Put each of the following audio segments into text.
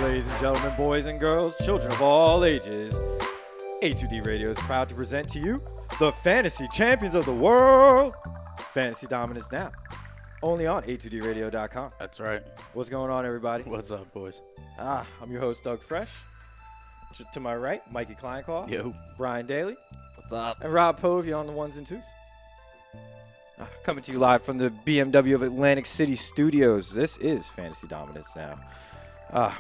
ladies and gentlemen, boys and girls, children of all ages. A2D Radio is proud to present to you the fantasy champions of the world. Fantasy Dominance now. Only on A2DRadio.com. That's right. What's going on, everybody? What's up, boys? I'm your host, Doug Fresh. To my right, Mikey Kleinkopf. Yo. Brian Daly. What's up? And Rob Povey on the ones and twos. Coming to you live from the BMW of Atlantic City studios. This is Fantasy Dominance Now.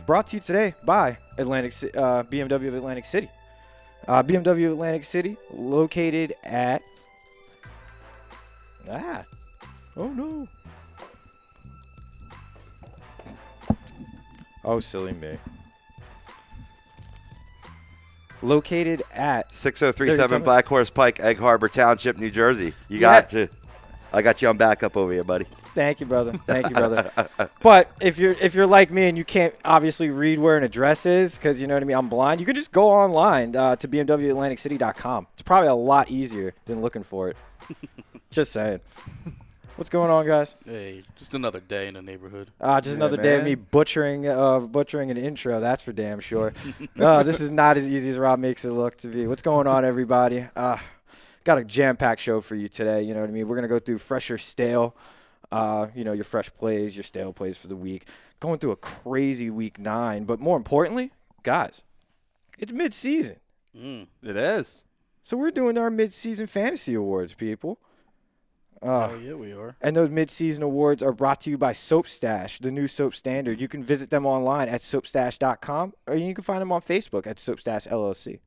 Brought to you today by BMW of Atlantic City. BMW of Atlantic City, located at... Oh, no. Oh, silly me. Located at 6037 Black Horse Pike, Egg Harbor Township, New Jersey. I got you on backup over here, buddy. Thank you, brother. Thank you, brother. But if you're like me and you can't obviously read where an address is, because you know what I mean, I'm blind, you can just go online to bmwatlanticcity.com. It's probably a lot easier than looking for it. Just saying. What's going on, guys? Hey, just another day in the neighborhood. Just another day of me butchering an intro. That's for damn sure. This is not as easy as Rob makes it look to be. What's going on, everybody? Got a jam-packed show for you today. You know what I mean? We're going to go through fresh or stale, your fresh plays, your stale plays for the week. Going through a crazy week 9. But more importantly, guys, it's mid-season. It is. So we're doing our mid-season fantasy awards, people. Oh, yeah, we are. And those mid-season awards are brought to you by Soap Stash, the new soap standard. You can visit them online at soapstash.com, or you can find them on Facebook at Soap Stash LLC.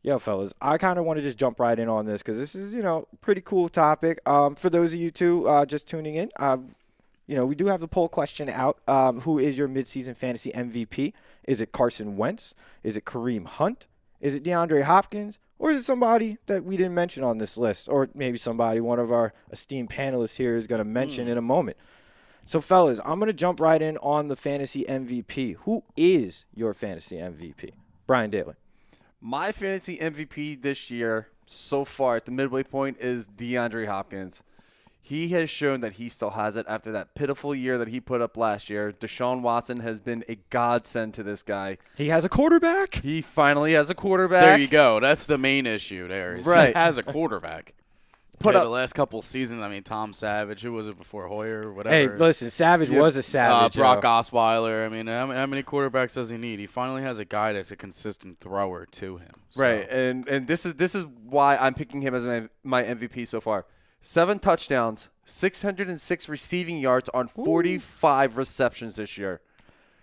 Yo, fellas, I kind of want to just jump right in on this because this is, pretty cool topic. For those of you two just tuning in, we do have the poll question out. Who is your midseason fantasy MVP? Is it Carson Wentz? Is it Kareem Hunt? Is it DeAndre Hopkins? Or is it somebody that we didn't mention on this list? Or maybe somebody one of our esteemed panelists here is going to mention in a moment. So, fellas, I'm going to jump right in on the fantasy MVP. Who is your fantasy MVP? Brian Daly. My fantasy MVP this year, so far at the midway point, is DeAndre Hopkins. He has shown that he still has it after that pitiful year that he put up last year. Deshaun Watson has been a godsend to this guy. He has a quarterback? He finally has a quarterback. There you go. That's the main issue there. Right. He has a quarterback. The last couple of seasons, Tom Savage, who was it before, Hoyer or whatever? Hey, listen, Savage was a savage. Brock Osweiler. How many quarterbacks does he need? He finally has a guy that's a consistent thrower to him. So. Right, and this is why I'm picking him as my MVP so far. 7 touchdowns, 606 receiving yards on 45 receptions this year.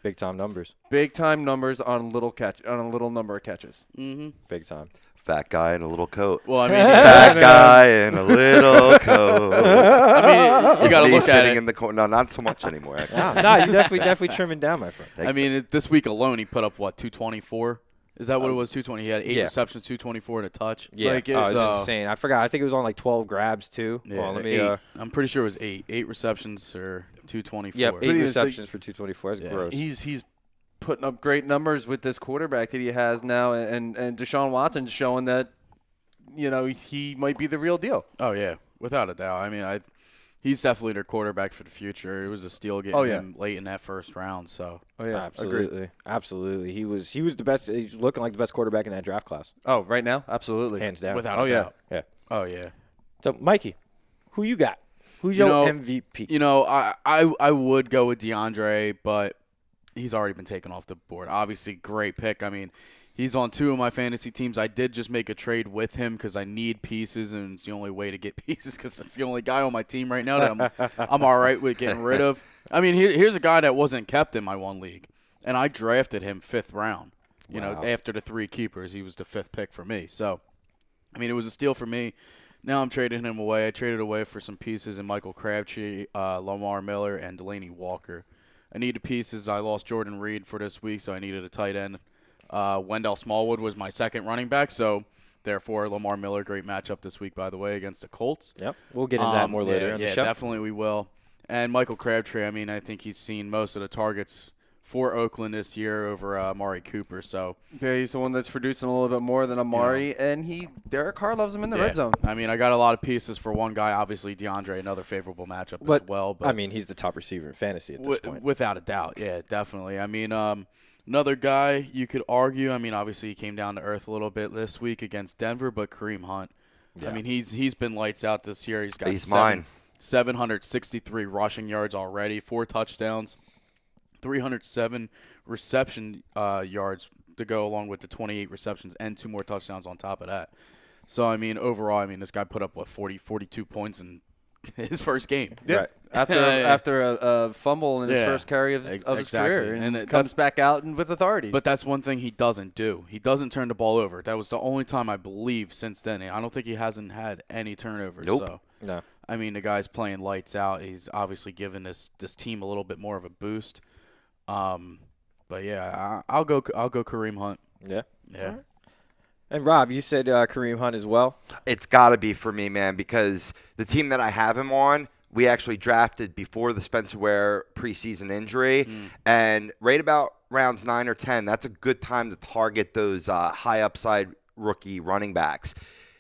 Big time numbers. Big time numbers on a little number of catches. Mm-hmm. Big time. Fat guy in a little coat. Well, fat guy in a little coat. You got to look at it. In the corner. No, not so much anymore. No, you definitely trimming down, my friend. This week alone, he put up, 224? Is that what it was, 220? He had 8 receptions, 224 and a touch. Yeah, it was insane. I forgot. I think it was on 12 grabs, too. Yeah, well, eight. I'm pretty sure it was 8. 8 receptions for 224. Yep, 8 receptions for 224. That's gross. He's putting up great numbers with this quarterback that he has now, and Deshaun Watson showing that, he might be the real deal. Oh, yeah, without a doubt. He's definitely their quarterback for the future. It was a steal getting him late in that first round. So. Oh yeah, absolutely. He was the best. He's looking like the best quarterback in that draft class. Oh, right now, absolutely, hands down, without a doubt. Yeah. Oh yeah. So Mikey, who you got? Who's your MVP? I would go with DeAndre, but he's already been taken off the board. Obviously, great pick. He's on 2 of my fantasy teams. I did just make a trade with him because I need pieces, and it's the only way to get pieces because it's the only guy on my team right now that I'm all right with getting rid of. Here's a guy that wasn't kept in my one league, and I drafted him 5th round. After the 3 keepers, he was the 5th pick for me. So, it was a steal for me. Now I'm trading him away. I traded away for some pieces in Michael Crabtree, Lamar Miller, and Delaney Walker. I needed pieces. I lost Jordan Reed for this week, so I needed a tight end. Wendell Smallwood was my second running back, so therefore Lamar Miller, great matchup this week, by the way, against the Colts. Yep, we'll get into that more later on the show. Yeah, definitely we will. And Michael Crabtree, I think he's seen most of the targets for Oakland this year over Amari Cooper. So Yeah, he's the one that's producing a little bit more than Amari, and Derek Carr loves him in the red zone. I mean, I got a lot of pieces for one guy. Obviously, DeAndre, another favorable matchup as well. But I mean, he's the top receiver in fantasy at this point. Without a doubt. Yeah, definitely. I mean, another guy you could argue. I mean, obviously he came down to earth a little bit this week against Denver, but Kareem Hunt. Yeah. I mean, he's been lights out this year. He's got 763 rushing yards already, 4 touchdowns, 307 reception yards to go along with the 28 receptions and 2 more touchdowns on top of that. So, I mean, overall, I mean, this guy put up, 42 points in his first game. Yeah. Right. After a fumble in his first carry of his career. And it comes back out with authority. But that's one thing he doesn't do. He doesn't turn the ball over. That was the only time, I believe, since then. I don't think he hasn't had any turnovers. Nope. So. No. I mean, the guy's playing lights out. He's obviously given this team a little bit more of a boost. But yeah, I'll go Kareem Hunt. Yeah. Yeah. Right. And Rob, you said Kareem Hunt as well. It's got to be for me, man, because the team that I have him on, we actually drafted before the Spencer Ware preseason injury, and right about rounds 9 or 10, that's a good time to target those high upside rookie running backs.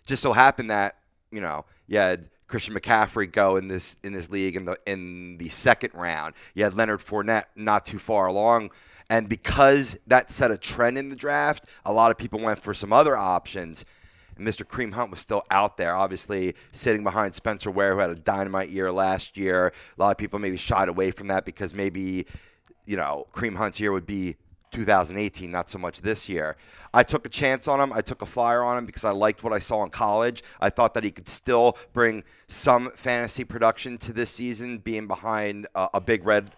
Just so happened that you had Christian McCaffrey go in this league in the second round. You had Leonard Fournette not too far along. And because that set a trend in the draft, a lot of people went for some other options. And Mr. Kareem Hunt was still out there, obviously sitting behind Spencer Ware, who had a dynamite year last year. A lot of people maybe shied away from that because maybe, Kareem Hunt's year would be 2018, not so much this year. I took a chance on him. I took a flyer on him because I liked what I saw in college. I thought that he could still bring some fantasy production to this season, being behind a big red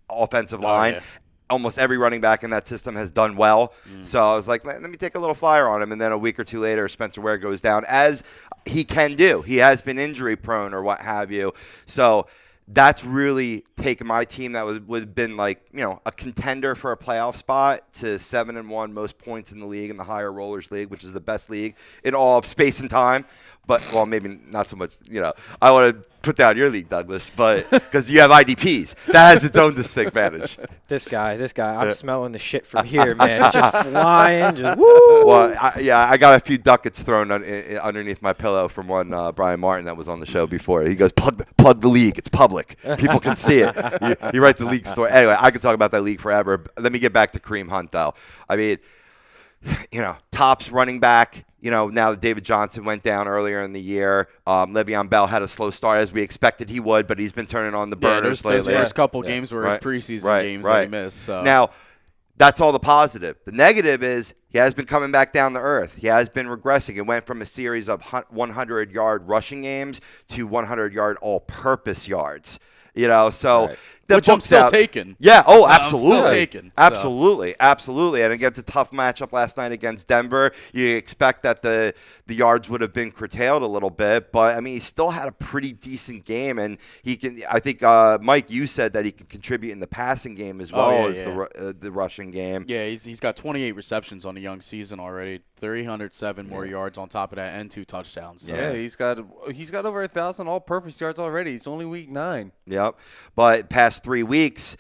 offensive line. Yeah. Almost every running back in that system has done well. So I was like, let me take a little flyer on him. And then a week or two later, Spencer Ware goes down, as he can do. He has been injury prone or what have you. So that's really taken my team that would have been like, a contender for a playoff spot to 7-1, most points in the league, in the higher rollers league, which is the best league in all of space and time. But, well, maybe not so much, I want to put down your league, Douglas, but because you have IDPs. That has its own disadvantage. This guy, I'm smelling the shit from here, man. It's just flying, just woo. Well, I got a few ducats thrown underneath my pillow from one Brian Martin that was on the show before. He goes, plug the league. It's public. People can see it. He writes the league story. Anyway, I could talk about that league forever. Let me get back to Kareem Hunt, though. I mean, tops running back. Now that David Johnson went down earlier in the year. Le'Veon Bell had a slow start, as we expected he would, but he's been turning on the burners lately. Those first couple games were his preseason games that he missed. So. Now, that's all the positive. The negative is he has been coming back down to earth. He has been regressing. It went from a series of 100-yard rushing games to 100-yard all-purpose yards. So right. Which I'm still taking. Yeah. Oh, absolutely. I'm still taking. Absolutely. And against a tough matchup last night against Denver, you expect that the yards would have been curtailed a little bit, but I mean, he still had a pretty decent game, and he can. I think Mike, you said that he can contribute in the passing game as well as the rushing game. Yeah, he's got 28 receptions on the young season already, 307 more yards on top of that, and 2 touchdowns. So. Yeah, he's got over 1,000 all-purpose yards already. It's only week 9. Yep, but past 3 weeks,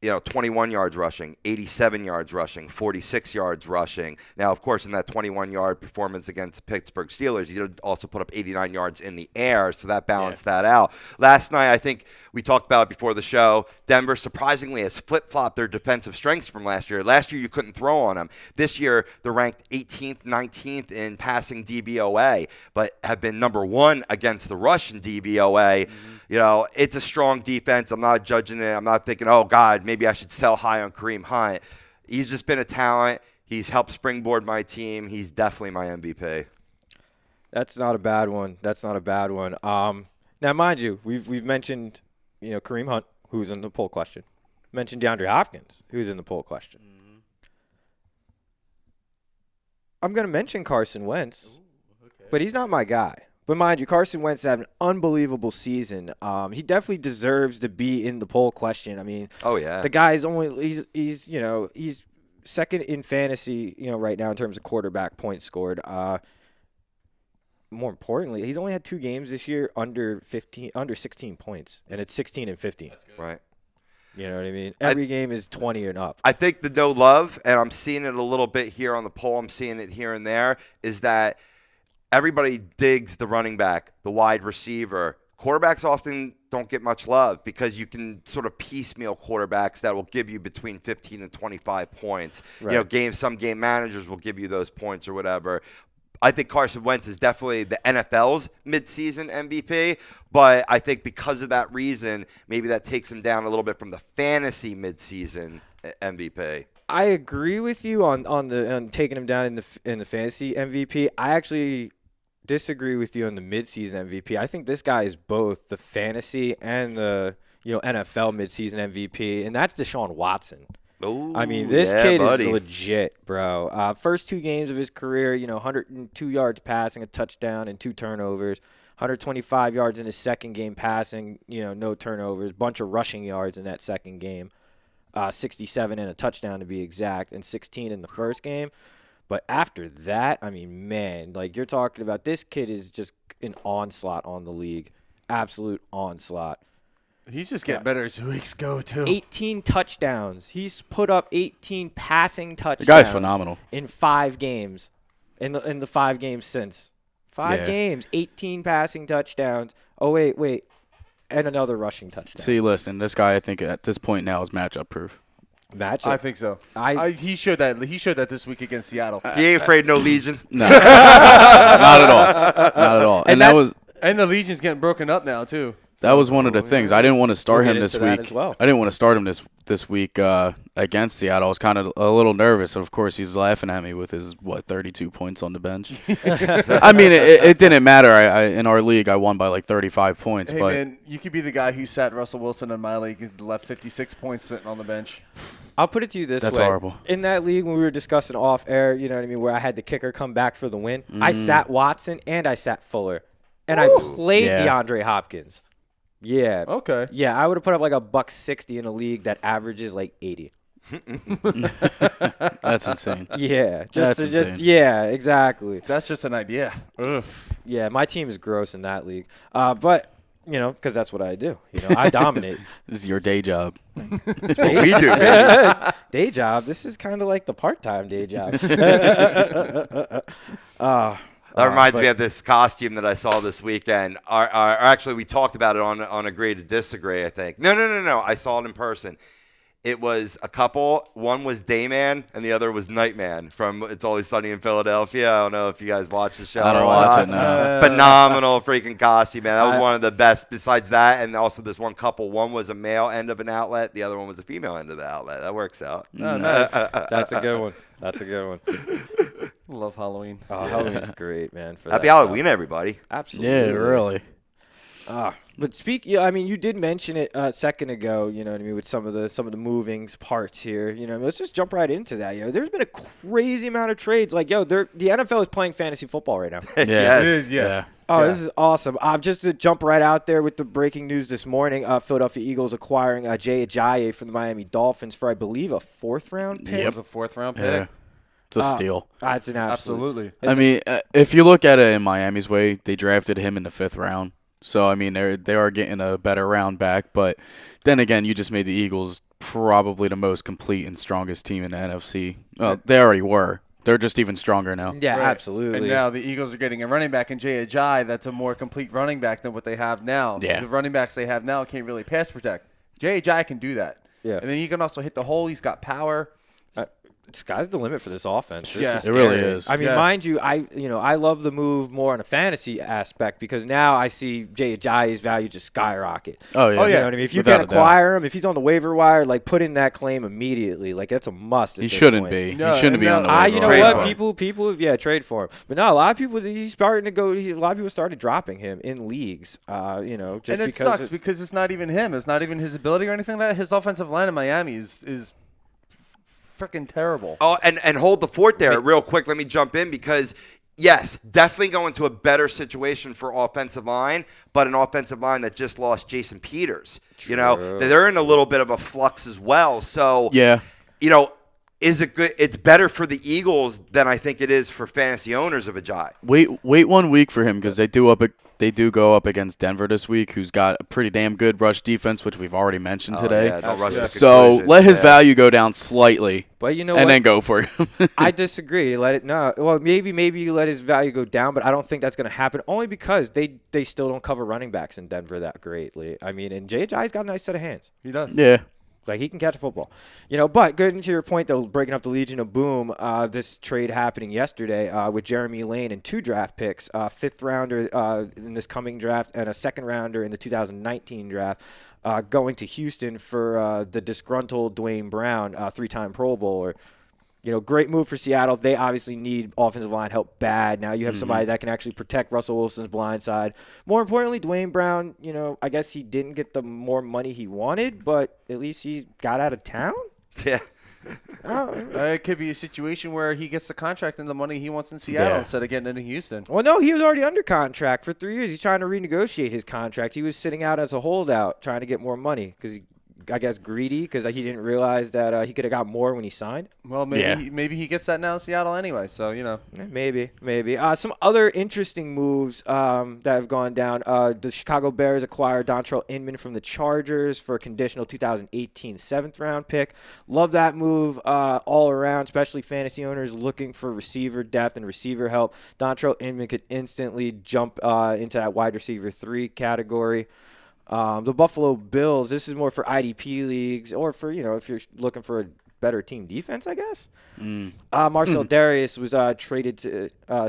21 yards rushing, 87 yards rushing, 46 yards rushing. Now, of course, in that 21-yard performance against the Pittsburgh Steelers, you also put up 89 yards in the air, so that balanced that out. Last night, I think we talked about it before the show, Denver surprisingly has flip-flopped their defensive strengths from last year. Last year, you couldn't throw on them. This year, they're ranked 18th, 19th in passing DVOA, but have been number 1 against the rush in DVOA. It's a strong defense. I'm not judging it. I'm not thinking, oh, God, maybe I should sell high on Kareem Hunt. He's just been a talent. He's helped springboard my team. He's definitely my MVP. That's not a bad one. Now, mind you, we've mentioned, Kareem Hunt, who's in the poll question. Mentioned DeAndre Hopkins, who's in the poll question. Mm-hmm. I'm going to mention Carson Wentz, but he's not my guy. But mind you, Carson Wentz had an unbelievable season. He definitely deserves to be in the poll question. I mean, the guy's he's second in fantasy, right now in terms of quarterback points scored. More importantly, he's only had 2 games this year under 16 points, and it's 16 and 15. Right. You know what I mean? Every game is 20 and up. I think the no love, and I'm seeing it a little bit here on the poll, I'm seeing it here and there, is that everybody digs the running back, the wide receiver. Quarterbacks often don't get much love because you can sort of piecemeal quarterbacks that will give you between 15 and 25 points. Right. Some game managers will give you those points or whatever. I think Carson Wentz is definitely the NFL's midseason MVP, but I think because of that reason, maybe that takes him down a little bit from the fantasy midseason MVP. I agree with you on taking him down in the fantasy MVP. I actually disagree with you on the midseason MVP. I think this guy is both the fantasy and the NFL midseason MVP, and that's Deshaun Watson. Ooh, I mean, this yeah, kid buddy. is legit, bro. First 2 games of his career, 102 yards passing, a touchdown, and 2 turnovers. 125 yards in his second game passing, no turnovers. Bunch of rushing yards in that second game. 67 and a touchdown to be exact, and 16 in the first game. But after that, I mean, man, like you're talking about, this kid is just an onslaught on the league. Absolute onslaught. He's just getting better as weeks go, too. 18 touchdowns. He's put up 18 passing touchdowns. The guy's phenomenal. In 5 games. In the 5 games since. 5 games, 18 passing touchdowns. Oh, wait. And another rushing touchdown. See, listen, this guy, I think at this point now is matchup proof. Matchup. I think so. He showed that. He showed that this week against Seattle. He ain't afraid no Legion. No, not at all. Not at all. And the Legion's getting broken up now too. That was one of the things. I didn't want to start him this week. As well. I didn't want to start him this week against Seattle. I was kind of a little nervous. Of course, he's laughing at me with his 32 points on the bench. I mean, it didn't matter. In our league, I won by like 35 points. Hey but man, you could be the guy who sat Russell Wilson in my league and left 56 points sitting on the bench. I'll put it to you this way. That's horrible. In that league, when we were discussing off air, you know what I mean, where I had the kicker come back for the win, I sat Watson and I sat Fuller, and I played DeAndre Hopkins. Yeah. Okay. Yeah, I would have put up like $160 in a league that averages like 80. that's insane. Yeah. Insane. Yeah, exactly. That's just an idea. Ugh. Yeah, my team is gross in that league. But, because that's what I do. I dominate. This is your day job. We do, baby. Day job. This is kind of like the part-time day job. That reminds me of this costume that I saw this weekend. Actually, we talked about it on Agree to Disagree, I think. No. I saw it in person. It was a couple. One was Dayman, and the other was Nightman from It's Always Sunny in Philadelphia. I don't know if you guys watch the show. I don't watch it, no. Phenomenal freaking costume, man. That was one of the best besides that, and also this one couple. One was a male end of an outlet. The other one was a female end of the outlet. That works out. Oh, nice. That's a good one. Love Halloween. Oh, Halloween's great, man. Happy Halloween, everybody. Absolutely. Yeah, really. But you did mention it a second ago, with some of the moving parts here. Let's just jump right into that. There's been a crazy amount of trades. Like, the NFL is playing fantasy football right now. Yeah. Yes. It is, yeah. Oh, this is awesome. Just to jump right out there with the breaking news this morning, Philadelphia Eagles acquiring Jay Ajayi from the Miami Dolphins for, I believe, a 4th-round pick. It was a 4th-round pick. Yeah. It's a steal. It's an absolute. Absolutely. I mean, if you look at it in Miami's way, they drafted him in the 5th round. So, I mean, they are getting a better round back. But then again, you just made the Eagles probably the most complete and strongest team in the NFC. Well, they already were. They're just even stronger now. Yeah, Right. absolutely. And now the Eagles are getting a running back in Jay Ajayi that's a more complete running back than what they have now. Yeah. The running backs they have now can't really pass protect. Jay Ajayi can do that. Yeah. And then he can also hit the hole. He's got power. Sky's the limit for this offense. This Yeah. is It really scary. is. I mean, Yeah. mind you, I love the move more on a fantasy aspect because now I see Jay Ajayi's value just skyrocket. Oh, yeah. Oh, You yeah. know what I mean? If you Without can a doubt. acquire him, if he's on the waiver wire, like put in that claim immediately. Like that's a must. At He this shouldn't point. be. No, he shouldn't be no. on the You waiver know Trade wire. what? for him. People, trade for him. But no, a lot of people, he's starting to go. A lot of people started dropping him in leagues. Just And it because sucks because it's not even him. It's not even his ability or anything like that. His offensive line in Miami is freaking terrible. Oh, and hold the fort there real quick. Let me jump in because, yes, definitely going to a better situation for offensive line, but an offensive line that just lost Jason Peters. They're in a little bit of a flux as well. So, Yeah. is it good? It's better for the Eagles than I think it is for fantasy owners of Ajayi. Wait 1 week for him because they do they do go up against Denver this week, who's got a pretty damn good rush defense, which we've already mentioned today. Yeah, don't rush to So conclusions, let his value go down slightly. But you know and what? then go for him. I disagree. Well, maybe you let his value go down, but I don't think that's going to happen. Only because they still don't cover running backs in Denver that greatly. I mean, and J.J.'s got a nice set of hands. He does. Yeah. Like, he can catch a football. But getting to your point, though, breaking up the Legion of Boom, this trade happening yesterday with Jeremy Lane and 2 draft picks, 5th rounder in this coming draft and a 2nd rounder in the 2019 draft, going to Houston for the disgruntled Dwayne Brown, 3-time Pro Bowler. Great move for Seattle. They obviously need offensive line help bad. Now you have somebody that can actually protect Russell Wilson's blind side. More importantly, Dwayne Brown, I guess he didn't get the more money he wanted, but at least he got out of town. Yeah. It could be a situation where he gets the contract and the money he wants in Seattle instead of getting into Houston. Well, no, he was already under contract for 3 years. He's trying to renegotiate his contract. He was sitting out as a holdout trying to get more money because I guess greedy because he didn't realize that he could have got more when he signed. Well, maybe he gets that now in Seattle anyway. So Maybe. Some other interesting moves that have gone down. The Chicago Bears acquired Dontrell Inman from the Chargers for a conditional 2018 7th round pick. Love that move all around, especially fantasy owners looking for receiver depth and receiver help. Dontrell Inman could instantly jump into that wide receiver 3 category. The Buffalo Bills, this is more for IDP leagues or for, if you're looking for a better team defense, I guess. Marcel Darius was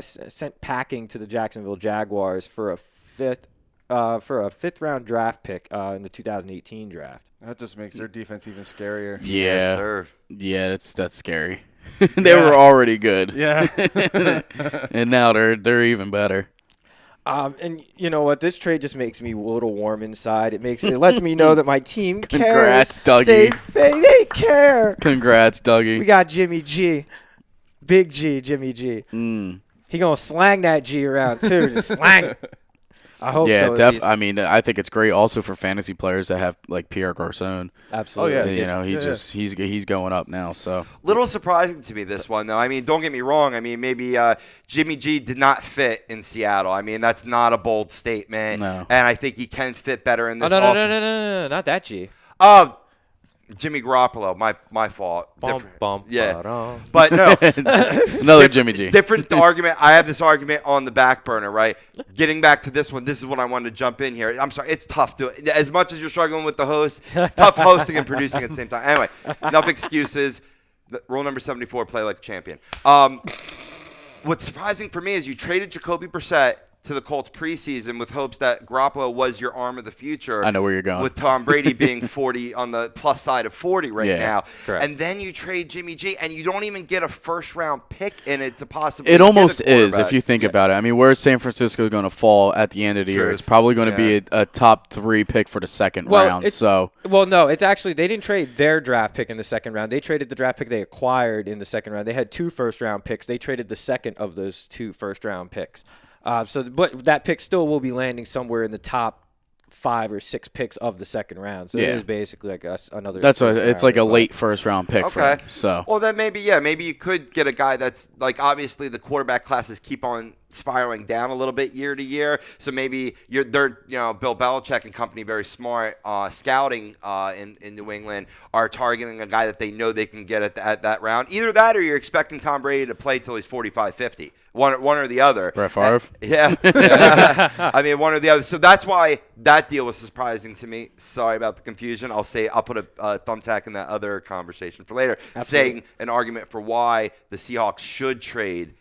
sent packing to the Jacksonville Jaguars for a 5th round draft pick in the 2018 draft. That just makes their defense even scarier. Yeah. Sir. Yeah, that's scary. They were already good. Yeah. And now they're even better. And you know what? This trade just makes me a little warm inside. It lets me know that my team cares. Congrats, Dougie. They care. Congrats, Dougie. We got Jimmy G. Big G, Jimmy G. He going to slang that G around, too. Just slang it. I hope so. Yeah, I mean, I think it's great also for fantasy players that have like Pierre Garçon. Absolutely. Oh, yeah. He's going up now. So Little surprising to me, this one, though. I mean, don't get me wrong. I mean, maybe Jimmy G did not fit in Seattle. I mean, that's not a bold statement. No. And I think he can fit better in this. No, not that G. Oh, Jimmy Garoppolo, my fault. Yeah. But no. Another Jimmy G. Different argument. I have this argument on the back burner, right? Getting back to this one, this is what I wanted to jump in here. I'm sorry, it's tough to as much as you're struggling with the host, it's tough hosting and producing at the same time. Anyway, enough excuses. Rule number 74, play like a champion. What's surprising for me is you traded Jacoby Brissett to the Colts preseason with hopes that Garoppolo was your arm of the future. I know where you're going. With Tom Brady being 40 on the plus side of 40 right now. Correct. And then you trade Jimmy G, and you don't even get a first-round pick in it to possibly It almost get a is quarterback. if you think about it. I mean, where's San Francisco going to fall at the end of the year? Truth. It's probably going to be a top 3 pick for the second round. No, it's actually they didn't trade their draft pick in the second round. They traded the draft pick they acquired in the second round. They had 2 first-round picks. They traded the second of those 2 first-round picks. But that pick still will be landing somewhere in the top 5 or 6 picks of the second round. So it is basically like another. That's what it's like a late first round pick for him. So well, then maybe you could get a guy that's like obviously the quarterback classes keep on spiraling down a little bit year to year. So maybe they're Bill Belichick and company, very smart scouting in New England, are targeting a guy that they know they can get at that round. Either that or you're expecting Tom Brady to play till he's 45, 50. One or the other. Brett Favre? Yeah. I mean, one or the other. So that's why that deal was surprising to me. Sorry about the confusion. I'll put a thumbtack in that other conversation for later. Absolutely. Saying an argument for why the Seahawks should trade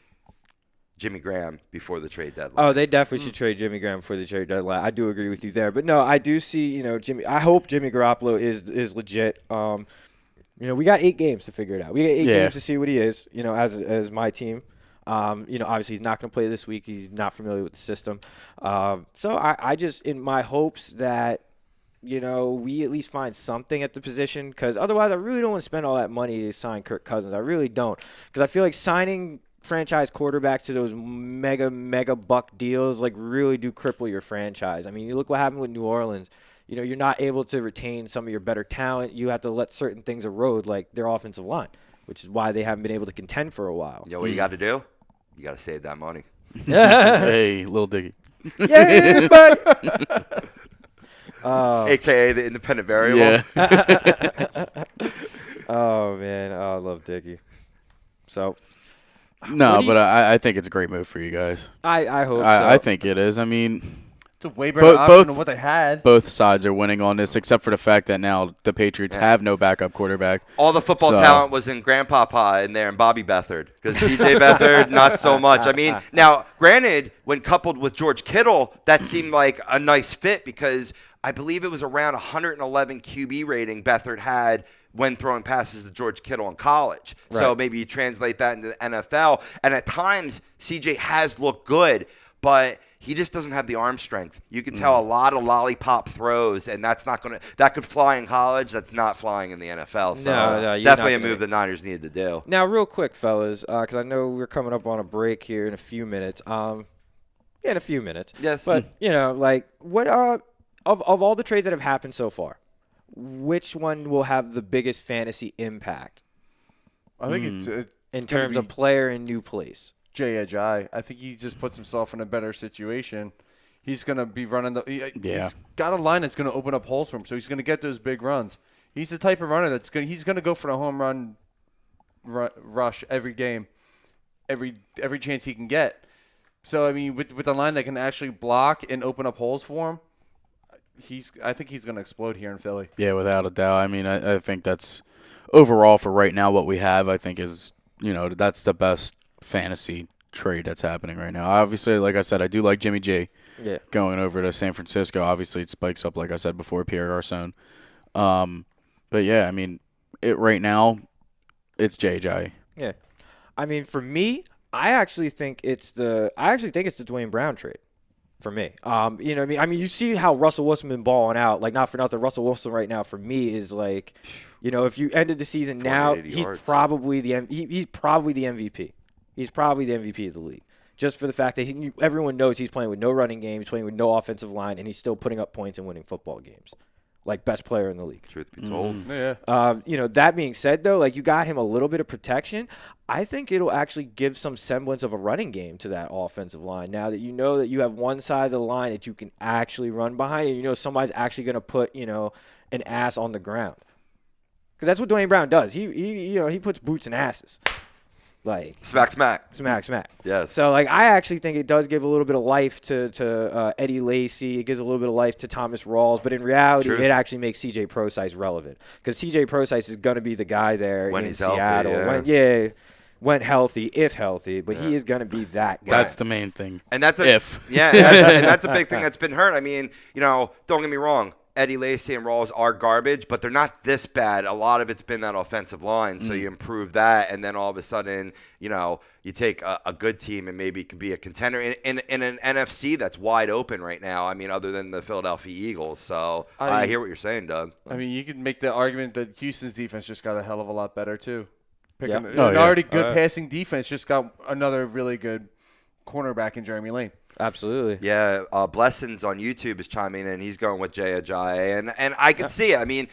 Jimmy Graham before the trade deadline. Oh, they definitely should trade Jimmy Graham before the trade deadline. I do agree with you there. But no, I do see, Jimmy. I hope Jimmy Garoppolo is legit. We got 8 games to figure it out. We got 8 games to see what he is, as my team. Obviously he's not going to play this week. He's not familiar with the system. So I just, in my hopes that, we at least find something at the position, because otherwise I really don't want to spend all that money to sign Kirk Cousins. I really don't, because I feel like signing franchise quarterbacks to those mega buck deals really do cripple your franchise. I mean, you look what happened with New Orleans. You're not able to retain some of your better talent. You have to let certain things erode, like their offensive line, which is why they haven't been able to contend for a while. You know what you got to do? You got to save that money. Hey, little Diggy. Yeah, buddy. AKA the independent variable. Yeah. Oh man, I love Dickey. So No, but I think it's a great move for you guys. I hope so. I think it is. I mean, It's a way better option both- than what they had. both sides are winning on this, except for the fact that now the Patriots have no backup quarterback. All the football So- talent was in Grandpapa in there and Bobby Beathard. Because CJ Beathard, not so much. I mean, now, granted, when coupled with George Kittle, that seemed like a nice fit because I believe it was around 111 QB rating Beathard had when throwing passes to George Kittle in college. So Right. maybe you translate that into the NFL. And at times, CJ has looked good, but he just doesn't have the arm strength. You can tell a lot of lollipop throws, and that's not going to – that could fly in college. That's not flying in the NFL. So No, you're definitely not a gonna- move the Niners needed to do. Now, real quick, fellas, because I know we're coming up on a break here in a few minutes. In a few minutes. Yes. But like, what of all the trades that have happened so far, which one will have the biggest fantasy impact I think it's in gonna terms be of player and new place? Jay Ajayi. I think he just puts himself in a better situation. He's going to be running he's got a line that's going to open up holes for him, so he's going to get those big runs. He's the type of runner he's going to go for the home run rush every game, every chance he can get. So I mean, with the line that can actually block and open up holes for him, I think he's going to explode here in Philly. Yeah, without a doubt. I mean, I think that's overall for right now what we have, I think is, that's the best fantasy trade that's happening right now. Obviously, like I said, I do like Jimmy G going over to San Francisco. Obviously, it spikes up, like I said before, Pierre Garçon. But yeah, I mean, right now, it's JJ. Yeah. I mean, for me, I actually think it's the Dwayne Brown trade. For me, you know what I mean? I mean, you see how Russell Wilson been balling out. Like, not for nothing, Russell Wilson right now for me is like, if you ended the season now, 480 he's yards. probably he's probably the MVP. He's probably the MVP of the league, just for the fact that everyone knows he's playing with no running game, he's playing with no offensive line, and he's still putting up points and winning football games. Like, best player in the league. Truth be told. Yeah. That being said, though, like, you got him a little bit of protection. I think it'll actually give some semblance of a running game to that offensive line. Now that you know that you have one side of the line that you can actually run behind, and somebody's actually going to put, an ass on the ground. Because that's what Dwayne Brown does. He puts boots in asses. Like, Smack. smack. Yes. So, like, I actually think it does give a little bit of life to Eddie Lacy. It gives a little bit of life to Thomas Rawls. But in reality, Truth. it actually makes C.J. Prosise relevant. Because C.J. Prosise is going to be the guy there When in he's healthy, Seattle. yeah. When healthy, if healthy. But he is going to be that guy. That's the main thing. And that's Yeah, and that's a big thing that's been hurt. I mean, don't get me wrong. Eddie Lacy and Rawls are garbage, but they're not this bad. A lot of it's been that offensive line, so you improve that, and then all of a sudden, you take a good team and maybe can be a contender in an NFC that's wide open right now. I mean, other than the Philadelphia Eagles. So I hear what you're saying, Doug. I mean, you could make the argument that Houston's defense just got a hell of a lot better too. Yep. An Oh, yeah. already good passing defense just got another really good cornerback in Jeremy Lane. Absolutely. Yeah, Blessings on YouTube is chiming in. He's going with Jay Ajayi, and I can see it. I mean,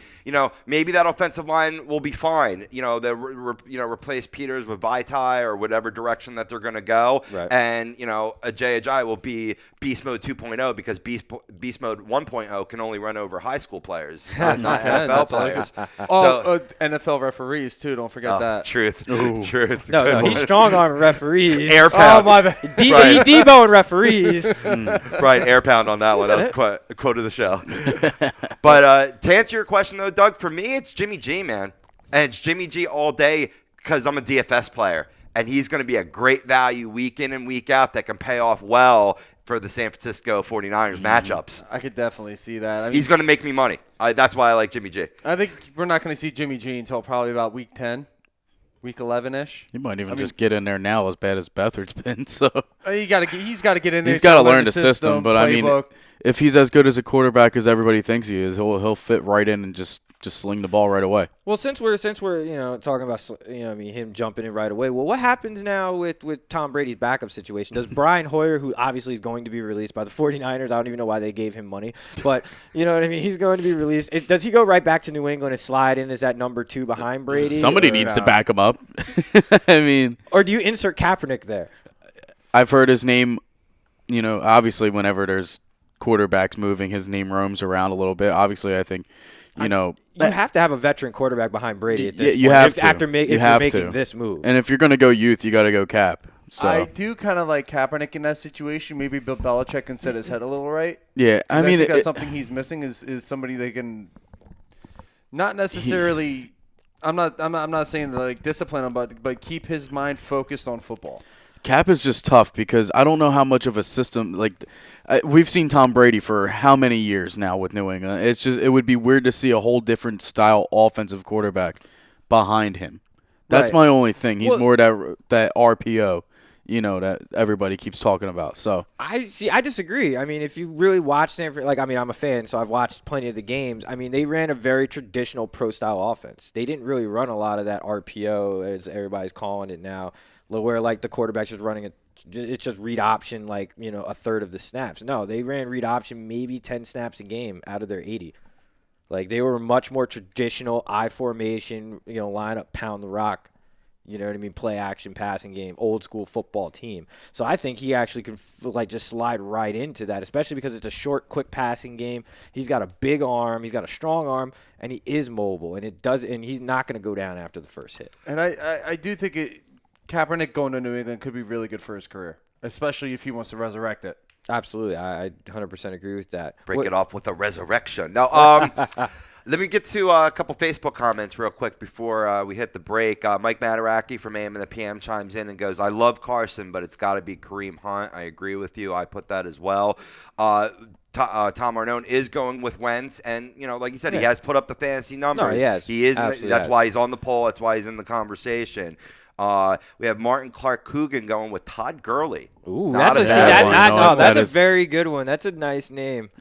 maybe that offensive line will be fine. They'll replace Peters with Vaitai or whatever direction that they're going to go. Right. And a Jay Ajayi will be Beast Mode 2.0 because Beast Mode 1.0 can only run over high school players, not NFL That's players. NFL referees too. Don't forget that. Truth. No, he's strong arm referees. Air pound. Oh, my bad. Right. He deboing referees. Right, air pound on that one. That was a quote of the show. But to answer your question, though, Doug, for me, it's Jimmy G, man. And it's Jimmy G all day because I'm a DFS player. And he's going to be a great value week in and week out that can pay off well for the San Francisco 49ers matchups. I could definitely see that. I mean, He's going to make me money. That's why I like Jimmy G. I think we're not going to see Jimmy G until probably about week 10. Week 11-ish. You might even just get in there now as bad as Beathard's been. So He's got to get in there. he's got to learn the system. But, I mean, playbook. if he's as good as a quarterback as everybody thinks he is, he'll fit right in and just sling the ball right away. Well, since we're talking about him jumping in right away. Well, what happens now with Tom Brady's backup situation? Does Brian Hoyer, who obviously is going to be released by the 49ers, I don't even know why they gave him money, but you know what I mean? He's going to be released. Does he go right back to New England and slide in as that number 2 behind Brady? Somebody needs to back him up. I mean, or do you insert Kaepernick there? I've heard his name obviously whenever there's quarterbacks moving, his name roams around a little bit. Obviously, I think, you have to have a veteran quarterback behind Brady at this point. You have to. After if you're making this move. And if you're going to go youth, you got to go Cap. So. I do kind of like Kaepernick in that situation. Maybe Bill Belichick can set his head a little right. Yeah, I mean, think that's something he's missing is somebody they can not necessarily. I'm not saying like discipline him, but keep his mind focused on football. Cap is just tough because I don't know how much of a system we've seen Tom Brady for how many years now with New England. It would be weird to see a whole different style offensive quarterback behind him. That's my only thing. He's more that RPO, that everybody keeps talking about. So I disagree. I mean, if you really watch Stanford, I'm a fan, so I've watched plenty of the games. I mean, they ran a very traditional pro style offense. They didn't really run a lot of that RPO as everybody's calling it now, where the quarterback's just running it's just read option a third of the snaps. No, they ran read option maybe 10 snaps a game out of their 80. They were much more traditional I formation, line up, pound the rock. You know what I mean? Play action, passing game, old school football team. So I think he actually can just slide right into that, especially because it's a short, quick passing game. He's got a big arm, he's got a strong arm, and he is mobile. And he's not going to go down after the first hit. And I do think Kaepernick going to New England could be really good for his career, especially if he wants to resurrect it. Absolutely, I 100% agree with that. Break it off with a resurrection. Now, let me get to a couple Facebook comments real quick before we hit the break. Mike Mataraki from AM and the PM chimes in and goes, I love Carson, but it's got to be Kareem Hunt. I agree with you. I put that as well. Tom Arnone is going with Wentz, and like you said, he has put up the fantasy numbers. No, he is. That's why he's on the poll. That's why he's in the conversation. We have Martin Clark Coogan going with Todd Gurley. Ooh, that's a very good one. That's a nice name.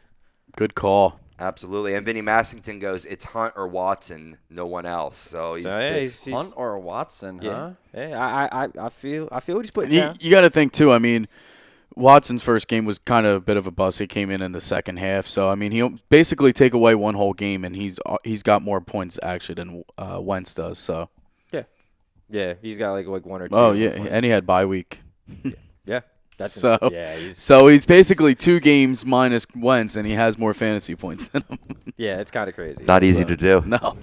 Good call. Absolutely. And Vinny Massington goes, it's Hunt or Watson, no one else. So he's Hunt or Watson, huh? Yeah, I feel what he's putting down. You got to think, too, I mean, Watson's first game was kind of a bit of a bust. He came in the second half. So, I mean, he'll basically take away one whole game, and he's got more points, actually, than Wentz does. So. Yeah, he's got like one or two. Oh, yeah, and he had bye week. Yeah. So he's basically 2 games minus Wentz, and he has more fantasy points than him. Yeah, it's kind of crazy. Not easy to do. No.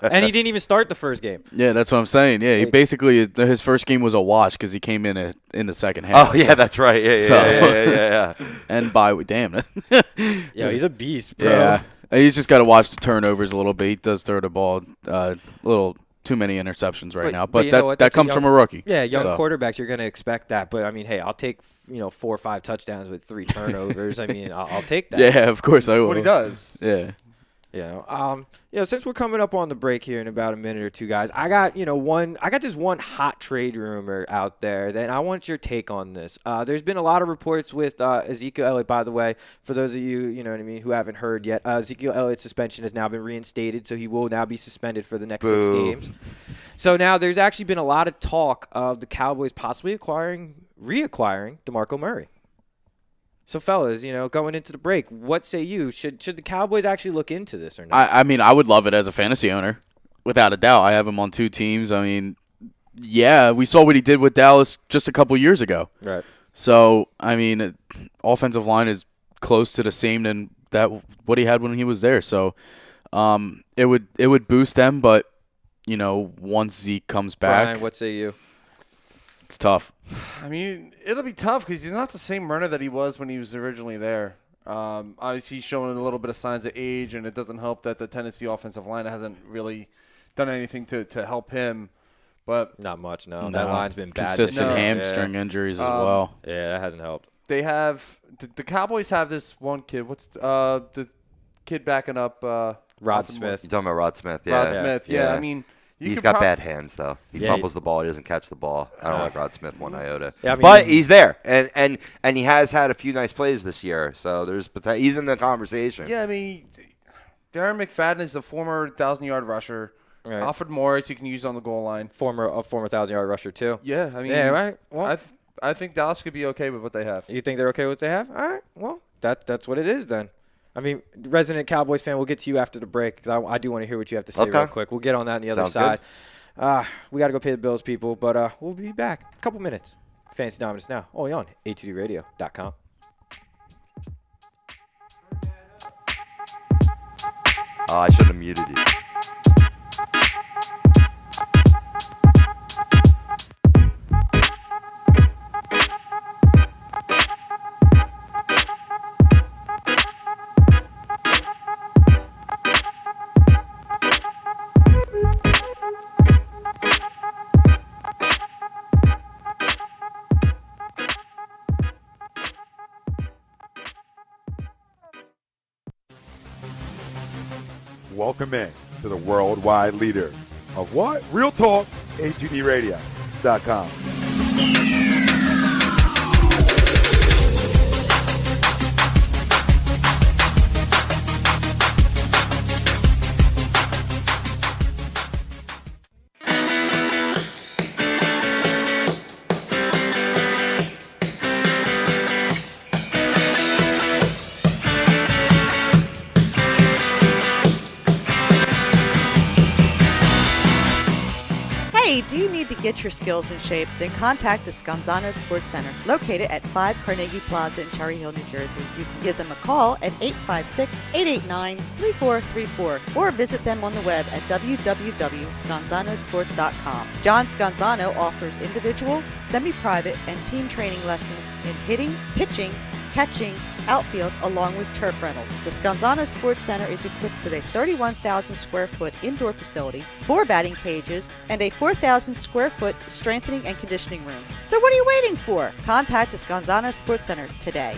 And he didn't even start the first game. Yeah, that's what I'm saying. Yeah, he basically his first game was a wash because he came in the second half. Oh yeah, that's right. Yeah. And bye week, damn it. Yeah, he's a beast, bro. Yeah, he's just got to watch the turnovers a little bit. He does throw the ball a little too many interceptions now, but that comes from a rookie. Yeah, young quarterbacks, you're going to expect that. But I mean, hey, I'll take 4 or 5 touchdowns with 3 turnovers. I mean, I'll take that. Yeah, of course I will. What he does. Yeah. Since we're coming up on the break here in about a minute or two, guys, I got this one hot trade rumor out there that I want your take on this. There's been a lot of reports with Ezekiel Elliott, by the way, for those of you, who haven't heard yet. Ezekiel Elliott's suspension has now been reinstated, so he will now be suspended for the next 6 games. So now there's actually been a lot of talk of the Cowboys possibly reacquiring DeMarco Murray. So, fellas, going into the break, what say you? Should the Cowboys actually look into this or not? I mean, I would love it as a fantasy owner, without a doubt. I have him on 2 teams. I mean, yeah, we saw what he did with Dallas just a couple years ago. Right. So, I mean, offensive line is close to the same than what he had when he was there. So, it would boost them, but once Zeke comes back, Brian, what say you? It's tough. I mean, it'll be tough because he's not the same runner that he was when he was originally there. Obviously, he's showing a little bit of signs of age, and it doesn't help that the Tennessee offensive line hasn't really done anything to help him. But not much, no. That line's been bad. Consistent hamstring injuries as well. Yeah, that hasn't helped. They have the Cowboys have this one kid. What's the kid backing up? Rod Smith. You're talking about Rod Smith, yeah. Rod Smith, yeah. I mean. He's got bad hands, though. He fumbles the ball. He doesn't catch the ball. I don't like Rod Smith one iota. Yeah, I mean, but he's there, and he has had a few nice plays this year. So there's potential. He's in the conversation. Yeah, I mean, Darren McFadden is a former 1,000-yard rusher. Right. Alfred Morris you can use on the goal line. Former 1,000-yard rusher too. Yeah, I mean, yeah, right. Well, I think Dallas could be okay with what they have. You think they're okay with what they have? All right. Well, that's what it is then. I mean, resident Cowboys fan, we'll get to you after the break because I do want to hear what you have to say real quick. We'll get on that on the other side. We got to go pay the bills, people, but we'll be back. A couple minutes. Fantasy Dominance now, only on a2dradio.com. Oh, I should have muted you. Welcome in to the worldwide leader of what? Real talk, a2dradio.com. Hey, do you need to get your skills in shape? Then contact the Scanzano Sports Center, located at 5 Carnegie Plaza in Cherry Hill, New Jersey. You can give them a call at 856-889-3434 or visit them on the web at www.scanzanosports.com. John Scanzano offers individual, semi-private, and team training lessons in hitting, pitching, catching, outfield, along with turf rentals. The Scanzano Sports Center is equipped with a 31,000 square foot indoor facility, 4 batting cages, and a 4,000 square foot strengthening and conditioning room. So what are you waiting for? Contact the Scanzano Sports Center today.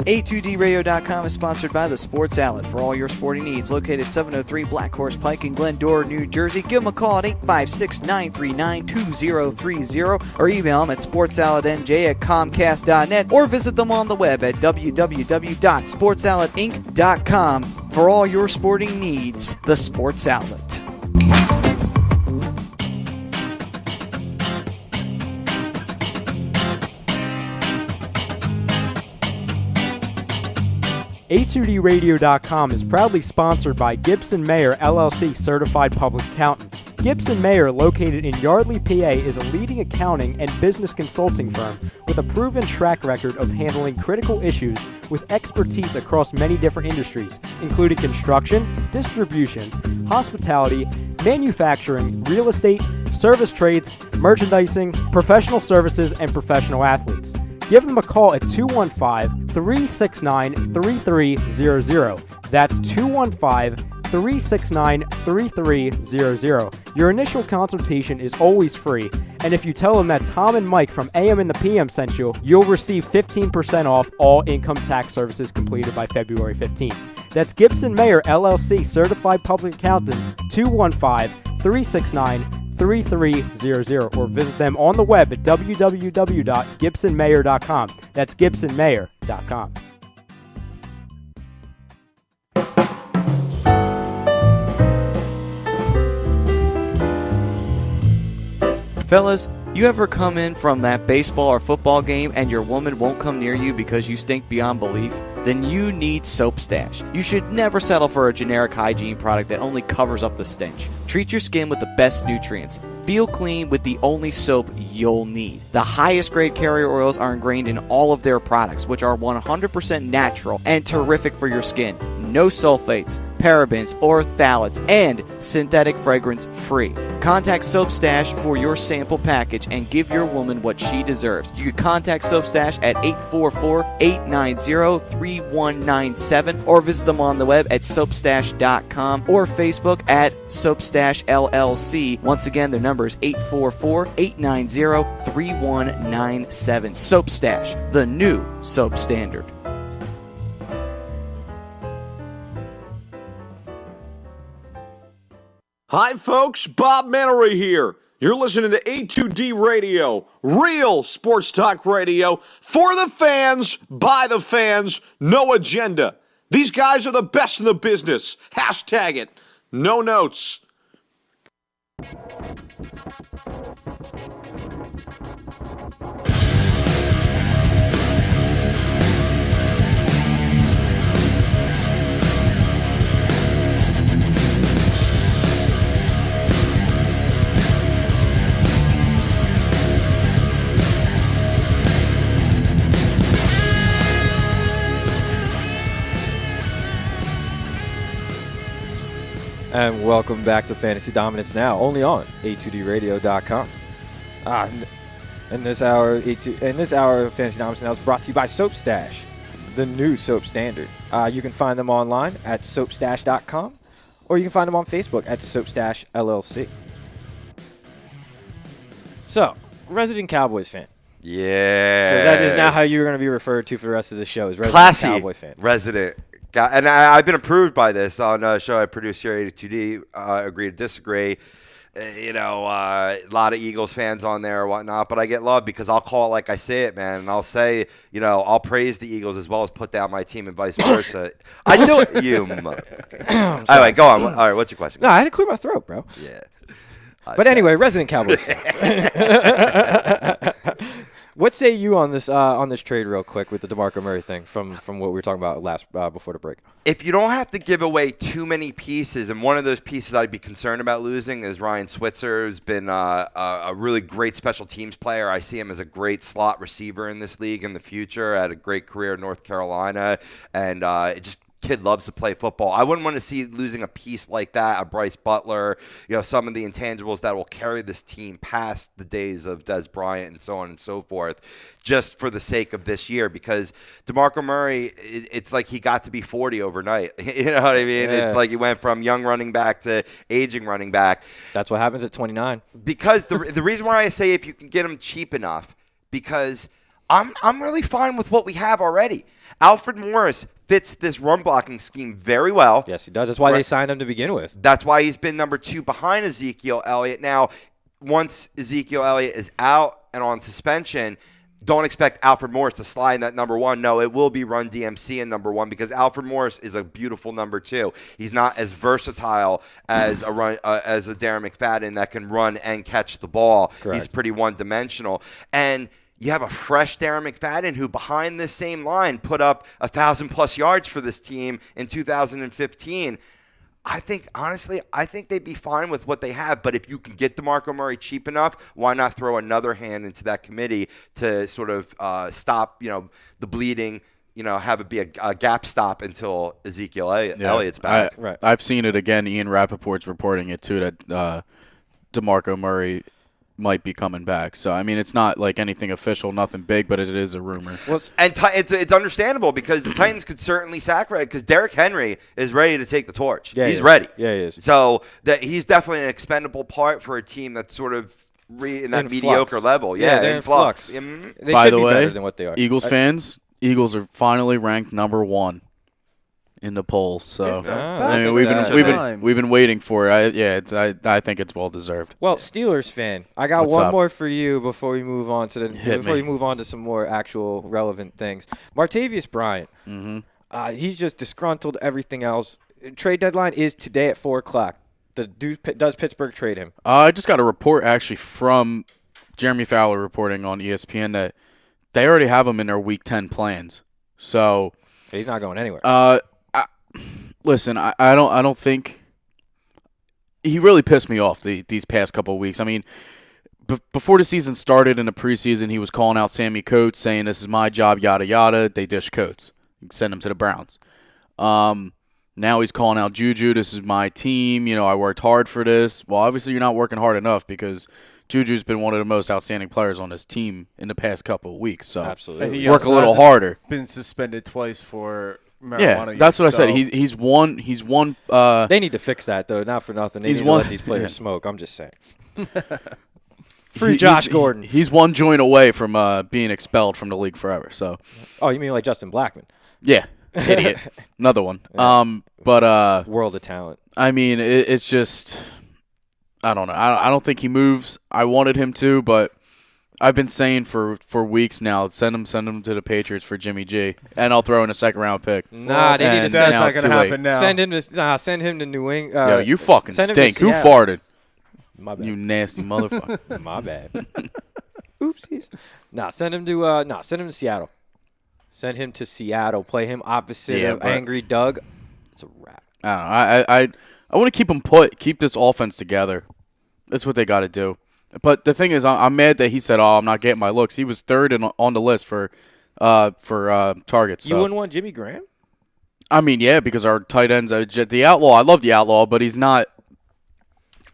A2DRadio.com is sponsored by The Sports Outlet for all your sporting needs. Located 703 Black Horse Pike in Glendora, New Jersey. Give them a call at 856-939-2030 or email them at sportsoutletnj@comcast.net or visit them on the web at www.sportsoutletinc.com for all your sporting needs. The Sports Outlet. A2DRadio.com is proudly sponsored by Gibson Mayer LLC Certified Public Accountants. Gibson Mayer, located in Yardley, PA, is a leading accounting and business consulting firm with a proven track record of handling critical issues with expertise across many different industries, including construction, distribution, hospitality, manufacturing, real estate, service trades, merchandising, professional services, and professional athletes. Give them a call at 215-369-3300. That's 215-369-3300. Your initial consultation is always free, and if you tell them that Tom and Mike from AM and the PM sent you, you'll receive 15% off all income tax services completed by February 15th. That's Gibson Mayer LLC Certified Public Accountants, 215-369-3300. 3300 or visit them on the web at www.gibsonmayer.com. That's gibsonmayer.com. Fellas, you ever come in from that baseball or football game and your woman won't come near you because you stink beyond belief? Then you need Soap Stash. You should never settle for a generic hygiene product that only covers up the stench. Treat your skin with the best nutrients. Feel clean with the only soap you'll need. The highest grade carrier oils are ingrained in all of their products, which are 100% natural and terrific for your skin. No sulfates, parabens, or phthalates, and synthetic fragrance free. Contact Soap Stash for your sample package and give your woman what she deserves. You can contact Soap Stash at 844-890-3197 or visit them on the web at soapstash.com or Facebook at Soapstash LLC. Once again, their number is 844-890-3197. Soap Stash, the new soap standard. Hi, folks. Bob Mannery here. You're listening to A2D Radio, real sports talk radio for the fans, by the fans, no agenda. These guys are the best in the business. Hashtag it. No notes. And welcome back to Fantasy Dominance Now, only on A2DRadio.com. In this hour of Fantasy Dominance Now is brought to you by Soap Stash, the new soap standard. You can find them online at soapstash.com, or you can find them on Facebook at Soapstash LLC. So, resident Cowboys fan. Yeah. Because that is now how you're going to be referred to for the rest of the show, is resident Classy Cowboy fan. resident. And I've been approved by this on a show I produce here at A2D. Agree to disagree. A lot of Eagles fans on there or whatnot, but I get love because I'll call it like I say it, man. And I'll say, I'll praise the Eagles as well as put down my team and vice versa. I know it. You. All right, go on. All right, what's your question? No, I had to clear my throat, bro. Yeah. But anyway, resident Cowboys fan. What say you on this trade real quick with the DeMarco Murray thing from what we were talking about before the break? If you don't have to give away too many pieces, and one of those pieces I'd be concerned about losing is Ryan Switzer, who's been a really great special teams player. I see him as a great slot receiver in this league in the future. Had a great career in North Carolina, and kid loves to play football. I wouldn't want to see losing a piece like that, a Bryce Butler, some of the intangibles that will carry this team past the days of Des Bryant and so on and so forth, just for the sake of this year. Because DeMarco Murray, it's like he got to be 40 overnight. You know what I mean? Yeah. It's like he went from young running back to aging running back. That's what happens at 29. Because the reason why I say if you can get him cheap enough, because I'm really fine with what we have already. Alfred Morris fits this run blocking scheme very well. Yes, he does. That's why they signed him to begin with. That's why he's been number 2 behind Ezekiel Elliott. Now, once Ezekiel Elliott is out and on suspension, don't expect Alfred Morris to slide in that number 1. No, it will be Run DMC in number 1 because Alfred Morris is a beautiful number 2. He's not as versatile as a Darren McFadden that can run and catch the ball. Correct. He's pretty one-dimensional. And you have a fresh Darren McFadden who, behind this same line, put up 1,000+ yards for this team in 2015. I think they'd be fine with what they have. But if you can get DeMarco Murray cheap enough, why not throw another hand into that committee to sort of stop, the bleeding, have it be a gap stop until Ezekiel Elliott's back. Right. I've seen it again. Ian Rappaport's reporting it too, that DeMarco Murray might be coming back. So, I mean, it's not like anything official, nothing big, but it is a rumor. And it's understandable because the Titans could certainly sack Red because Derrick Henry is ready to take the torch. Yeah, he's ready. Yeah, he is. So he's definitely an expendable part for a team that's sort of in that mediocre level. Yeah, they're in flux. They By should the be way, better than what they are. Eagles fans, Eagles are finally ranked number 1 in the poll. So I mean, we've been waiting for it. I think it's well deserved. Well, Steelers fan, I got What's one up? more for you before we move on to we move on to some more actual relevant things. Martavious Bryant, he's just disgruntled. Everything else. Trade deadline is today at 4:00. Does Pittsburgh trade him? I just got a report actually from Jeremy Fowler reporting on ESPN that they already have him in their Week 10 plans. So He's not going anywhere. Listen, I don't think he really pissed me off these past couple of weeks. I mean, before the season started in the preseason, he was calling out Sammy Coates, saying this is my job, yada yada. They dish Coates, send him to the Browns. Now he's calling out Juju. This is my team. I worked hard for this. Well, obviously you're not working hard enough because Juju's been one of the most outstanding players on this team in the past couple of weeks. So absolutely, work a little harder. Been suspended twice for marijuana use, that's what I said. He's one. They need to fix that though. Not for nothing. They need to let these players smoke. I'm just saying. Free Josh Gordon. He's one joint away from being expelled from the league forever. So. Oh, you mean like Justin Blackman? Yeah, idiot. Another one. Yeah. But world of talent. I mean, it's just. I don't know. I don't think he moves. I wanted him to, but I've been saying for weeks now, send him to the Patriots for Jimmy G, and I'll throw in a second-round pick. Nah, they need to send. That's not going to happen now. Send him to New England. Yo, you fucking stink. Who farted? My bad. You nasty motherfucker. My bad. Oopsies. Send him to Seattle. Send him to Seattle. Play him opposite of Angry Doug. It's a wrap. I don't know. I want to keep him keep this offense together. That's what they got to do. But the thing is, I'm mad that he said, "Oh, I'm not getting my looks." He was third on the list for targets. You so. wouldn't want Jimmy Graham? I mean, yeah, because our tight ends, the Outlaw. I love the Outlaw, but he's not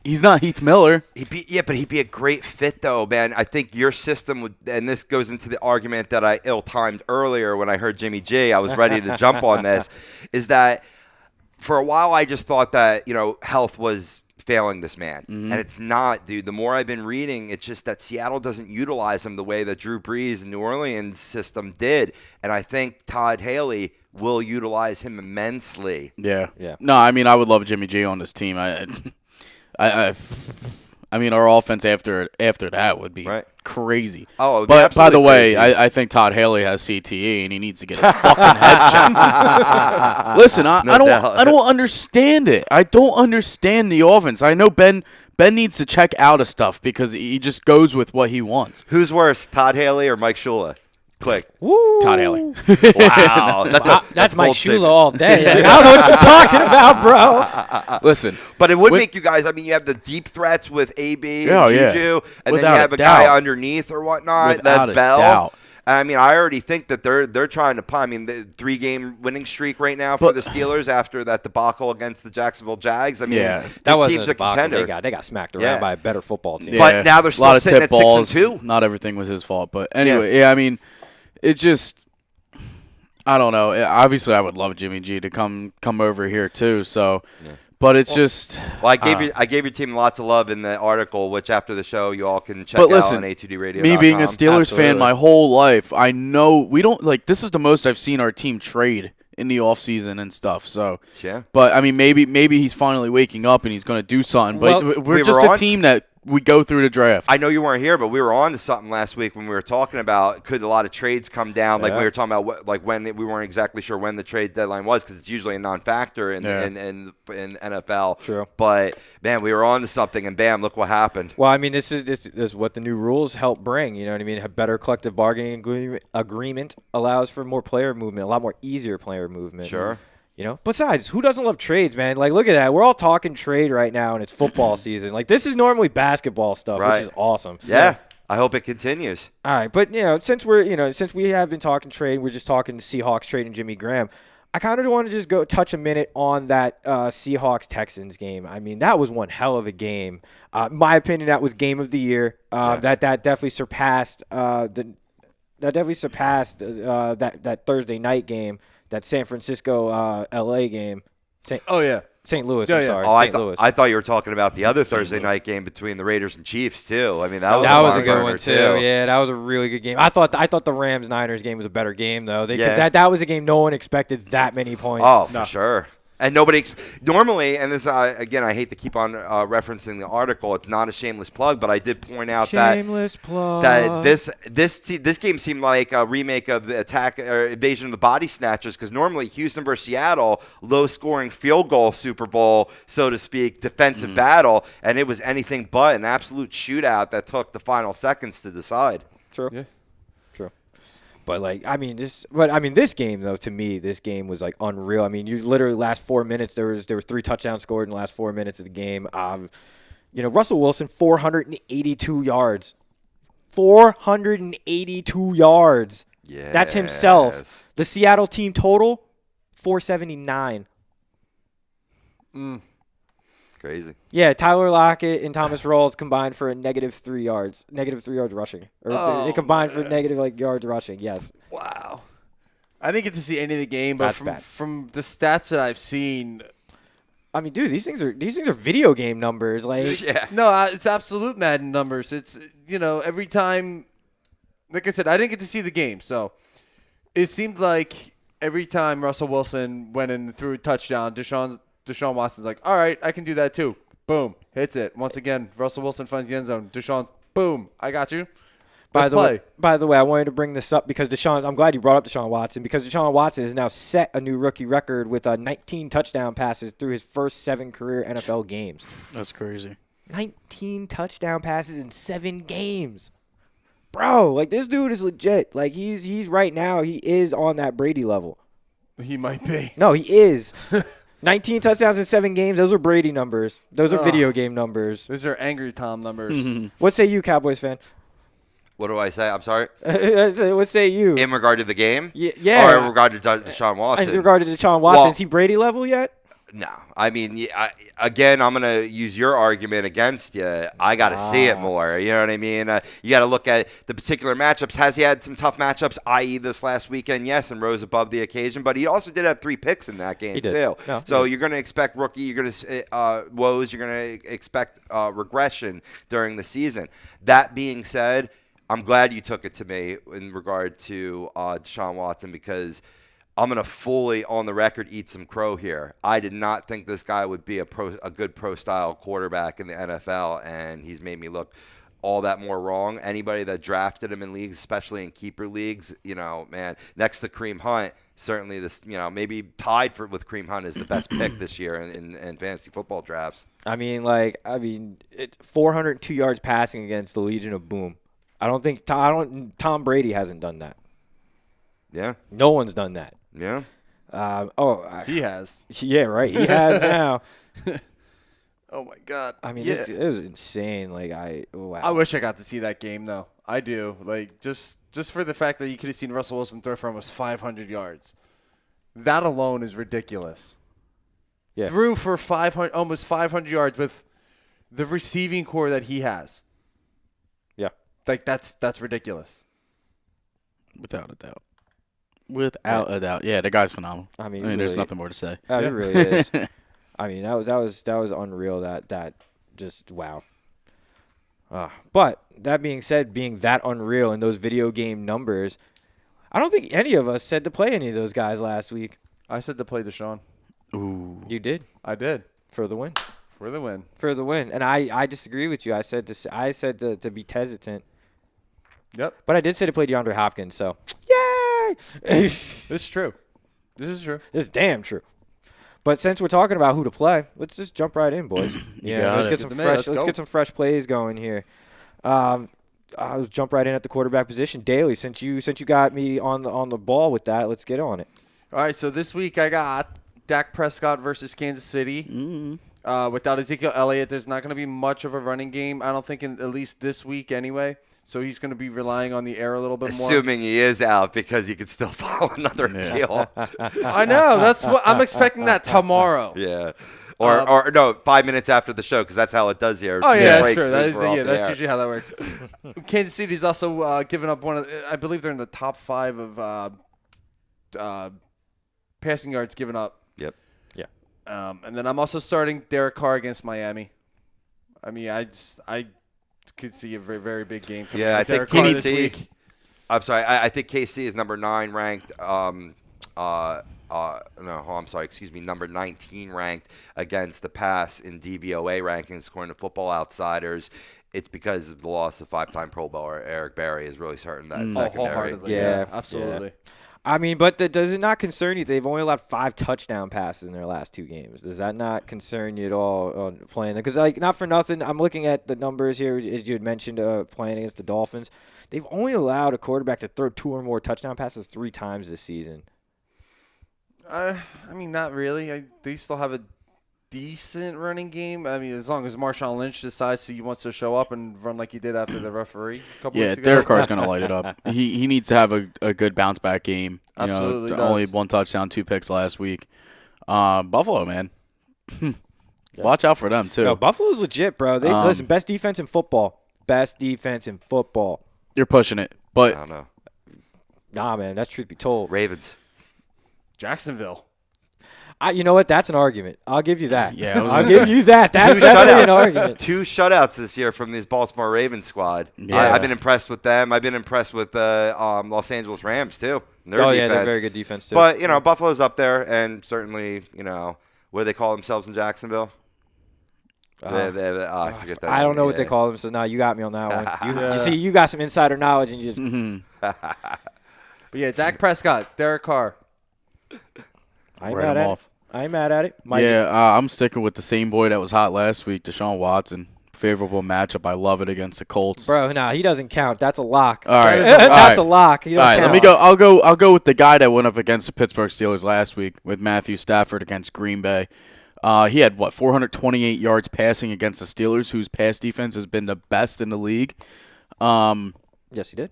Heath Miller. But he'd be a great fit, though, man. I think your system would, and this goes into the argument that I ill-timed earlier when I heard Jimmy G. I was ready to jump on this, is that for a while I just thought that, health was failing this man. And it's not, dude. The more I've been reading, it's just that Seattle doesn't utilize him the way that Drew Brees and New Orleans system did. And I think Todd Haley will utilize him immensely. Yeah. No, I mean, I would love Jimmy G on this team. I mean, our offense after that would be crazy. Oh, but by the way, I think Todd Haley has CTE and he needs to get his fucking head checked. Listen, I don't understand it. I don't understand the offense. I know Ben needs to check out of stuff because he just goes with what he wants. Who's worse, Todd Haley or Mike Shula? Quick. Woo. Todd Haley. Wow. That's Mike bold Shula statement. all day. Like, I don't know what you're talking about, bro. Listen. But it would make you guys, I mean, you have the deep threats with AB and Juju, and Without then you have a guy underneath or whatnot. Without That's a Bell. doubt. I mean, I already think that they're trying to I mean, the 3-game winning streak right now for the Steelers after that debacle against the Jacksonville Jags. I mean, this team's a contender. They got smacked around by a better football team. Yeah. But now they're still sitting at 6-2. Not everything was his fault, but anyway, I mean, it's just I don't know. Obviously, I would love Jimmy G to come over here too. So, but it's just. Well, I gave your team lots of love in the article, which after the show you all can check out on A2DRadio.com. Me being a Steelers fan my whole life, I know we don't this is the most I've seen our team trade in the offseason and stuff. So, but I mean, maybe he's finally waking up and he's going to do something. But we're just a team that. We go through the draft. I know you weren't here, but we were on to something last week when we were talking about could a lot of trades come down. Like we were talking about when we weren't exactly sure when the trade deadline was because it's usually a non-factor in NFL. True. But man, we were on to something, and bam, look what happened. Well, I mean, this is what the new rules help bring. You know what I mean? A better collective bargaining agreement allows for more player movement, a lot more easier player movement. Sure. Besides, who doesn't love trades, man? Like, look at that. We're all talking trade right now, and it's football season. Like, this is normally basketball stuff, which is awesome. Yeah. I hope it continues. All right, but since we have been talking trade, we're just talking Seahawks trading Jimmy Graham. I kind of want to just go touch a minute on that Seahawks Texans game. I mean, that was one hell of a game. In my opinion, that was game of the year. That definitely surpassed that Thursday night game. That San Francisco L.A. game. St. Louis, I'm sorry. St. Louis. I thought you were talking about the other Thursday night game between the Raiders and Chiefs, too. I mean, that was a good one, too. Yeah, that was a really good game. I thought the Rams-Niners game was a better game, though. Because that was a game no one expected that many points. Oh, for sure. And nobody normally, and this again, I hate to keep on referencing the article. It's not a shameless plug, but I did point out that this game seemed like a remake of the attack or Invasion of the Body Snatchers because normally Houston versus Seattle, low-scoring field goal Super Bowl, so to speak, defensive battle, and it was anything but an absolute shootout that took the final seconds to decide. True. Yeah. But this game though, to me, this game was like unreal. I mean, you literally last 4 minutes there was 3 touchdowns scored in the last 4 minutes of the game. Russell Wilson 482 yards, 482 yards. Yeah, that's himself. The Seattle team total 479. Crazy. Yeah, Tyler Lockett and Thomas Rawls combined for a -3 yards. -3 yards rushing. They combined for negative yards rushing, yes. Wow. I didn't get to see any of the game, but from the stats that I've seen, I mean, dude, these things are video game numbers. Like, no, it's absolute Madden numbers. It's every time. Like I said, I didn't get to see the game, so it seemed like every time Russell Wilson went in and threw a touchdown, Deshaun Watson's like, all right, I can do that too. Boom, hits it once again. Russell Wilson finds the end zone. Deshaun, boom, I got you. By the way, I wanted to bring this up because I'm glad you brought up Deshaun Watson because Deshaun Watson has now set a new rookie record with 19 touchdown passes through his first 7 career NFL games. That's crazy. 19 touchdown passes in 7 games. Bro, like this dude is legit. Like he's right now, he is on that Brady level. He might be. No, he is. 19 touchdowns in 7 games. Those are Brady numbers. Those are video game numbers. Those are Angry Tom numbers. What say you, Cowboys fan? What do I say? I'm sorry. What say you? In regard to the game? Yeah. Or in regard to Deshaun Watson? In regard to Deshaun Watson, Well, is he Brady level yet? No. I mean, again, I'm going to use your argument against you. I got to see it more. You know what I mean? You got to look at the particular matchups. Has he had some tough matchups, i.e. this last weekend? Yes, and rose above the occasion. But he also did have 3 picks in that game, too. No, so you're going to expect rookie. You're going to woes. You're going to expect regression during the season. That being said, I'm glad you took it to me in regard to Deshaun Watson because – I'm going to fully, on the record, eat some crow here. I did not think this guy would be a good pro-style quarterback in the NFL, and he's made me look all that more wrong. Anybody that drafted him in leagues, especially in keeper leagues, man, next to Kareem Hunt, certainly this, maybe tied with Kareem Hunt is the best pick this year in fantasy football drafts. I mean, it's 402 yards passing against the Legion of Boom. I don't think Tom Brady hasn't done that. Yeah. No one's done that. Yeah. He has. Yeah, right. He has now. Oh my God. I mean, it was insane. Wow. I wish I got to see that game though. I do. Just for the fact that you could have seen Russell Wilson throw for almost 500 yards. That alone is ridiculous. Yeah. Threw for almost 500 yards with the receiving core that he has. Yeah. That's ridiculous. Without a doubt. Without a doubt. Yeah, the guy's phenomenal. I mean, there's nothing more to say. It really is. I mean, that was unreal. That just wow. But that being said, being that unreal in those video game numbers, I don't think any of us said to play any of those guys last week. I said to play Deshaun. Ooh. You did I did. for the win. For the win. For the win, and I disagree with you. I said to be hesitant. Yep. But I did say to play DeAndre Hopkins. So yay! This is true. This is true. It's damn true. But since we're talking about who to play, let's just jump right in, boys. Let's get some fresh plays going here. I'll jump right in at the quarterback position. Daly, since you got me on the ball with that, let's get on it. All right, so this week I got Dak Prescott versus Kansas City. Mm-hmm. Without Ezekiel Elliott, there's not going to be much of a running game, I don't think, at least this week anyway. So he's going to be relying on the air a little bit more. Assuming he is out because he could still follow another appeal. I know. That's what I'm expecting that tomorrow. Yeah. Or no, 5 minutes after the show because that's how it does here. Oh, yeah, that's breaks true. That's usually how that works. Kansas City's also given up I believe they're in the top 5 of passing yards given up. Yep. Yeah. And then I'm also starting Derek Carr against Miami. I mean, I could see a very, very big game. Yeah, I think KC. I'm sorry. I think KC is number 9 ranked. Number 19 ranked against the pass in DVOA rankings, according to Football Outsiders. It's because of the loss of 5-time Pro Bowler Eric Berry is really certain that secondary. Wholeheartedly. Yeah, absolutely. Yeah. I mean, but does it not concern you? They've only allowed 5 touchdown passes in their last 2 games. Does that not concern you at all on playing them? Because, not for nothing, I'm looking at the numbers here, as you had mentioned, playing against the Dolphins. They've only allowed a quarterback to throw 2 or more touchdown passes 3 times this season. I mean, not really. They still have a decent running game. I mean, as long as Marshawn Lynch decides he wants to show up and run like he did after the referee a couple weeks ago. Derek Carr's going to light it up. He needs to have a good bounce back game. Absolutely does. Only 1 touchdown, 2 picks last week. Buffalo, man. Watch out for them, too. No, Buffalo's legit, bro. Listen, best defense in football. Best defense in football. You're pushing it, but I don't know. Nah, man, that's truth be told. Ravens. Jacksonville. You know what? That's an argument. I'll give you that. Yeah, I'll give you that. That's definitely an argument. 2 shutouts this year from this Baltimore Ravens squad. Yeah. I've been impressed with them. I've been impressed with the Los Angeles Rams, too. Their defense. They're very good defense, too. But, Buffalo's up there, and certainly, what do they call themselves in Jacksonville? I forget that. I don't know what they call them, so now you got me on that one. You see, you got some insider knowledge, and you just. Mm-hmm. But yeah, Dak Prescott, Derek Carr. I ain't mad at it. I'm sticking with the same boy that was hot last week, Deshaun Watson. Favorable matchup. I love it against the Colts. Bro, he doesn't count. That's a lock. All right. That's a lock. All right, let me go. I'll go with the guy that went up against the Pittsburgh Steelers last week with Matthew Stafford against Green Bay. He had 428 yards passing against the Steelers, whose pass defense has been the best in the league. Yes, he did.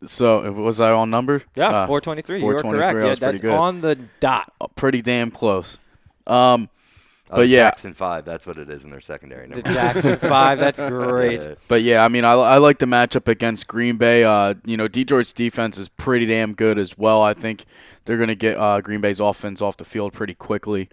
So was I on number? Yeah, 423. You were 423. correct. I Yeah, was pretty that's good. on the dot. Pretty damn close. But yeah, Jackson 5. That's what it is in their secondary. The Jackson 5. That's great. Yeah. But yeah, I mean, I like the matchup against Green Bay. Detroit's defense is pretty damn good as well. I think they're going to get Green Bay's offense off the field pretty quickly.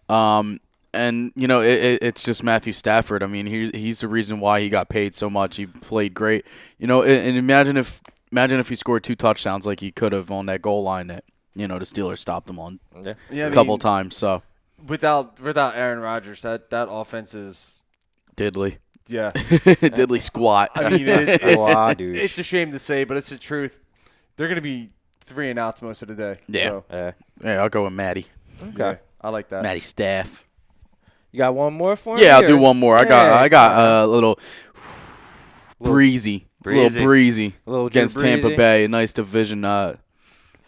It's just Matthew Stafford. I mean, he's the reason why he got paid so much. He played great. And imagine if he scored 2 touchdowns like he could have on that goal line that the Steelers stopped him on a couple times. So without Aaron Rodgers, that offense is diddly. Yeah. Diddly squat. I mean, it's a shame to say, but it's the truth. They're going to be 3 and outs most of the day. Yeah. So. Yeah, I'll go with Matty. Okay. Yeah, I like that. Matty Staff. You got one more for me? Yeah, I'll do one more. I got a little breezy. A little breezy against Tampa Bay. A nice divisional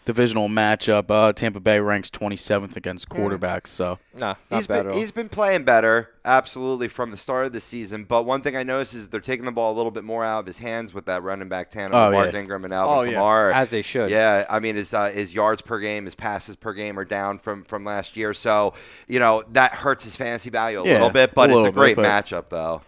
matchup. Tampa Bay ranks 27th against quarterbacks. So not bad at all. He's been playing better, absolutely, from the start of the season. But one thing I noticed is they're taking the ball a little bit more out of his hands with that running back tandem, Mark Ingram and Alvin Kamara. As they should. Yeah, I mean, his yards per game, his passes per game are down from last year. So, that hurts his fantasy value a little bit. But it's a great matchup, though.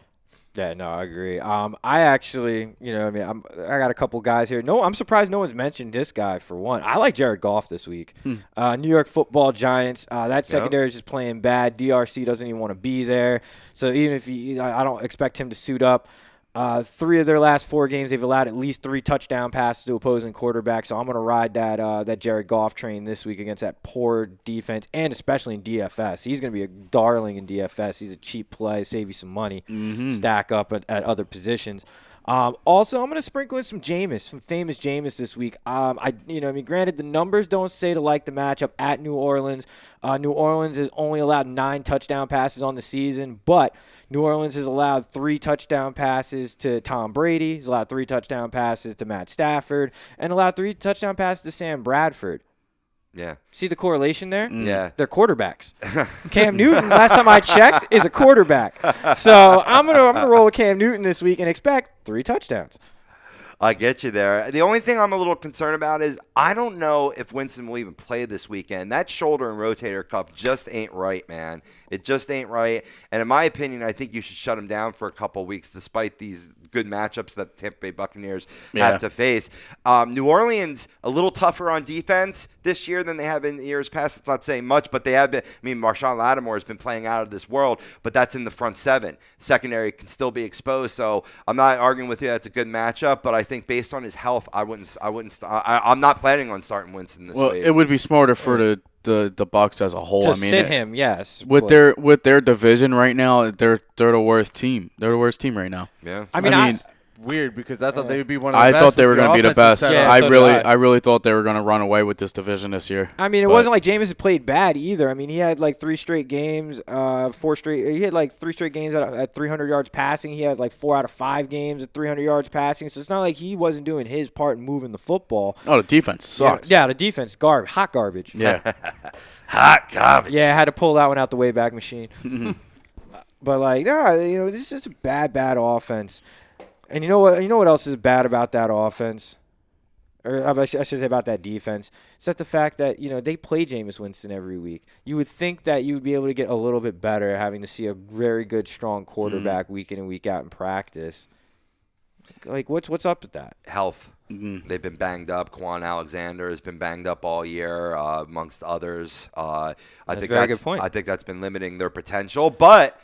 Yeah, no, I agree. I actually, I got a couple guys here. No, I'm surprised no one's mentioned this guy for one. I like Jared Goff this week. New York Football Giants. That secondary is just playing bad. DRC doesn't even want to be there. So even if I don't expect him to suit up. 3 of their last 4 games, they've allowed at least 3 touchdown passes to opposing quarterbacks. So I'm going to ride that Jared Goff train this week against that poor defense, and especially in DFS. He's going to be a darling in DFS. He's a cheap play, save you some money, stack up at other positions. Also, I'm going to sprinkle in some famous Jameis this week. Granted, the numbers don't say to like the matchup at New Orleans. New Orleans has only allowed 9 touchdown passes on the season, but New Orleans has allowed 3 touchdown passes to Tom Brady. He's allowed 3 touchdown passes to Matt Stafford, and allowed 3 touchdown passes to Sam Bradford. Yeah. See the correlation there? Yeah. They're quarterbacks. Cam Newton, last time I checked, is a quarterback. So I'm gonna roll with Cam Newton this week and expect 3 touchdowns. I get you there. The only thing I'm a little concerned about is I don't know if Winston will even play this weekend. That shoulder and rotator cuff just ain't right, man. It just ain't right. And in my opinion, I think you should shut him down for a couple weeks despite these good matchups that the Tampa Bay Buccaneers have to face. New Orleans, a little tougher on defense this year than they have in years past. It's not saying much, but they have been. I mean, Marshawn Lattimore has been playing out of this world, but that's in the front 7. Secondary can still be exposed, so I'm not arguing with you. That's a good matchup, but I think based on his health, I'm not planning on starting Winston this week. Well, it would be smarter for the Bucs as a whole. To sit him, yes. With their division right now, they're the worst team. They're the worst team right now. Yeah. I mean, weird because I thought they would be one of the best. I thought they were going to be the best. Yeah, I really thought they were going to run away with this division this year. I mean, it wasn't like Jameis had played bad either. I mean, he had like 3 straight games, 4 straight. He had like 3 straight games at 300 yards passing. He had like 4 out of 5 games at 300 yards passing. So it's not like he wasn't doing his part in moving the football. Oh, the defense sucks. Yeah, the defense, hot garbage. Yeah. Hot garbage. Yeah, I had to pull that one out the Wayback Machine. But this is a bad offense. And you know what else is bad about that offense? Or I should say about that defense. It's that the fact that, they play Jameis Winston every week. You would think that you would be able to get a little bit better having to see a very good, strong quarterback week in and week out in practice. Like, what's up with that? Health. They've been banged up. Quan Alexander has been banged up all year, amongst others. That's a very good point. I think that's been limiting their potential, but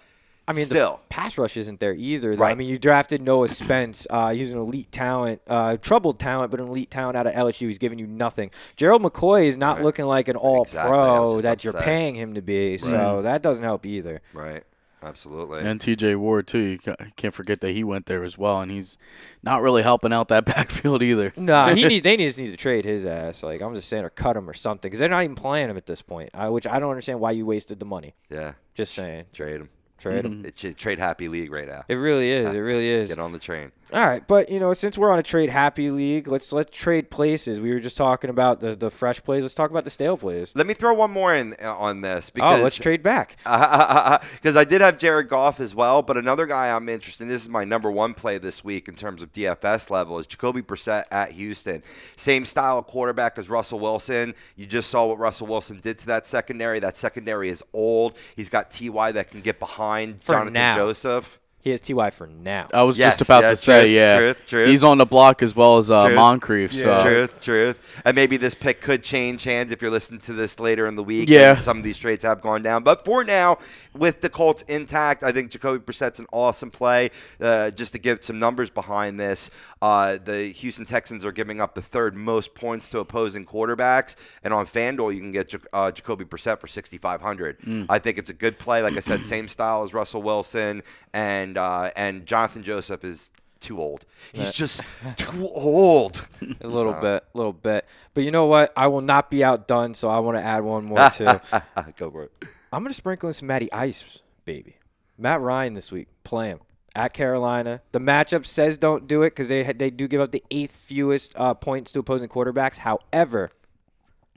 I mean, still, the pass rush isn't there either. Right. I mean, you drafted Noah Spence. He's an elite talent, troubled talent, but an elite talent out of LSU. He's giving you nothing. Gerald McCoy is not looking like an all-pro that you're paying him to be, Right. so that doesn't help either. Right. Absolutely. And TJ Ward, too. You can't forget that he went there as well, and he's not really helping out that backfield either. No, they just need to trade his ass. Like, I'm just saying, or cut him or something, because they're not even playing him at this point, which I don't understand why you wasted the money. Yeah. Just saying. Trade him. Trade him. It's a trade-happy league right now. It really is. It really is. Get on the train. All right, but since we're on a trade happy league, let's trade places. We were just talking about the fresh plays. Let's talk about the stale plays. Let me throw one more in on this because let's trade back. Because I did have Jared Goff as well, but another guy I'm interested in. This is my number one play this week in terms of DFS level is Jacoby Brissett at Houston. Same style of quarterback as Russell Wilson. You just saw what Russell Wilson did to that secondary. That secondary is old. He's got T.Y. that can get behind Jonathan Joseph. He has T.Y. for now. I was just about to say, truth. He's on the block as well as Moncrief. So. Truth. And maybe this pick could change hands if you're listening to this later in the week. Yeah. And some of these trades have gone down. But for now, with the Colts intact, I think Jacoby Brissett's an awesome play. Just to give some numbers behind this, the Houston Texans are giving up the third most points to opposing quarterbacks. And on FanDuel, you can get Jacoby Brissett for $6,500. I think it's a good play. Like I said, same style as Russell Wilson. And Jonathan Joseph is too old. He's just too old. A little bit. But you know what? I will not be outdone, so I want to add one more too. Go for it. I'm going to sprinkle in some Matty Ice, baby. Matt Ryan this week. Play him. At Carolina. The matchup says don't do it because they do give up the 8th fewest points to opposing quarterbacks. However,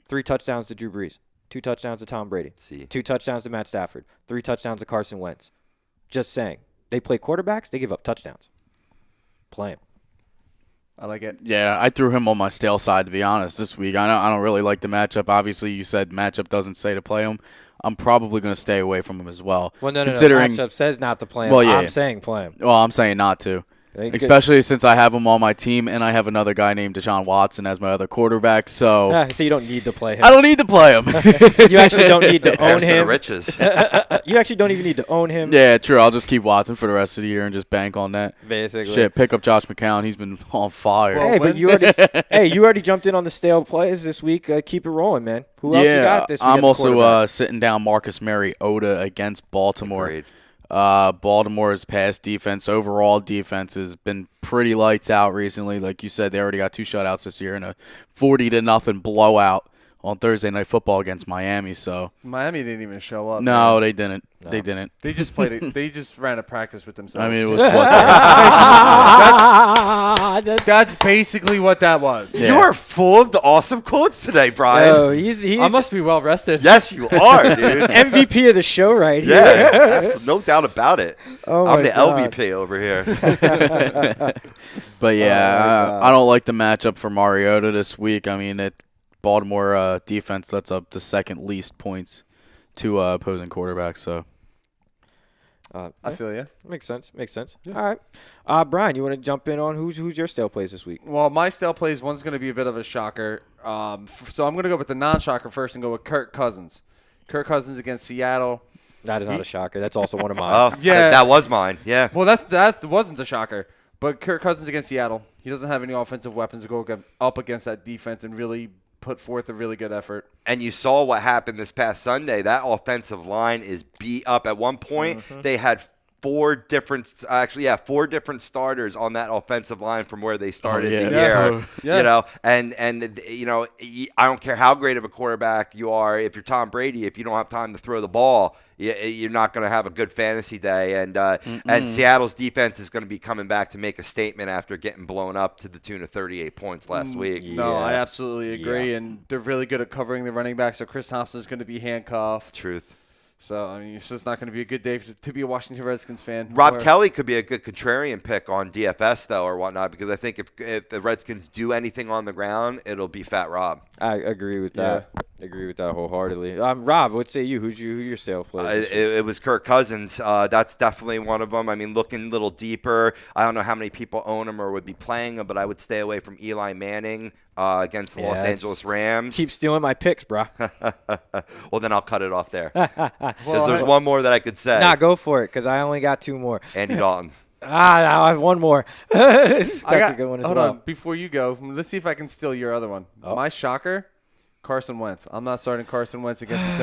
3 touchdowns to Drew Brees. 2 touchdowns to Tom Brady. 2 touchdowns to Matt Stafford. 3 touchdowns to Carson Wentz. Just saying. They play quarterbacks, they give up touchdowns. Play him. I like it. Yeah, I threw him on my stale side, to be honest, this week. I don't really like the matchup. Obviously, you said matchup doesn't say to play him. I'm probably going to stay away from him as well. Well, no, considering, matchup says not to play him. Well, yeah, I'm saying play him. Well, I'm saying not to. Especially since I have him on my team, and I have another guy named Shaun Watson as my other quarterback. So you don't need to play him. I don't need to play him. You actually don't need to own him. Riches. You actually don't even need to own him. Yeah, true. I'll just keep Watson for the rest of the year and just bank on that. Basically. Shit, pick up Josh McCown. He's been on fire. Hey, but you already jumped in on the stale plays this week. Keep it rolling, man. Who else you got this week? I'm also sitting down Marcus Mariota against Baltimore. Agreed. Baltimore's pass defense, overall defense, has been pretty lights out recently. Like you said, they already got 2 shutouts this year and a 40-0 blowout on Thursday Night Football against Miami. So Miami didn't even show up. No, man. they didn't. No. They didn't. They just played it. They just ran a practice with themselves. I mean, it was what? That's basically what that was. Yeah. You are full of the awesome quotes today, Brian. Oh, I must be well rested. Yes, you are, dude. MVP of the show right here. Yeah, that's no doubt about it. Oh I'm the God. LVP over here. But yeah, I don't like the matchup for Mariota this week. I mean, Baltimore defense sets up the 2nd least points to opposing quarterbacks. So I feel you. Makes sense. Yeah. All right. Brian, you want to jump in on who's your stale plays this week? Well, my stale plays, one's going to be a bit of a shocker. So I'm going to go with the non-shocker first and go with Kirk Cousins. Kirk Cousins against Seattle. That is not a shocker. That's also one of mine. Yeah. That was mine. Yeah. Well, that wasn't the shocker. But Kirk Cousins against Seattle. He doesn't have any offensive weapons to go up against that defense and really put forth a really good effort. And you saw what happened this past Sunday. That offensive line is beat up. At one point, they had 4 different starters on that offensive line from where they started the year. You know, and I don't care how great of a quarterback you are. If you're Tom Brady, if you don't have time to throw the ball, you're not going to have a good fantasy day. And Seattle's defense is going to be coming back to make a statement after getting blown up to the tune of 38 points last week. No, I absolutely agree. And they're really good at covering the running back. So Chris Thompson's going to be handcuffed. Truth. So, I mean, it's just not going to be a good day to be a Washington Redskins fan. Rob Kelly could be a good contrarian pick on DFS, though, or whatnot, because I think if the Redskins do anything on the ground, it'll be Fat Rob. I agree with that. Agree with that wholeheartedly. Rob, what say you? Who your stale plays? It was Kirk Cousins. That's definitely one of them. I mean, looking a little deeper, I don't know how many people own him or would be playing him, but I would stay away from Eli Manning against the Los Angeles Rams. Keep stealing my picks, bro. Well, then I'll cut it off there. Because there's one more that I could say. Nah, go for it, because I only got 2 more. Andy Dalton. Now I have 1 more. That's a good one as well. Hold on. Before you go, let's see if I can steal your other one. Oh. My shocker, Carson Wentz. I'm not starting Carson Wentz against the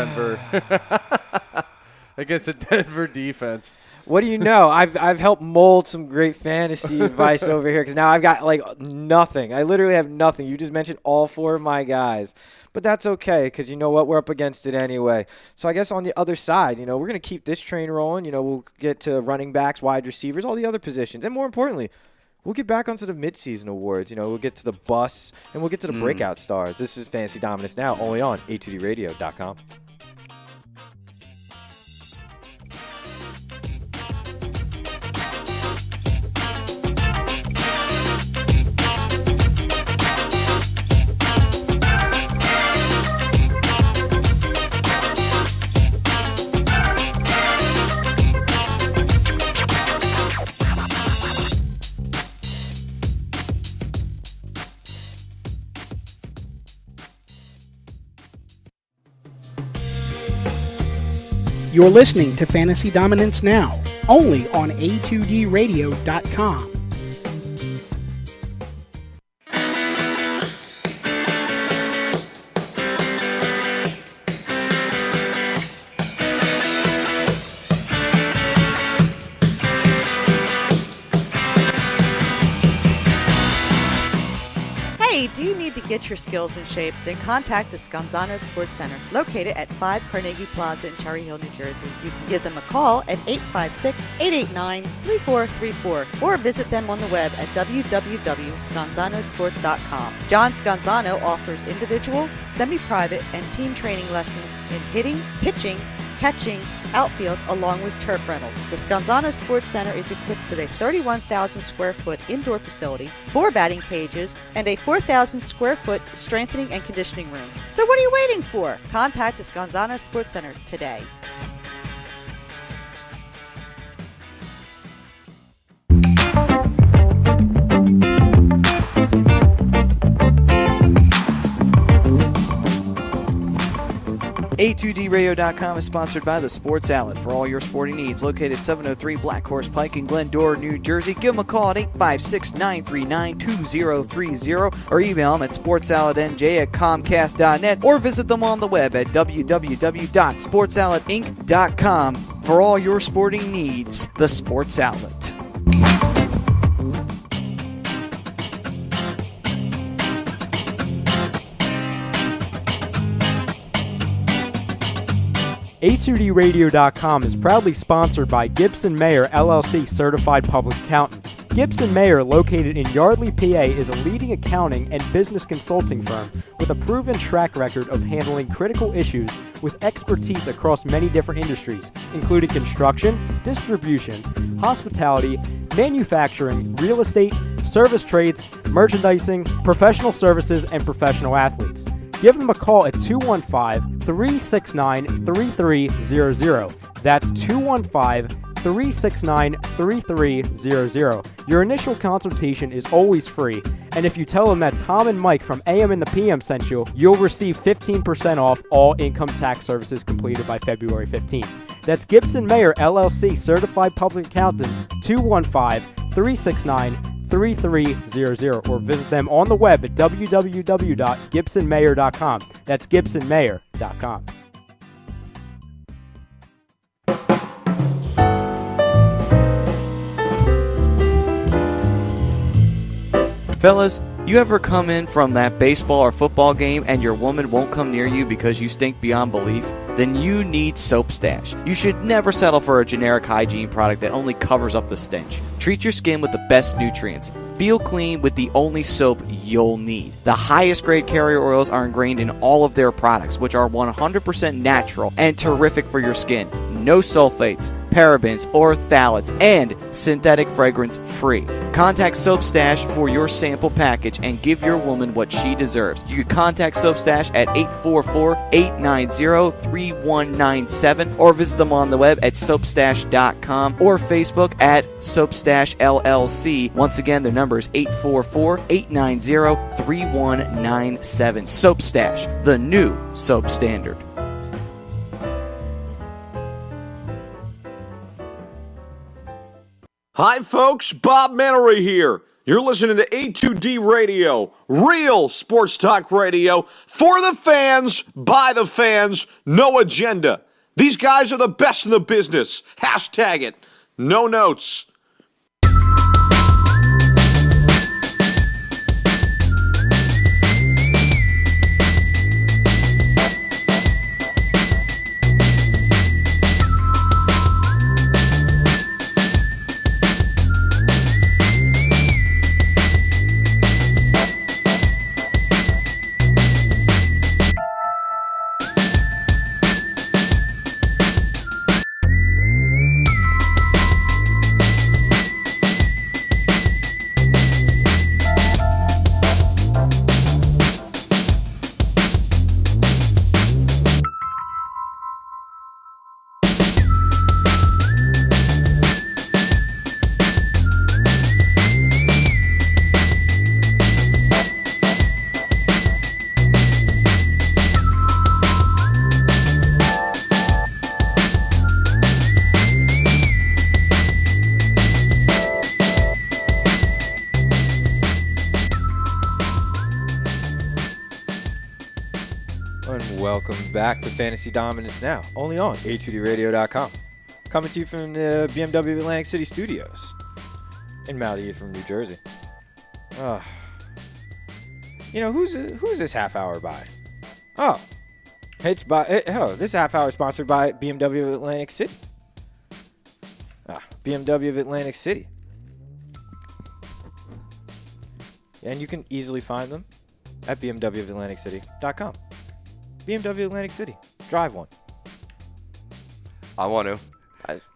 Denver defense. What do you know? I've helped mold some great fantasy advice over here because now I've got nothing. I literally have nothing. You just mentioned all 4 of my guys. But that's okay because you know what? We're up against it anyway. So I guess on the other side, we're going to keep this train rolling. We'll get to running backs, wide receivers, all the other positions. And more importantly, we'll get back onto the midseason awards. We'll get to the busts, and we'll get to the breakout stars. This is Fantasy Dominance Now, only on a2dradio.com. You're listening to Fantasy Dominance Now, only on a2dradio.com. Hey, do you need to get your skills in shape? Then contact the Scanzano Sports Center, located at 5 Carnegie Plaza in Cherry Hill, New Jersey. You can give them a call at 856-889-3434 or visit them on the web at www.scanzanosports.com. John Scanzano offers individual, semi-private, and team training lessons in hitting, pitching, catching, outfield, along with turf rentals. The Scanzano Sports Center is equipped with a 31,000 square foot indoor facility, 4 batting cages, and a 4,000 square foot strengthening and conditioning room. So what are you waiting for? Contact the Scanzano Sports Center today. A2DRadio.com is sponsored by the Sports Outlet for all your sporting needs. Located 703 Black Horse Pike in Glendora, New Jersey. Give them a call at 856-939-2030 or email them at sportsoutletnj@comcast.net or visit them on the web at www.sportsoutletinc.com for all your sporting needs. The Sports Outlet. A2DRadio.com is proudly sponsored by Gibson Mayer LLC Certified Public Accountants. Gibson Mayer, located in Yardley, PA, is a leading accounting and business consulting firm with a proven track record of handling critical issues with expertise across many different industries, including construction, distribution, hospitality, manufacturing, real estate, service trades, merchandising, professional services, and professional athletes. Give them a call at 215-369-3300. That's 215-369-3300. Your initial consultation is always free, and if you tell them that Tom and Mike from AM and the PM sent you, you'll receive 15% off all income tax services completed by February 15th. That's Gibson Mayer LLC Certified Public Accountants, 215-369-3300, or visit them on the web at www.gibsonmayer.com. That's gibsonmayer.com. Fellas, you ever come in from that baseball or football game and your woman won't come near you because you stink beyond belief? Then you need Soap Stash. You should never settle for a generic hygiene product that only covers up the stench. Treat your skin with the best nutrients. Feel clean with the only soap you'll need. The highest grade carrier oils are ingrained in all of their products, which are 100% natural and terrific for your skin. No sulfates, parabens, or phthalates, and synthetic fragrance free. Contact Soap Stash for your sample package and give your woman what she deserves. You can contact Soap Stash at 844-890-3197 or visit them on the web at soapstash.com or Facebook at Soapstash LLC. Once again, their number is 844-890-3197. Soap Stash, the new soap standard. Hi, folks. Bob Mannery here. You're listening to A2D Radio, real sports talk radio for the fans, by the fans, no agenda. These guys are the best in the business. Hashtag it. No notes. And welcome back to Fantasy Dominance Now, only on a2dradio.com. Coming to you from the BMW Atlantic City Studios in Mount Heath from New Jersey. Who's this half hour by? This half hour is sponsored by BMW of Atlantic City. BMW of Atlantic City. And you can easily find them at bmwofatlanticcity.com. BMW Atlantic City. Drive one. I want to.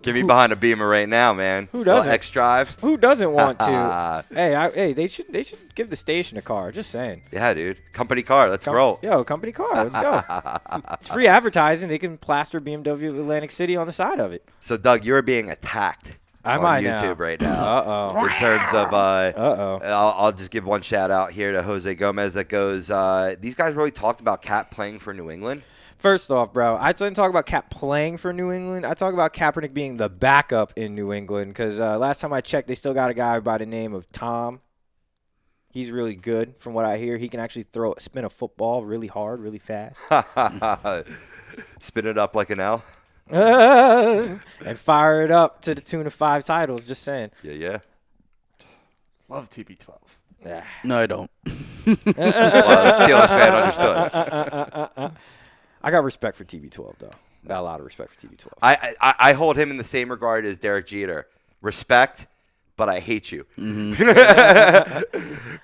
Get me behind a Beamer right now, man. Who doesn't? X-Drive. Who doesn't want to? Hey, they should give the station a car. Just saying. Yeah, dude. Company car. Let's roll. Yo, company car. Let's go. It's free advertising. They can plaster BMW of Atlantic City on the side of it. So, Doug, you're being attacked on YouTube right now. Uh-oh. In terms of, I'll just give one shout out here to Jose Gomez that goes, these guys really talked about Cap playing for New England. First off, bro, I didn't talk about Cap playing for New England. I talk about Kaepernick being the backup in New England because last time I checked, they still got a guy by the name of Tom. He's really good from what I hear. He can actually spin a football really hard, really fast. Spin it up like an L. And fire it up to the tune of 5 titles, just saying. Yeah. Love TB12. Yeah. No, I don't. Well, the Steelers fan understood. I got respect for TB12, though. Got a lot of respect for TB12. I hold him in the same regard as Derek Jeter. Respect, but I hate you. Mm-hmm.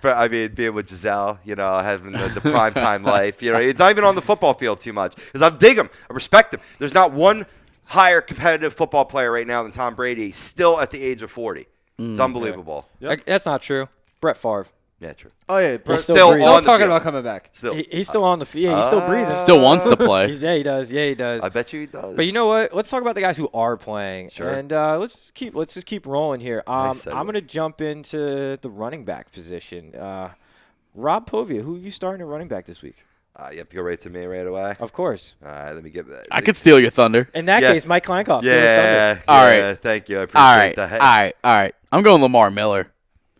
But, being with Giselle, having the primetime life. It's not even on the football field too much. Because I dig him. I respect him. There's not one higher competitive football player right now than Tom Brady, still at the age of 40. It's unbelievable. Yep. That's not true. Brett Favre. Yeah, true. Oh, yeah. He's still talking about coming back. He's still on the field. Yeah, he's still breathing. Still wants to play. He does. Yeah, he does. I bet you he does. But you know what? Let's talk about the guys who are playing. Sure. And let's just keep rolling here. Nice I'm segue. going to jump into the running back position. Rob Povia, who are you starting at running back this week? You have to go right to me right away. Of course. All right, let me get that. I could steal your thunder. In that case, Mike Kleinkoff. Yeah. All right. Thank you. I appreciate that. All right. I'm going Lamar Miller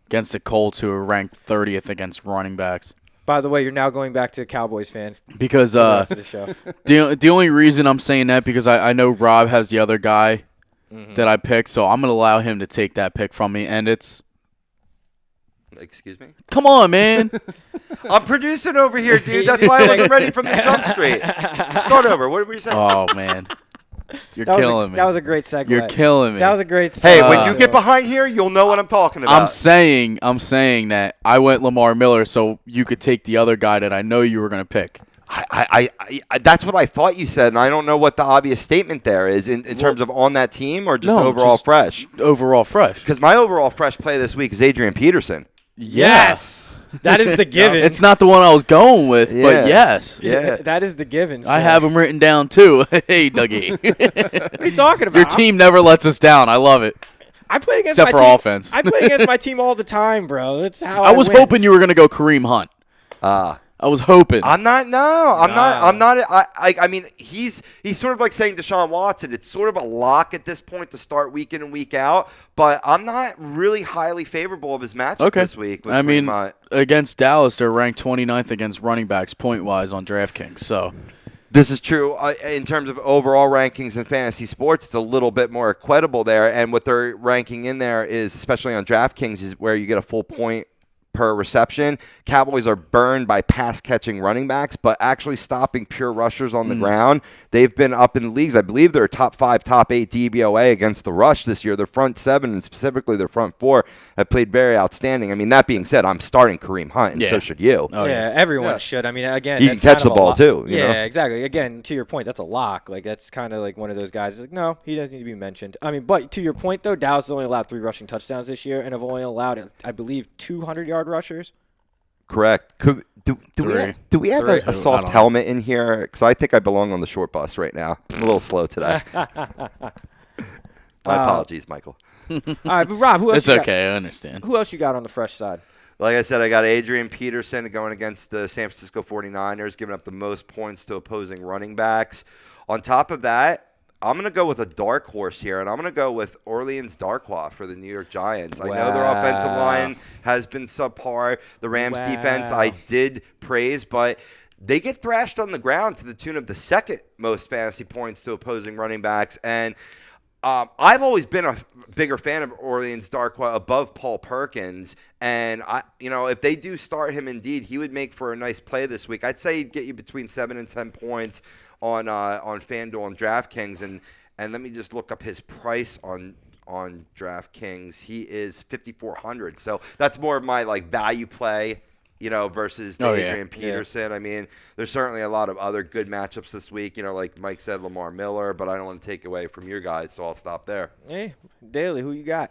against the Colts, who are ranked 30th against running backs. By the way, you're now going back to a Cowboys fan. Because for the rest of the show. the only reason I'm saying that because I know Rob has the other guy that I picked, so I'm going to allow him to take that pick from me, and it's... Excuse me? Come on, man. I'm producing over here, dude. That's why I wasn't ready from the jump straight. Start over. What were you saying? Oh, man. You're killing me. That was a great segue. You're killing me. That was a great segue. Hey, when you get behind here, you'll know what I'm talking about. I'm saying that I went Lamar Miller so you could take the other guy that I know you were going to pick. I that's what I thought you said, and I don't know what the obvious statement there is in terms of on that team or just overall fresh. Overall fresh. Because my overall fresh play this week is Adrian Peterson. Yes. That is the given. It's not the one I was going with, but yes. Yeah. That is the given. I have him written down, too. Hey, Dougie. What are you talking about? Your team never lets us down. I love it. I play against Except my for team. offense. I play against my team all the time, bro. That's how I was win. hoping you were going to go Kareem Hunt. I was hoping. I'm not. I mean, he's sort of like saying to Shaun Watson, it's sort of a lock at this point to start week in and week out. But I'm not really highly favorable of his matchup this week. With Kareem Hunt. Against Dallas, they're ranked 29th against running backs point-wise on DraftKings. So this is true. In terms of overall rankings in fantasy sports, it's a little bit more equitable there. And what they're ranking in there is, especially on DraftKings, is where you get a full point per reception. Cowboys are burned by pass-catching running backs, but actually stopping pure rushers on the ground. They've been up in the leagues. I believe they're top 5, top 8 DVOA against the rush this year. Their front 7, and specifically their front 4, have played very outstanding. I mean, that being said, I'm starting Kareem Hunt, and so should you. Oh, yeah, everyone should. I mean, again, he can catch the ball, too. You know? Exactly. Again, to your point, that's a lock. Like, that's kind of like one of those guys. Like, no, he doesn't need to be mentioned. I mean, but to your point, though, Dallas has only allowed 3 rushing touchdowns this year and have only allowed, I believe, 200-yard rushers. Correct. Do we have a soft helmet in here? Because I think I belong on the short bus right now. I'm a little slow today. My apologies, Michael. All right, but Rob, who else? It's okay. I understand. Who else you got on the fresh side? Like I said, I got Adrian Peterson going against the San Francisco 49ers, giving up the most points to opposing running backs. On top of that, I'm going to go with a dark horse here, and I'm going to go with Orleans Darkwa for the New York Giants. I know their offensive line has been subpar. The Rams defense I did praise, but they get thrashed on the ground to the tune of the second most fantasy points to opposing running backs. And I've always been a bigger fan of Orleans Darkwa above Paul Perkins. And, if they do start him indeed, he would make for a nice play this week. I'd say he'd get you between 7 and 10 points on FanDuel and DraftKings. And let me just look up his price on DraftKings. He is $5,400. So that's more of my value play, versus Adrian Peterson. I mean, there's certainly a lot of other good matchups this week, like Mike said, Lamar Miller, but I don't want to take away from your guys, so I'll stop there. Hey, Daly, who you got?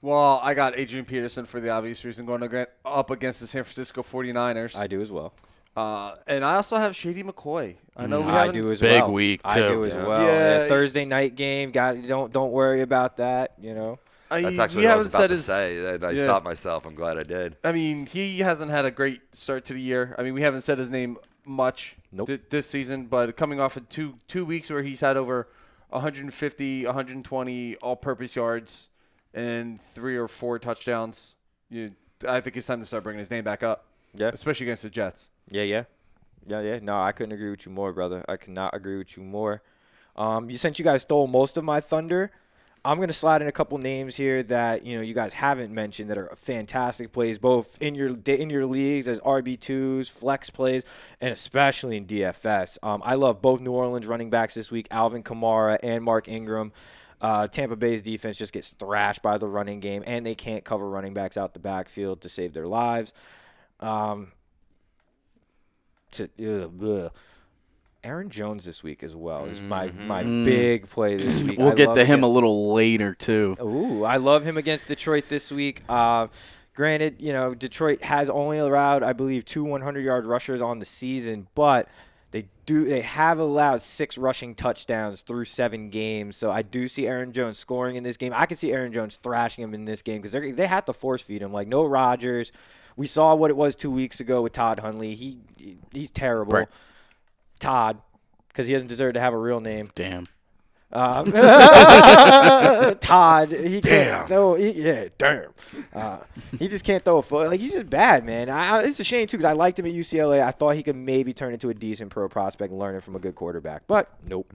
Well, I got Adrian Peterson for the obvious reason, going up against the San Francisco 49ers. I do as well. And I also have Shady McCoy. I know we I haven't do as big well. week, too. I do as well. Yeah. Thursday night game. Don't worry about that. That's actually what I was about to say. I stopped myself. I'm glad I did. I mean, he hasn't had a great start to the year. I mean, we haven't said his name much this season, but coming off of two weeks where he's had over 150, 120 all-purpose yards and 3 or 4 touchdowns, I think it's time to start bringing his name back up. Yeah, especially against the Jets. Yeah. No, I couldn't agree with you more, brother. I could not agree with you more. Since you guys stole most of my thunder, I'm going to slide in a couple names here that you guys haven't mentioned that are fantastic plays, both in your leagues as RB2s, flex plays, and especially in DFS. I love both New Orleans running backs this week, Alvin Kamara and Mark Ingram. Tampa Bay's defense just gets thrashed by the running game, and they can't cover running backs out the backfield to save their lives. Aaron Jones this week as well is my big play this week. We'll get to him a little later, too. Ooh, I love him against Detroit this week. Granted, Detroit has only allowed, I believe, 2 100-yard rushers on the season, but they have allowed 6 rushing touchdowns through 7 games. So I do see Aaron Jones scoring in this game. I could see Aaron Jones thrashing him in this game because they have to force feed him. No Rodgers. We saw what it was 2 weeks ago with Todd Hundley. He's terrible. Right. Todd, because he doesn't deserve to have a real name. Damn. Todd, he can't throw. Damn. He just can't throw a foot. He's just bad, man. It's a shame too because I liked him at UCLA. I thought he could maybe turn into a decent pro prospect and learn it from a good quarterback, but nope.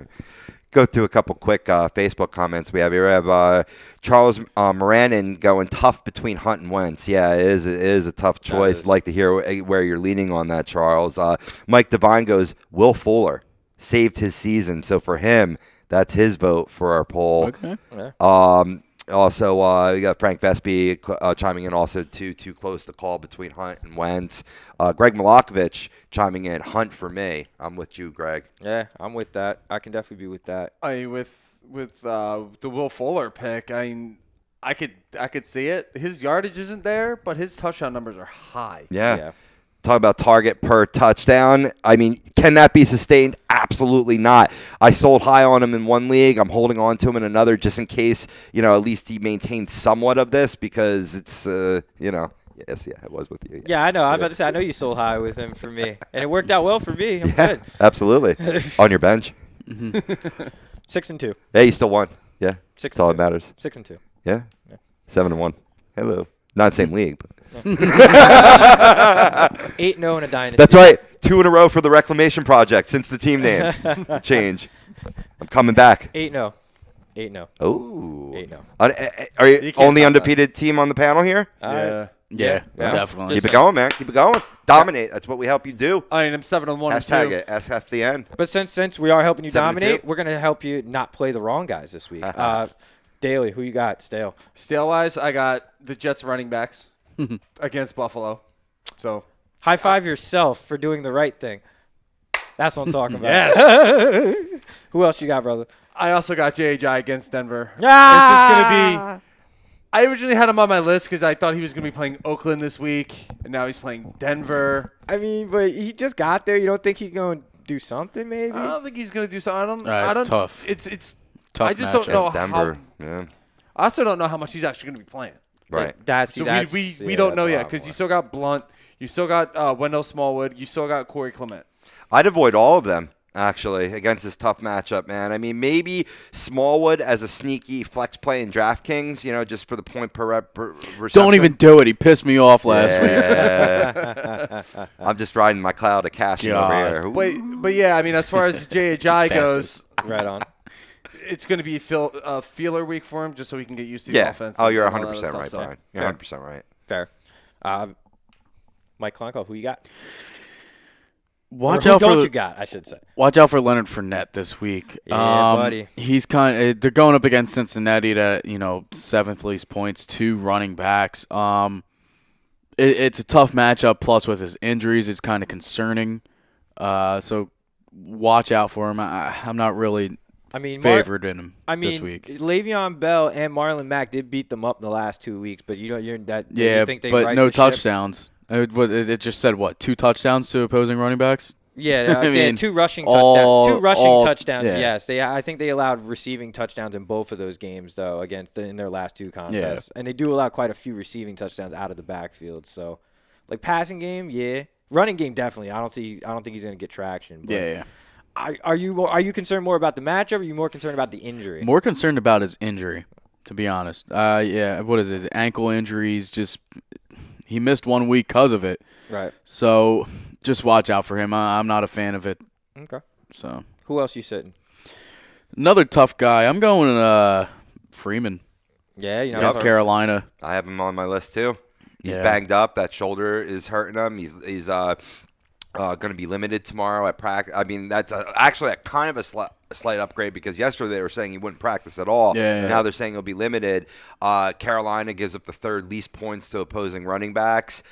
Go through a couple quick Facebook comments we have here. We have Charles Moranin going tough between Hunt and Wentz. Yeah, it is a tough choice. I'd like to hear where you're leaning on that, Charles. Mike Devine goes, Will Fuller saved his season. So for him, that's his vote for our poll. Okay. Yeah. Also, we got Frank Vespi chiming in also too close to call between Hunt and Wentz. Greg Milakovich chiming in, Hunt for me. I'm with you, Greg. Yeah, I'm with that. I can definitely be with that. With the Will Fuller pick, I could see it. His yardage isn't there, but his touchdown numbers are high. Yeah. Talk about target per touchdown. I mean, can that be sustained? Absolutely not. I sold high on him in one league. I'm holding on to him in another just in case, at least he maintains somewhat of this because it's, Yes, it was with you. Yes. Yeah, I know. I was about to say, I know you sold high with him for me. And it worked out well for me. I'm good. Absolutely. On your bench. 6-2. Hey, you still won. Yeah. That's all that matters. 6-2. Yeah. 7-1. Hello. Not the same league, but. 8-0 in a dynasty. That's right. 2 in a row for the Reclamation Project since the team name change. I'm coming back. 8-0. 8-0. Oh. 8-0. Are you only undefeated team on the panel here? Yeah, definitely. Keep it going, man. Keep it going. Dominate. That's what we help you do. I'm 7-1. Hashtag it. SFDN. But since we are helping you 7-2. dominate, we're going to help you not play the wrong guys this week. Daly, who you got? Stale. Stale-wise, I got the Jets running backs against Buffalo. So high five yourself for doing the right thing. That's what I'm talking about. Yes. Who else you got, brother? I also got J.J. against Denver. Ah! It's just going to be – I originally had him on my list because I thought he was going to be playing Oakland this week, and now he's playing Denver. I mean, but he just got there. You don't think he's going to do something maybe? I don't think he's going to do something. It's tough. It's tough. I just don't know Denver. I also don't know how much he's actually going to be playing. Right. We don't know yet because you still got Blunt. You still got Wendell Smallwood. You still got Corey Clement. I'd avoid all of them. actually, against this tough matchup, man. I mean, maybe Smallwood as a sneaky flex play in DraftKings, just for the point per reception. Don't even do it. He pissed me off last week. I'm just riding my cloud of cash over here. But yeah, I mean, as far as Jai goes, right on. It's going to be a feeler week for him, just so he can get used to the offense. Oh, you're 100% right, Brian. You're 100% right. Fair. Mike Klonko, who you got? Watch out for you got, I should say. Watch out for Leonard Fournette this week. Yeah, buddy. He's they're going up against Cincinnati that, 7th least points, 2 running backs. It's a tough matchup, plus with his injuries, it's kind of concerning. So watch out for him. I'm not really favored in him this week. Le'Veon Bell and Marlon Mack did beat them up in the last 2 weeks, but you think they but right no the touchdowns. Ship? It just said, 2 touchdowns to opposing running backs? Yeah, they had 2 rushing touchdowns. 2 rushing touchdowns, yeah. Yes. I think they allowed receiving touchdowns in both of those games, though, in their last 2 contests. Yeah. And they do allow quite a few receiving touchdowns out of the backfield. So, passing game, yeah. Running game, definitely. I don't think he's going to get traction. But yeah. Are you concerned more about the matchup, or are you more concerned about the injury? More concerned about his injury, to be honest. Yeah, what is it? Ankle injuries, he missed 1 week because of it. Right. So just watch out for him. I'm not a fan of it. Okay. So who else you sitting? Another tough guy. I'm going Freeman. Yeah, against Carolina. I have him on my list too. He's banged up. That shoulder is hurting him. He's going to be limited tomorrow at practice. I mean, that's actually a kind of a slight upgrade, because yesterday they were saying he wouldn't practice at all. Yeah. Now they're saying he'll be limited. Carolina gives up the 3rd least points to opposing running backs.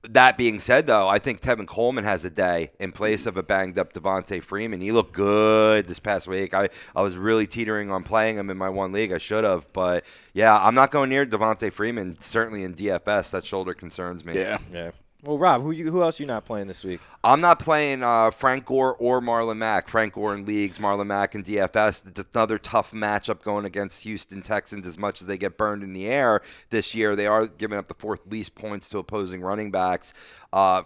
That being said, though, I think Tevin Coleman has a day in place of a banged-up Devontae Freeman. He looked good this past week. I was really teetering on playing him in my one league. I should have. But, yeah, I'm not going near Devontae Freeman, certainly in DFS. That shoulder concerns me. Yeah. Well, Rob, who else you not playing this week? I'm not playing Frank Gore or Marlon Mack. Frank Gore in leagues, Marlon Mack in DFS. It's another tough matchup going against Houston Texans. As much as they get burned in the air this year, they are giving up the 4th least points to opposing running backs.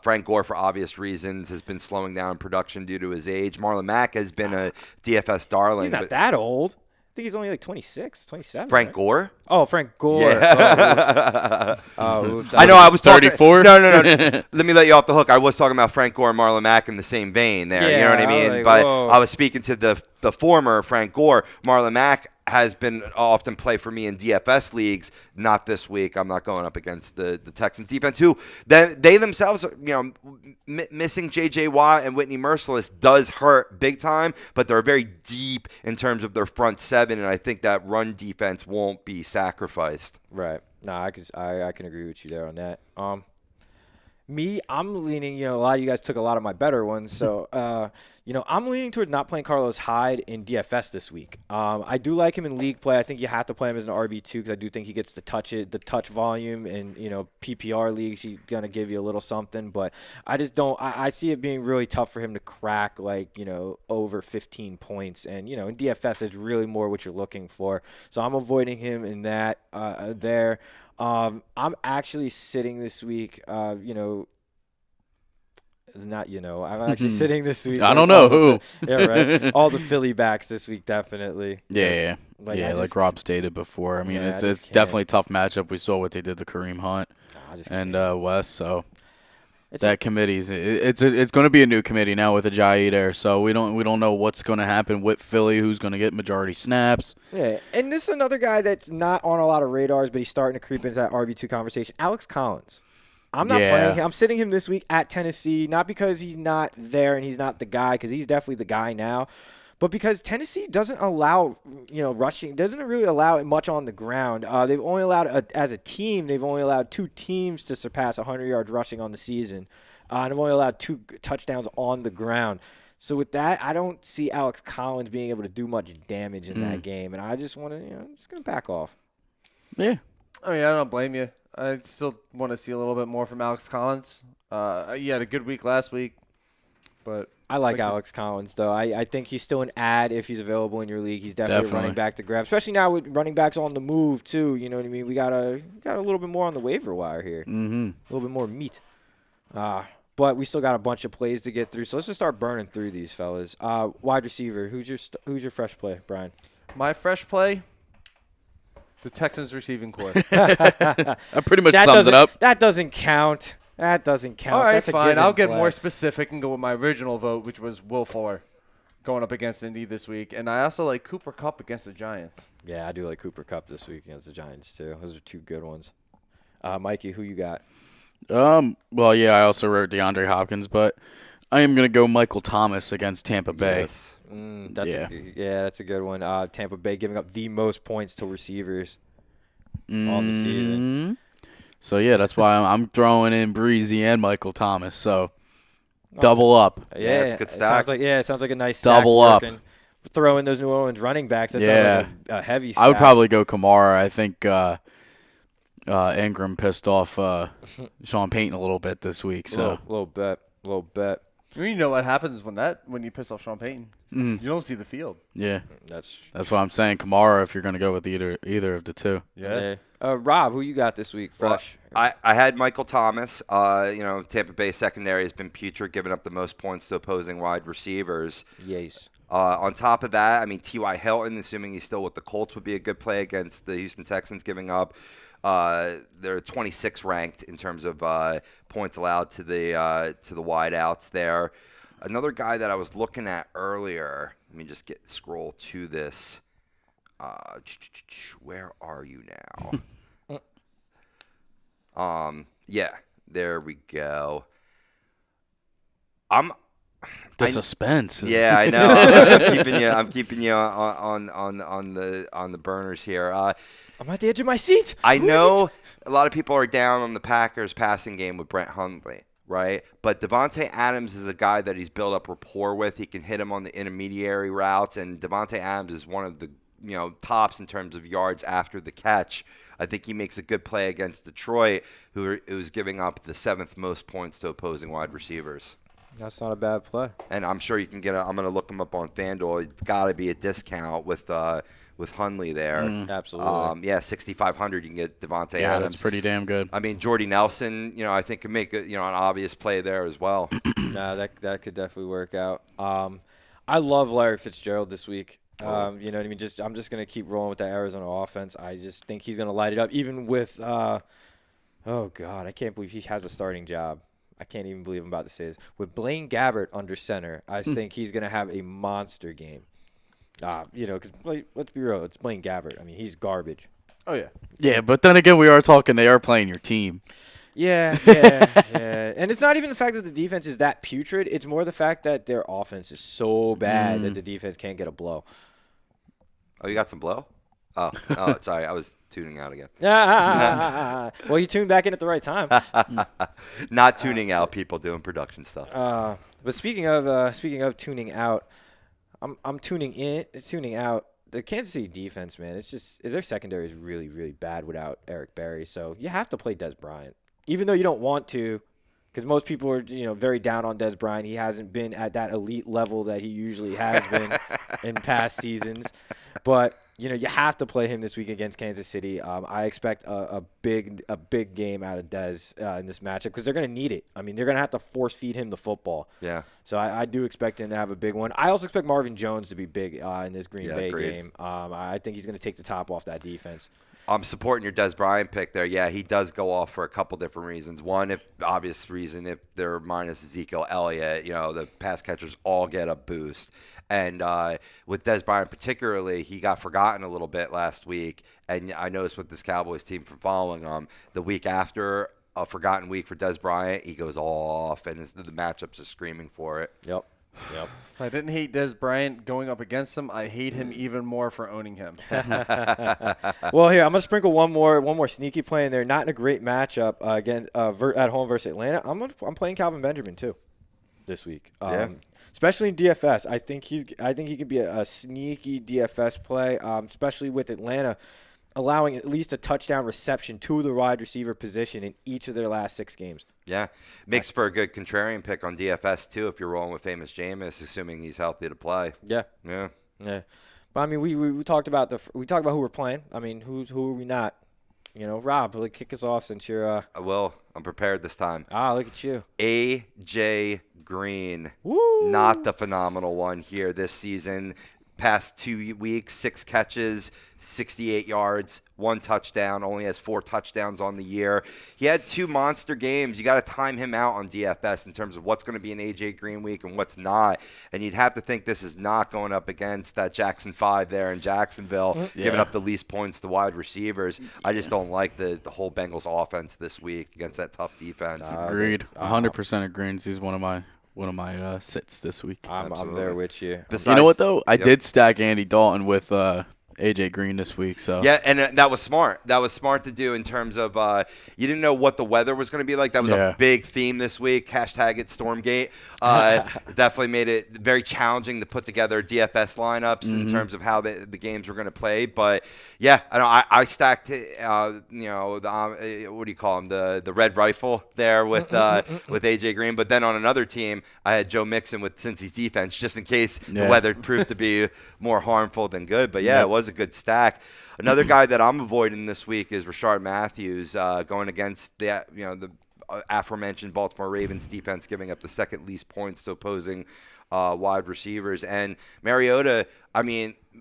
Frank Gore, for obvious reasons, has been slowing down in production due to his age. Marlon Mack has been a DFS darling. He's not that old. I think he's only 26, 27. Frank right? Gore? Oh, Frank Gore. Yeah. Oops. I know. I was 34. No. Let me let you off the hook. I was talking about Frank Gore and Marlon Mack in the same vein there. Yeah, you know what I mean? whoa. I was speaking to the former Frank Gore. Marlon Mack has been often play for me in DFS leagues. Not this week. I'm not going up against the Texans defense, who they themselves, missing J.J. Watt and Whitney Merciless does hurt big time, but they're very deep in terms of their front 7, and I think that run defense won't be sacrificed. Right. No, I can agree with you there on that. I'm leaning, a lot of you guys took a lot of my better ones, so, I'm leaning toward not playing Carlos Hyde in DFS this week. I do like him in league play. I think you have to play him as an RB2 because I do think he gets the touch volume, and, PPR leagues, he's going to give you a little something, but I just don't – I see it being really tough for him to crack, over 15 points, and, in DFS, it's really more what you're looking for. So I'm avoiding him in that there. I'm actually sitting this week, I'm actually sitting this week. I don't know who. Yeah, right. All the Philly backs this week, definitely. Yeah. Like Rob stated before. I mean, it's definitely a tough matchup. We saw what they did to Kareem Hunt and Wes. So that committee's it's going to be a new committee now with Ajayi there. So we don't know what's going to happen with Philly. Who's going to get majority snaps? Yeah, and this is another guy that's not on a lot of radars, but he's starting to creep into that RB2 conversation. Alex Collins. I'm not playing him. I'm sitting him this week at Tennessee, not because he's not there and he's not the guy, because he's definitely the guy now, but because Tennessee doesn't allow, rushing, doesn't really allow it much on the ground. They've only allowed, as a team, they've only allowed 2 teams to surpass 100 yards rushing on the season. And they've only allowed 2 touchdowns on the ground. So with that, I don't see Alex Collins being able to do much damage in that game, and I just want to, I'm just going to back off. Yeah. I mean, I don't blame you. I still want to see a little bit more from Alex Collins. He had a good week last week, but I like Alex Collins, though. I think he's still an ad if he's available in your league. He's definitely a running back to grab, especially now with running backs on the move, too. You know what I mean? We got a little bit more on the waiver wire here. Mm-hmm. A little bit more meat. but we still got a bunch of plays to get through. So let's just start burning through these fellas. Wide receiver, who's your fresh play, Brian? My fresh play, the Texans receiving core. That pretty much sums it up. That doesn't count. That doesn't count. All right, That's fine. I'll get play. more specific and go with my original vote, which was Will Fuller going up against Indy this week. And I also like Cooper Kupp against the Giants. Yeah, I do like Cooper Kupp this week against the Giants, too. Those are two good ones. Mikey, who you got? Well, yeah, I also wrote DeAndre Hopkins, but I am going to go Michael Thomas against Tampa Bay. Yes. That's a good one. Tampa Bay giving up the most points to receivers on the season. So, yeah, that's why I'm throwing in Breezy and Michael Thomas. So, double up. Yeah, it's a good stack. It sounds like a nice stack. Double up. Throw in those New Orleans running backs. That sounds like a heavy stack. I would probably go Kamara. I think Ingram pissed off Sean Payton a little bit this week. So little bet. You know what happens when you piss off Sean Payton? You don't see the field. Yeah, that's why I'm saying Kamara if you're going to go with either of the two. Yeah. Rob, who you got this week? Fresh. Well, I had Michael Thomas. Tampa Bay secondary has been putrid, giving up the most points to opposing wide receivers. Yes. On top of that, I mean, T.Y. Hilton, assuming he's still with the Colts, would be a good play against the Houston Texans, giving up. They're 26th ranked in terms of points allowed to the wideouts there. Another guy that I was looking at earlier. Let me just scroll to this. Where are you now? Yeah, there we go. The suspense. Yeah, I know. I'm keeping you on the burners here. I'm at the edge of my seat. I know a lot of people are down on the Packers passing game with Brett Hundley, right? But Devontae Adams is a guy that he's built up rapport with. He can hit him on the intermediary routes, and Devontae Adams is one of the tops in terms of yards after the catch. I think he makes a good play against Detroit, who's giving up the 7th most points to opposing wide receivers. That's not a bad play. And I'm sure you can I'm going to look him up on FanDuel. It's got to be a discount with Hundley there. Absolutely. 6,500 you can get Devontae Adams. Yeah, that's pretty damn good. I mean, Jordy Nelson, I think could make an obvious play there as well. Nah, that could definitely work out. I love Larry Fitzgerald this week. You know what I mean? I'm just going to keep rolling with that Arizona offense. I just think he's going to light it up, even with oh, God, I can't believe he has a starting job. I can't even believe I'm about to say this. With Blaine Gabbert under center, I think he's going to have a monster game. Because let's be real, it's Blaine Gabbert. I mean, he's garbage. Oh, yeah. Yeah, but then again, we are talking they are playing your team. Yeah. And it's not even the fact that the defense is that putrid. It's more the fact that their offense is so bad that the defense can't get a blow. Oh, you got some blow? Oh, sorry. I was tuning out again. Well, you tuned back in at the right time. Not tuning out, people doing production stuff. But speaking of tuning out, I'm tuning out. The Kansas City defense, man, their secondary is really, really bad without Eric Berry. So you have to play Des Bryant, even though you don't want to, because most people are very down on Des Bryant. He hasn't been at that elite level that he usually has been in past seasons. But you have to play him this week against Kansas City. I expect a big game out of Dez in this matchup because they're going to need it. I mean, they're going to have to force feed him the football. Yeah. So I do expect him to have a big one. I also expect Marvin Jones to be big in this Green Bay agreed. game. I think he's going to take the top off that defense. I'm supporting your Des Bryant pick there. Yeah, he does go off for a couple different reasons. One, if they're minus Ezekiel Elliott, the pass catchers all get a boost. And with Des Bryant particularly, he got forgotten a little bit last week. And I noticed with this Cowboys team from following him, the week after a forgotten week for Des Bryant, he goes off, and the matchups are screaming for it. Yep. I didn't hate Des Bryant going up against him. I hate him even more for owning him. Well, here I'm gonna sprinkle one more sneaky play in there. Not in a great matchup against at home versus Atlanta. I'm playing Calvin Benjamin too this week. Especially in DFS. I think he could be a sneaky DFS play, especially with Atlanta allowing at least a touchdown reception to the wide receiver position in each of their last 6 games. Yeah. Makes for a good contrarian pick on DFS, too, if you're rolling with famous Jameis, assuming he's healthy to play. Yeah. But, I mean, we talked about who we're playing. I mean, who are we not? Rob, will kick us off since you're. I will. I'm prepared this time. Look at you. A.J. Green. Woo! Not the phenomenal one here this season. Past 2 weeks, 6 catches, 68 yards, 1 touchdown. Only has 4 touchdowns on the year. He had 2 monster games. You got to time him out on DFS in terms of what's going to be an A.J. Green week and what's not. And you'd have to think this is not going up against that Jackson 5 there in Jacksonville, giving up the least points to wide receivers. I just don't like the whole Bengals offense this week against that tough defense. Agreed. 100% agreed. He's one of my sits this week. I'm there with you. Besides, you know what, though? I did stack Andy Dalton with A.J. Green this week. So yeah, and that was smart. That was smart to do in terms of you didn't know what the weather was going to be like. That was a big theme this week. Hashtag it Stormgate. Definitely made it very challenging to put together DFS lineups in terms of how the games were going to play. But yeah, I stacked what do you call him, the red rifle there with A.J. Green. But then on another team, I had Joe Mixon with Cincy's defense just in case the weather proved to be more harmful than good. But yeah, it was a good stack. Another guy that I'm avoiding this week is Rashard Matthews, going against the aforementioned Baltimore Ravens defense, giving up the second least points to opposing wide receivers. And Mariota,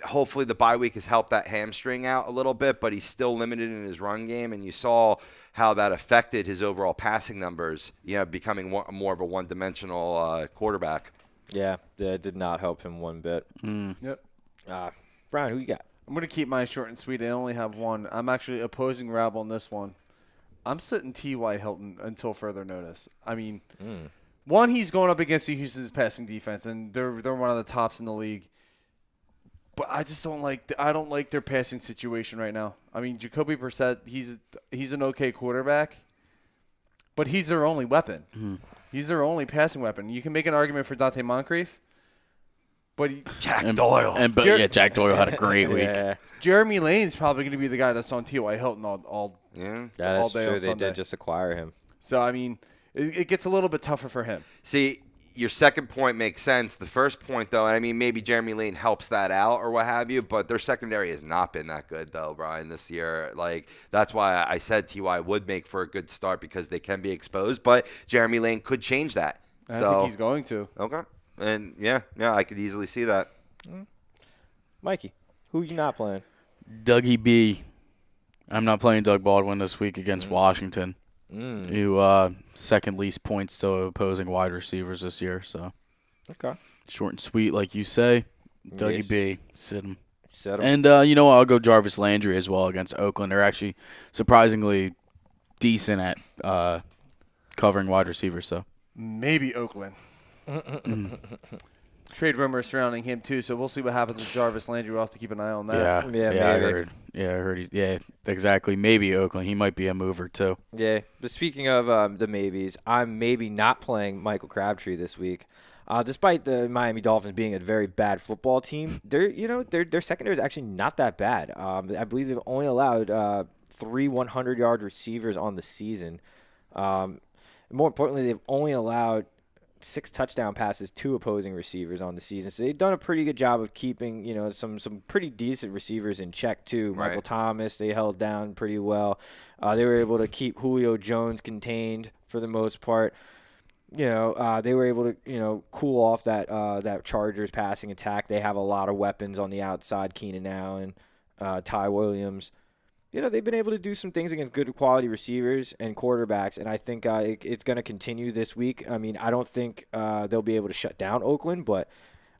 hopefully the bye week has helped that hamstring out a little bit, but he's still limited in his run game, and you saw how that affected his overall passing numbers, becoming more of a one-dimensional quarterback. Yeah, it did not help him one bit. Yep. Brian, who you got? I'm going to keep mine short and sweet. I only have one. I'm actually opposing Rab on this one. I'm sitting T.Y. Hilton until further notice. One, he's going up against the Houston's passing defense, and they're one of the tops in the league. But I just don't like their passing situation right now. Jacoby Brissett, he's an okay quarterback, but he's their only weapon. He's their only passing weapon. You can make an argument for Dante Moncrief. But Jack Doyle. Jack Doyle had a great week. Jeremy Lane's probably going to be the guy that's on T.Y. Hilton all day. That's true. They Sunday. did just acquire him. So, it gets a little bit tougher for him. See, your second point makes sense. The first point, though, maybe Jeremy Lane helps that out or what have you, but their secondary has not been that good, though, Brian, this year. That's why I said T.Y. would make for a good start because they can be exposed, but Jeremy Lane could change that. I think he's going to. Okay. And, yeah, I could easily see that. Mikey, who you not playing? Dougie B. I'm not playing Doug Baldwin this week against Washington. Who second least points to opposing wide receivers this year. So okay, short and sweet, like you say. Dougie B. Sit him. And I'll go Jarvis Landry as well against Oakland. They're actually surprisingly decent at covering wide receivers. So maybe Oakland. Trade rumors surrounding him too, so we'll see what happens with Jarvis Landry. We'll have to keep an eye on that. Yeah, I heard. Exactly. Maybe Oakland. He might be a mover too. Yeah, but speaking of the maybes, I'm maybe not playing Michael Crabtree this week. Despite the Miami Dolphins being a very bad football team, their secondary is actually not that bad. I believe they've only allowed 3 100-yard receivers on the season. More importantly, they've only allowed 6 touchdown passes to opposing receivers on the season. So they've done a pretty good job of keeping, some pretty decent receivers in check too. Michael Thomas, they held down pretty well. They were able to keep Julio Jones contained for the most part. They were able to, cool off that Chargers passing attack. They have a lot of weapons on the outside, Keenan Allen, Ty Williams. They've been able to do some things against good quality receivers and quarterbacks, and I think it's going to continue this week. I don't think they'll be able to shut down Oakland, but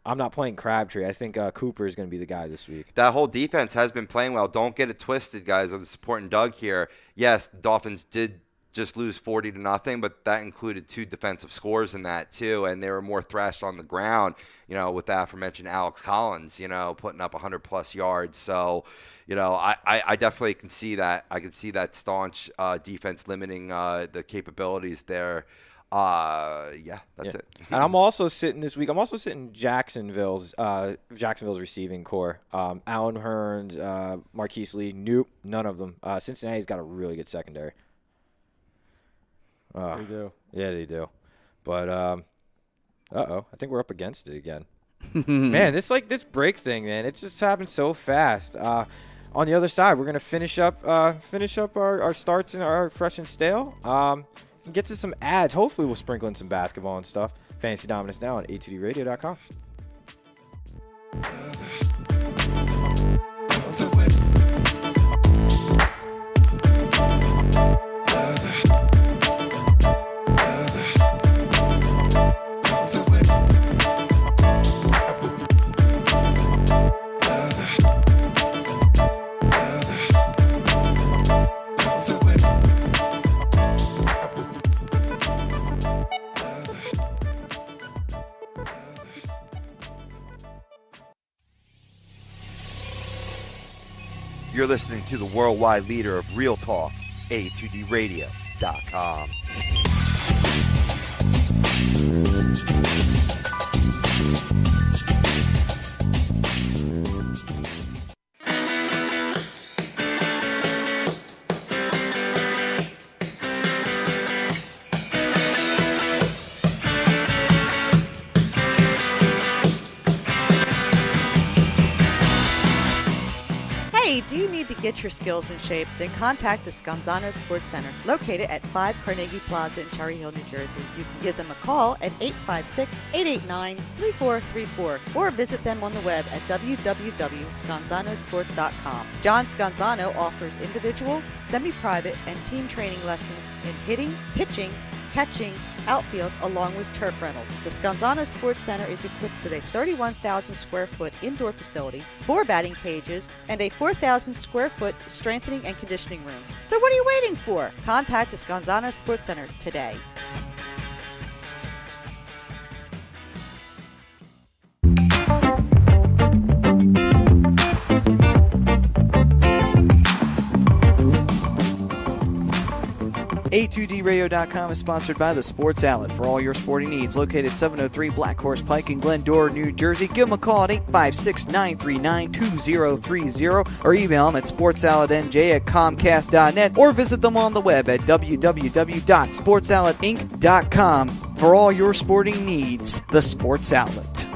I'm not playing Crabtree. I think Cooper is going to be the guy this week. That whole defense has been playing well. Don't get it twisted, guys. I'm supporting Doug here. Yes, the Dolphins did just lose 40-0, but that included 2 defensive scores in that too, and they were more thrashed on the ground, with the aforementioned Alex Collins, putting up 100-plus yards. So, I definitely can see that. I can see that staunch defense limiting the capabilities there. That's it. And I'm also sitting this week. I'm also sitting Jacksonville's receiving core. Allen Hurns, Marquise Lee. Nope, none of them. Cincinnati's got a really good secondary. They do. Yeah, they do. But I think we're up against it again. Man, this break thing, man, it just happened so fast. on the other side, we're going to finish up our starts and our fresh and stale. And get to some ads. Hopefully, we'll sprinkle in some basketball and stuff. Fantasy Dominance Now on a2dradio.com. You're listening to the worldwide leader of Real Talk, a2dradio.com. Hey, do you need to get your skills in shape? Then contact the Scanzano Sports Center, located at 5 Carnegie Plaza in Cherry Hill, New Jersey. You can give them a call at 856-889-3434 or visit them on the web at www.scanzanosports.com. John Scanzano offers individual, semi-private, and team training lessons in hitting, pitching, catching, outfield, along with turf rentals. The Scanzano Sports Center is equipped with a 31,000 square foot indoor facility, 4 batting cages, and a 4,000 square foot strengthening and conditioning room. So what are you waiting for? Contact the Scanzano Sports Center today. A2DRadio.com is sponsored by the Sports Outlet for all your sporting needs. Located 703 Black Horse Pike in Glendora, New Jersey. Give them a call at 856-939-2030 or email them at sportsoutletnj@comcast.net or visit them on the web at www.sportsoutletinc.com for all your sporting needs. The Sports Outlet.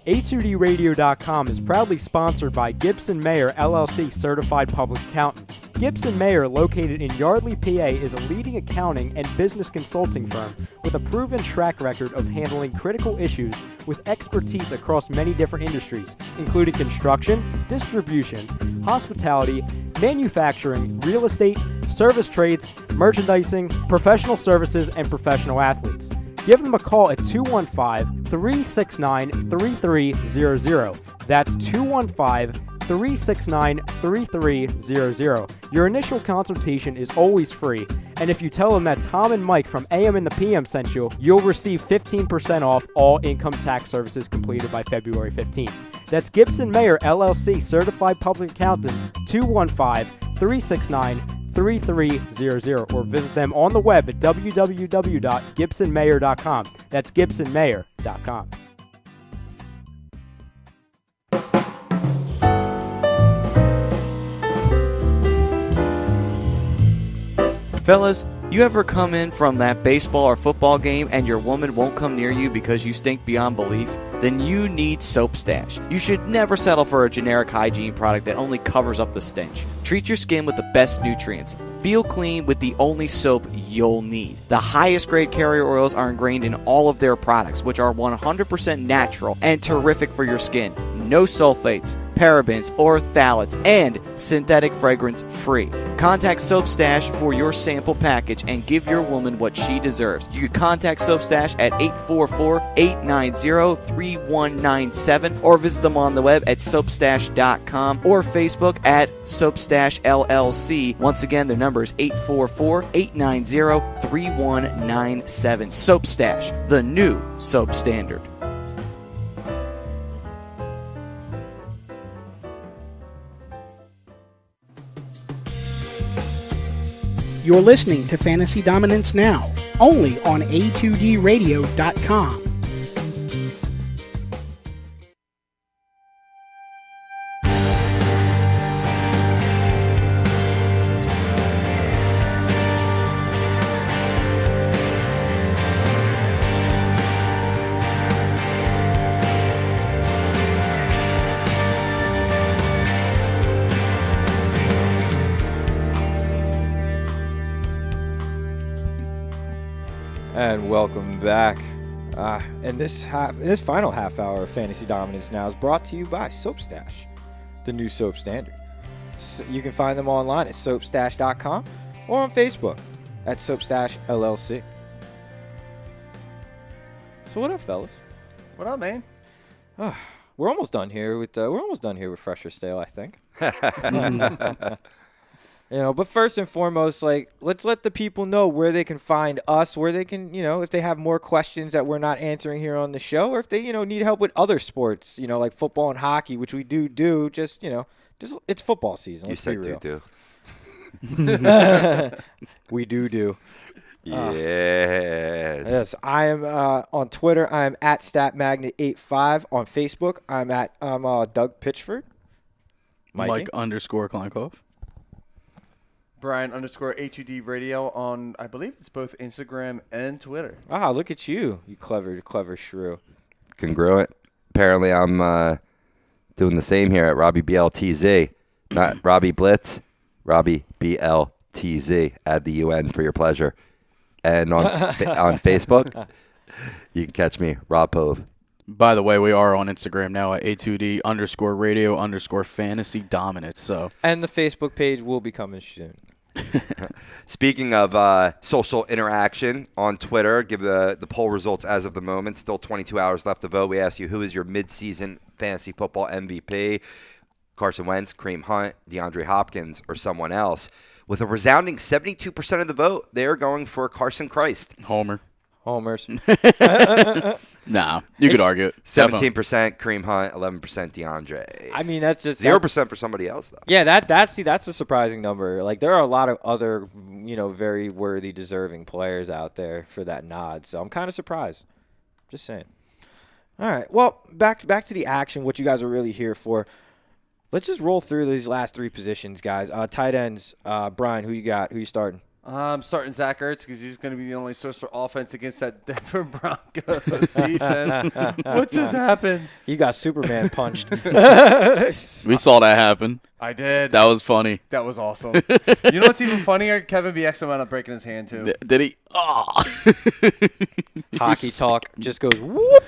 A2DRadio.com is proudly sponsored by Gibson Mayer LLC Certified Public Accountants. Gibson Mayer, located in Yardley, PA, is a leading accounting and business consulting firm with a proven track record of handling critical issues with expertise across many different industries, including construction, distribution, hospitality, manufacturing, real estate, service trades, merchandising, professional services, and professional athletes. Give them a call at 215-369-3300. That's 215-369-3300. Your initial consultation is always free, and if you tell them that Tom and Mike from AM and the PM sent you, you'll receive 15% off all income tax services completed by February 15th. That's Gibson Mayer LLC Certified Public Accountants, 215-369-3300, or visit them on the web at www.gibsonmayer.com. That's gibsonmayer.com. Fellas, you ever come in from that baseball or football game and your woman won't come near you because you stink beyond belief? Then you need Soap Stash. You should never settle for a generic hygiene product that only covers up the stench. Treat your skin with the best nutrients. Feel clean with the only soap you'll need. The highest grade carrier oils are ingrained in all of their products, which are 100% natural and terrific for your skin. No sulfates, parabens, or phthalates, and synthetic fragrance free. Contact Soap Stash for your sample package and give your woman what she deserves. You can contact Soap Stash at 844-890-3197 or visit them on the web at soapstash.com or Facebook at Soapstash LLC. Once again, their number is 844-890-3197. Soap Stash, the new soap standard. You're listening to Fantasy Dominance Now, only on A2DRadio.com. And welcome back. And this final half hour of Fantasy Dominance now is brought to you by Soap Stash, the new soap standard. So you can find them online at soapstash.com or on Facebook at Soapstash LLC. So what up, fellas? What up, man? We're almost done here with Fresh or Stale, I think. But first and foremost, let's let the people know where they can find us, where they can, if they have more questions that we're not answering here on the show, or if they, need help with other sports, like football and hockey, which we do. Just, it's football season. You said do. We do. Yes. Yes, I am on Twitter. I am at StatMagnet85. On Facebook, I'm Doug Pitchford. Mike _Kleinkoff. Brian _A2D Radio on, I believe it's both Instagram and Twitter. Look at you clever shrew. Congruent. Apparently, I'm doing the same here at Robbie BLTZ. Not Robbie Blitz, Robbie BLTZ. Add the UN for your pleasure. And on Facebook, you can catch me, Rob Pove. By the way, we are on Instagram now at A2D _radio _fantasy dominance. So. And the Facebook page will be coming soon. Speaking of social interaction on Twitter, give the poll results as of the moment. Still 22 hours left to vote. We asked you, who is your midseason fantasy football MVP? Carson Wentz, Kareem Hunt, DeAndre Hopkins, or someone else? With a resounding 72% of the vote, they are going for Carson Christ. Homers. Nah, you could argue it. 17% Kareem Hunt, 11% DeAndre. I mean, that's just 0% for somebody else, though. Yeah, that's a surprising number. There are a lot of other, very worthy, deserving players out there for that nod. So I'm kind of surprised. Just saying. All right. Well, back to the action. What you guys are really here for. Let's just roll through these last three positions, guys. Tight ends. Brian, who you got? Who you starting? I'm starting Zach Ertz because he's going to be the only source for offense against that Denver Broncos defense. What just happened? You got Superman punched. We saw that happen. I did. That was funny. That was awesome. You know what's even funnier? Kevin BX wound up breaking his hand, too. Did he? Oh. Hockey talk just goes whoop.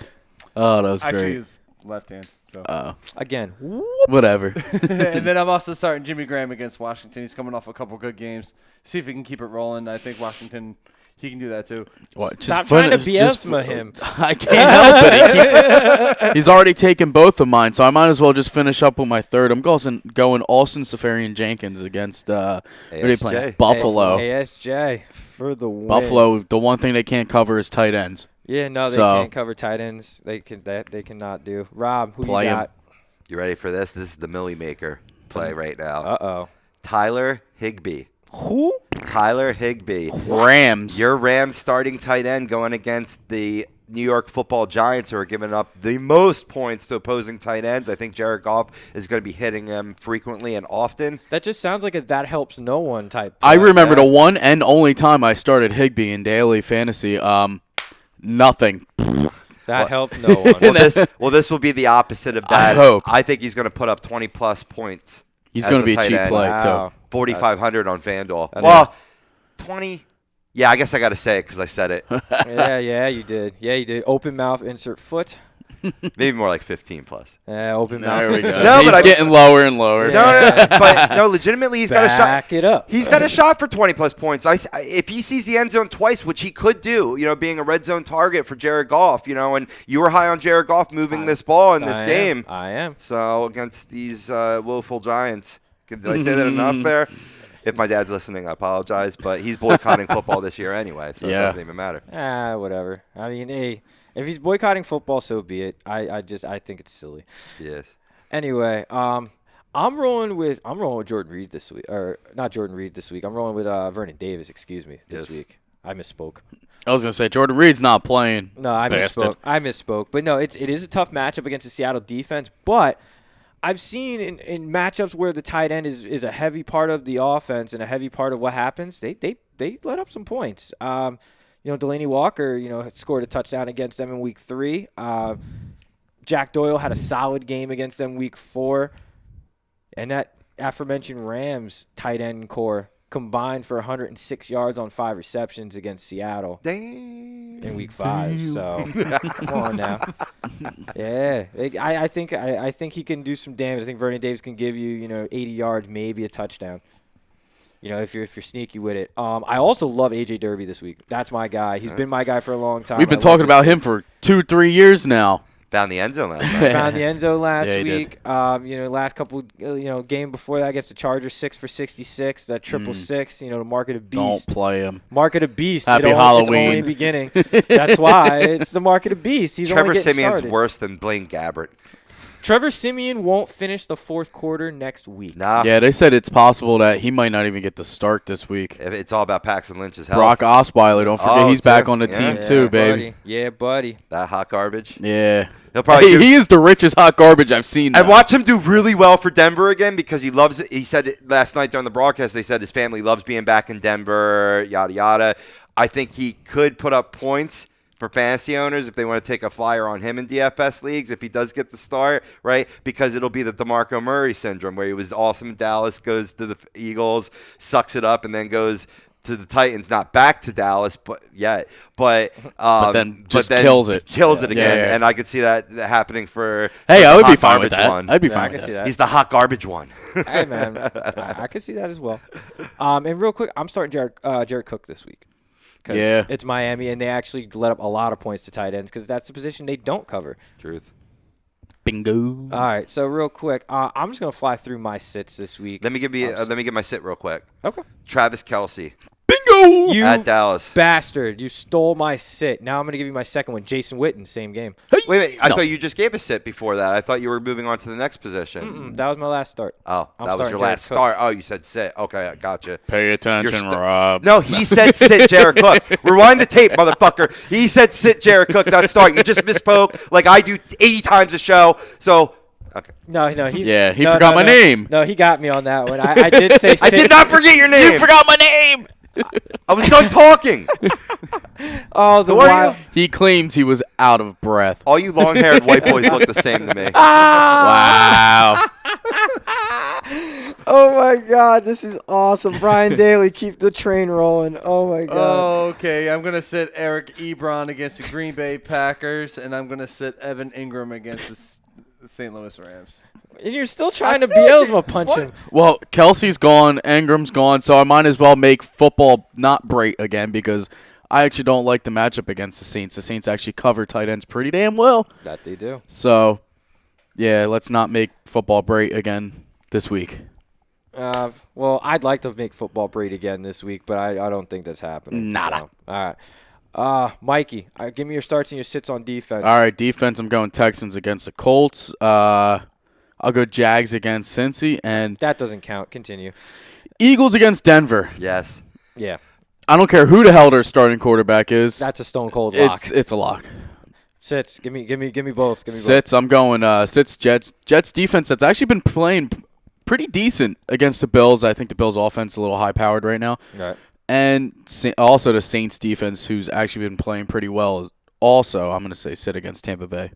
Oh, that was great. Actually, his left hand. So again, whoop. Whatever. And then I'm also starting Jimmy Graham against Washington. He's coming off a couple good games. See if he can keep it rolling. I think Washington, he can do that too. What? Stop trying to BS him. I can't help it. He's already taken both of mine, so I might as well just finish up with my third. I'm going Austin Seferian-Jenkins against who are they playing? Buffalo. ASJ for the win. Buffalo. The one thing they can't cover is tight ends. Yeah, no, they can't cover tight ends. They cannot do. Rob, who you got? You ready for this? This is the Millie Maker play right now. Uh-oh. Tyler Higbee. Who? Tyler Higbee. Rams. Your Rams starting tight end going against the New York Football Giants, who are giving up the most points to opposing tight ends. I think Jared Goff is going to be hitting them frequently and often. That just sounds like a that helps no one type play. I remember the one and only time I started Higbee in daily fantasy. Nothing. That helped no one. This will be the opposite of that. I hope. I think he's going to put up 20-plus points. He's going to be a cheap play, too. 4,500 on FanDuel. Well, 20. Yeah, I guess I got to say it because I said it. Yeah, you did. Yeah, you did. Open mouth, insert foot. Maybe more like 15-plus. Open mouth. There we go. No, he's getting lower and lower. No, legitimately, he's got a shot. Back it up. He's got a shot for 20-plus points. If he sees the end zone twice, which he could do, being a red zone target for Jared Goff, and you were high on Jared Goff moving this ball in this game. I am. So against these woeful Giants, did I say that enough there? If my dad's listening, I apologize, but he's boycotting football this year anyway, so it doesn't even matter. Whatever. I mean, hey, if he's boycotting football, so be it. I think it's silly. Yes. Anyway, I'm rolling with Jordan Reed this week, or not Jordan Reed this week. I'm rolling with Vernon Davis. Excuse me, this week. I misspoke. I was gonna say Jordan Reed's not playing. No, I misspoke. But no, it is a tough matchup against the Seattle defense, but I've seen in matchups where the tight end is a heavy part of the offense and a heavy part of what happens, they let up some points. Delaney Walker, scored a touchdown against them in week 3. Jack Doyle had a solid game against them week 4. And that aforementioned Rams tight end core combined for 106 yards on 5 receptions against Seattle. Dang. in week 5. So come on now. Yeah, I think he can do some damage. I think Vernon Davis can give you 80 yards, maybe a touchdown. If you're sneaky with it. I also love AJ Derby this week. That's my guy. He's been my guy for a long time. We've been talking about him for 2-3 years now. Found the end zone last night. Found the end zone last Yeah, he week. Last couple, game before that against the Chargers, 6 for 66. That 666. The mark of the beast. Don't play him. Mark of the beast. Happy It's Halloween. only beginning. That's why it's the mark of the beast. He's Trevor only getting Simeon's started. worse than Blaine Gabbert. Trevor Simeon won't finish the fourth quarter next week. Nah. Yeah, they said it's possible that he might not even get to start this week. It's all about Paxton Lynch's health. Brock Osweiler, don't forget he's back on the team too, baby. Yeah, buddy. That hot garbage. Yeah. He'll probably he is the richest hot garbage I've seen. And watch him do really well for Denver again because he loves it. He said it last night during the broadcast. They said his family loves being back in Denver, yada, yada. I think he could put up points for fantasy owners if they want to take a flyer on him in DFS leagues if he does get the start, right? Because it'll be the DeMarco Murray syndrome where he was awesome in Dallas, goes to the Eagles, sucks it up, and then goes to the Titans, not back to Dallas, but then kills it. Kills it again, Yeah. And I could see that happening for Hey, for I the would be hot fine with garbage that. one. I'd be I fine can with see that. that. He's the hot garbage one. Hey, man. I can see that as well. And real quick, I'm starting Jared Cook this week. Yeah. It's Miami, and they actually let up a lot of points to tight ends because that's the position they don't cover. Truth. Bingo. All right, so real quick, I'm just going to fly through my sits this week. Let me get my sit real quick. Okay. Travis Kelce Bingo. You at Dallas. bastard. You stole my sit. Now I'm going to give you my second one. Jason Witten, same game. Wait. I thought you just gave a sit before that. I thought you were moving on to the next position. That was my last start. Oh, I'm that was starting your Jared last Cook. start. Oh, you said sit. Okay, I gotcha. Pay attention, Rob. No, he said sit Jared Cook. Rewind the tape, motherfucker. He said sit Jared Cook, not start. You just misspoke like I do 80 times a show. So, okay. No, he forgot my name. No, he got me on that one. I did say sit. I did not forget your name. You forgot my name. I was done talking. Oh, the Who are wild. you? He claims he was out of breath. All you long-haired white boys look the same to me. Wow. Oh, my God. This is awesome. Brian Daly, keep the train rolling. Oh, my God. Okay, I'm going to sit Eric Ebron against the Green Bay Packers, and I'm going to sit Evan Ingram against the St. Louis Rams. And you're still trying to Beelzebub punch him. Well, Kelsey's gone, Ingram's gone, so I might as well make football not great again because I actually don't like the matchup against the Saints. The Saints actually cover tight ends pretty damn well. That they do. So, yeah, let's not make football great again this week. Well, I'd like to make football great again this week, but I don't think that's happening. Nada. So, all right. Mikey, give me your starts and your sits on defense. All right, defense, I'm going Texans against the Colts. I'll go Jags against Cincy, and That doesn't count. Continue. Eagles against Denver. Yes. Yeah. I don't care who the hell their starting quarterback is. That's a stone cold lock. It's a lock. Sits. Give me both. Give me Sits. I'm going Sits Jets. Jets defense that's actually been playing pretty decent against the Bills. I think the Bills offense is a little high powered right now. both. Right. And also the Saints defense who's actually been playing pretty well. Also, I'm going to say sit against Tampa Bay.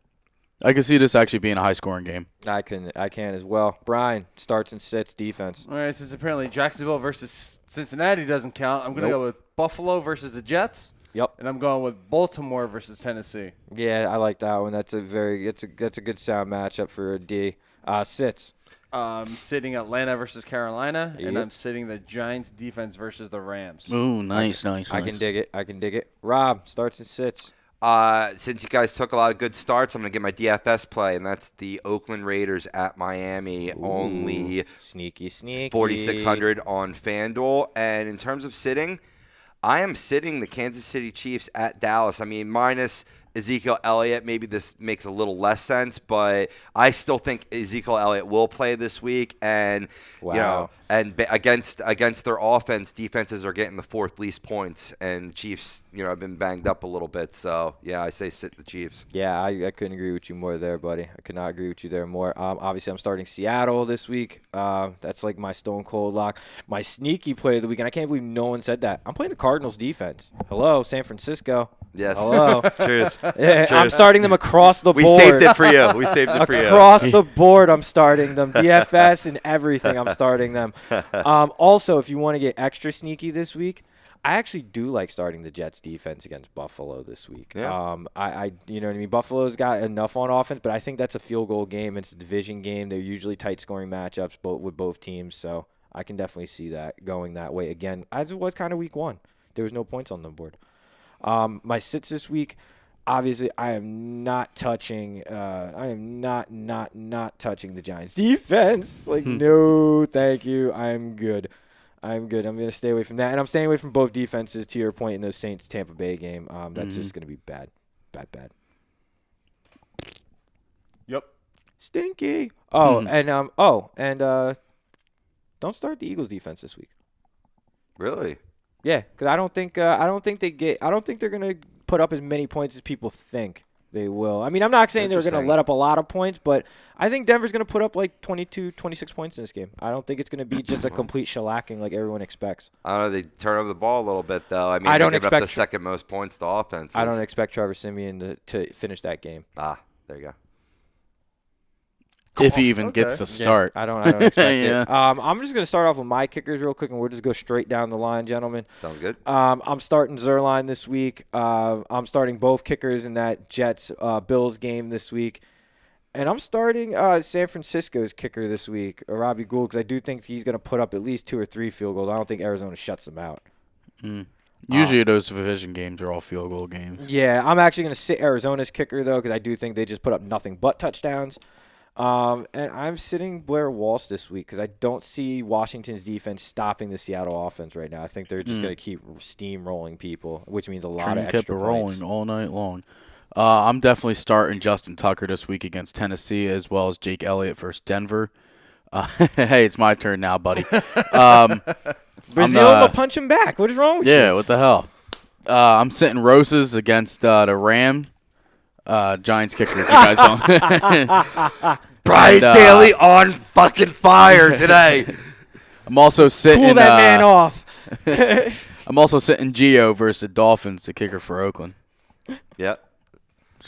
I can see this actually being a high scoring game. I can as well. Brian, starts and sits defense. All right, since apparently Jacksonville versus Cincinnati doesn't count, I'm going to go with Buffalo versus the Jets. Yep. And I'm going with Baltimore versus Tennessee. Yeah, I like that one. That's a good sound matchup for a D. Sits. Sitting Atlanta versus Carolina, and Yep. I'm sitting the Giants defense versus the Rams. Ooh, nice. I can dig it. Rob, starts and sits. Since you guys took a lot of good starts, I'm going to get my DFS play, and that's the Oakland Raiders at Miami. Only Sneaky. 4,600 on FanDuel. And in terms of sitting, I am sitting the Kansas City Chiefs at Dallas. I mean, minus Ezekiel Elliott, maybe this makes a little less sense, but I still think Ezekiel Elliott will play this week. And against their offense, defenses are getting the fourth least points, and the Chiefs, have been banged up a little bit. So yeah, I say sit the Chiefs. Yeah, I couldn't agree with you more there, buddy. I could not agree with you there more. Obviously, I'm starting Seattle this week. That's like my stone cold lock. My sneaky play of the weekend. I can't believe no one said that. I'm playing the Cardinals defense. Hello, San Francisco. Yes. Hello. Truth. Yeah, Truth. I'm starting them across the board. We saved it for you. Across the board, I'm starting them. DFS and everything, I'm starting them. Also, if you want to get extra sneaky this week, I actually do like starting the Jets defense against Buffalo this week. Yeah. I you know what I mean? Buffalo's got enough on offense, but I think that's a field goal game. It's a division game. They're usually tight scoring matchups with both teams, so I can definitely see that going that way again. As it was kind of week 1. There was no points on the board. My sits this week, obviously, I am not touching. I am not touching the Giants defense. Like, no, thank you. I'm good. I'm going to stay away from that. And I'm staying away from both defenses, to your point, in those Saints-Tampa Bay game. That's just going to be bad. Bad. Yep. Stinky. And don't start the Eagles defense this week. Really? Yeah, because I don't think they're going to put up as many points as people think they will. I mean, I'm not saying they're going to let up a lot of points, but I think Denver's going to put up like 22, 26 points in this game. I don't think it's going to be just a complete shellacking like everyone expects. I don't know. They turn over the ball a little bit, though. I mean, I don't they give expect up the second most points to offense. I don't expect Trevor Siemian to finish that game. There you go. If he even gets to start. Yeah, I don't expect it. I'm just going to start off with my kickers real quick, and we'll just go straight down the line, gentlemen. Sounds good. I'm starting Zerline this week. I'm starting both kickers in that Jets-Bills game this week. And I'm starting San Francisco's kicker this week, Robbie Gould, because I do think he's going to put up at least 2 or 3 field goals. I don't think Arizona shuts him out. Usually those division games are all field goal games. Yeah, I'm actually going to sit Arizona's kicker, though, because I do think they just put up nothing but touchdowns. And I'm sitting Blair Walsh this week because I don't see Washington's defense stopping the Seattle offense right now. I think they're just going to keep steamrolling people, which means a lot of extra kept rolling points. all night long. I'm definitely starting Justin Tucker this week against Tennessee, as well as Jake Elliott versus Denver. Hey, it's my turn now, buddy. Brazil will punch him back. What is wrong with you? Yeah, what the hell? I'm sitting Roses against the Ram. Giants kicker, if you guys don't. Brian Daly on fucking fire today. I'm also sitting. Pull that man off. I'm also sitting Gio versus the Dolphins, the kicker for Oakland. Yep.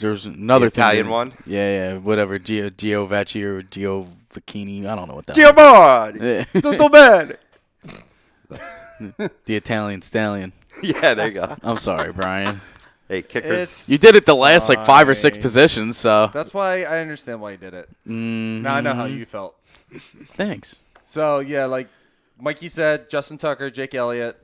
There's another the Italian one. Yeah, whatever. Gio Vecchi or Gio Vecchini. I don't know what that. Giovanni. Tutto bene. The Italian stallion. Yeah, there you go. I'm sorry, Brian. Hey, kickers. You did it the last like 5 or 6 positions, so. That's why I understand why you did it. Now I know how you felt. Thanks. So, yeah, like Mikey said, Justin Tucker, Jake Elliott.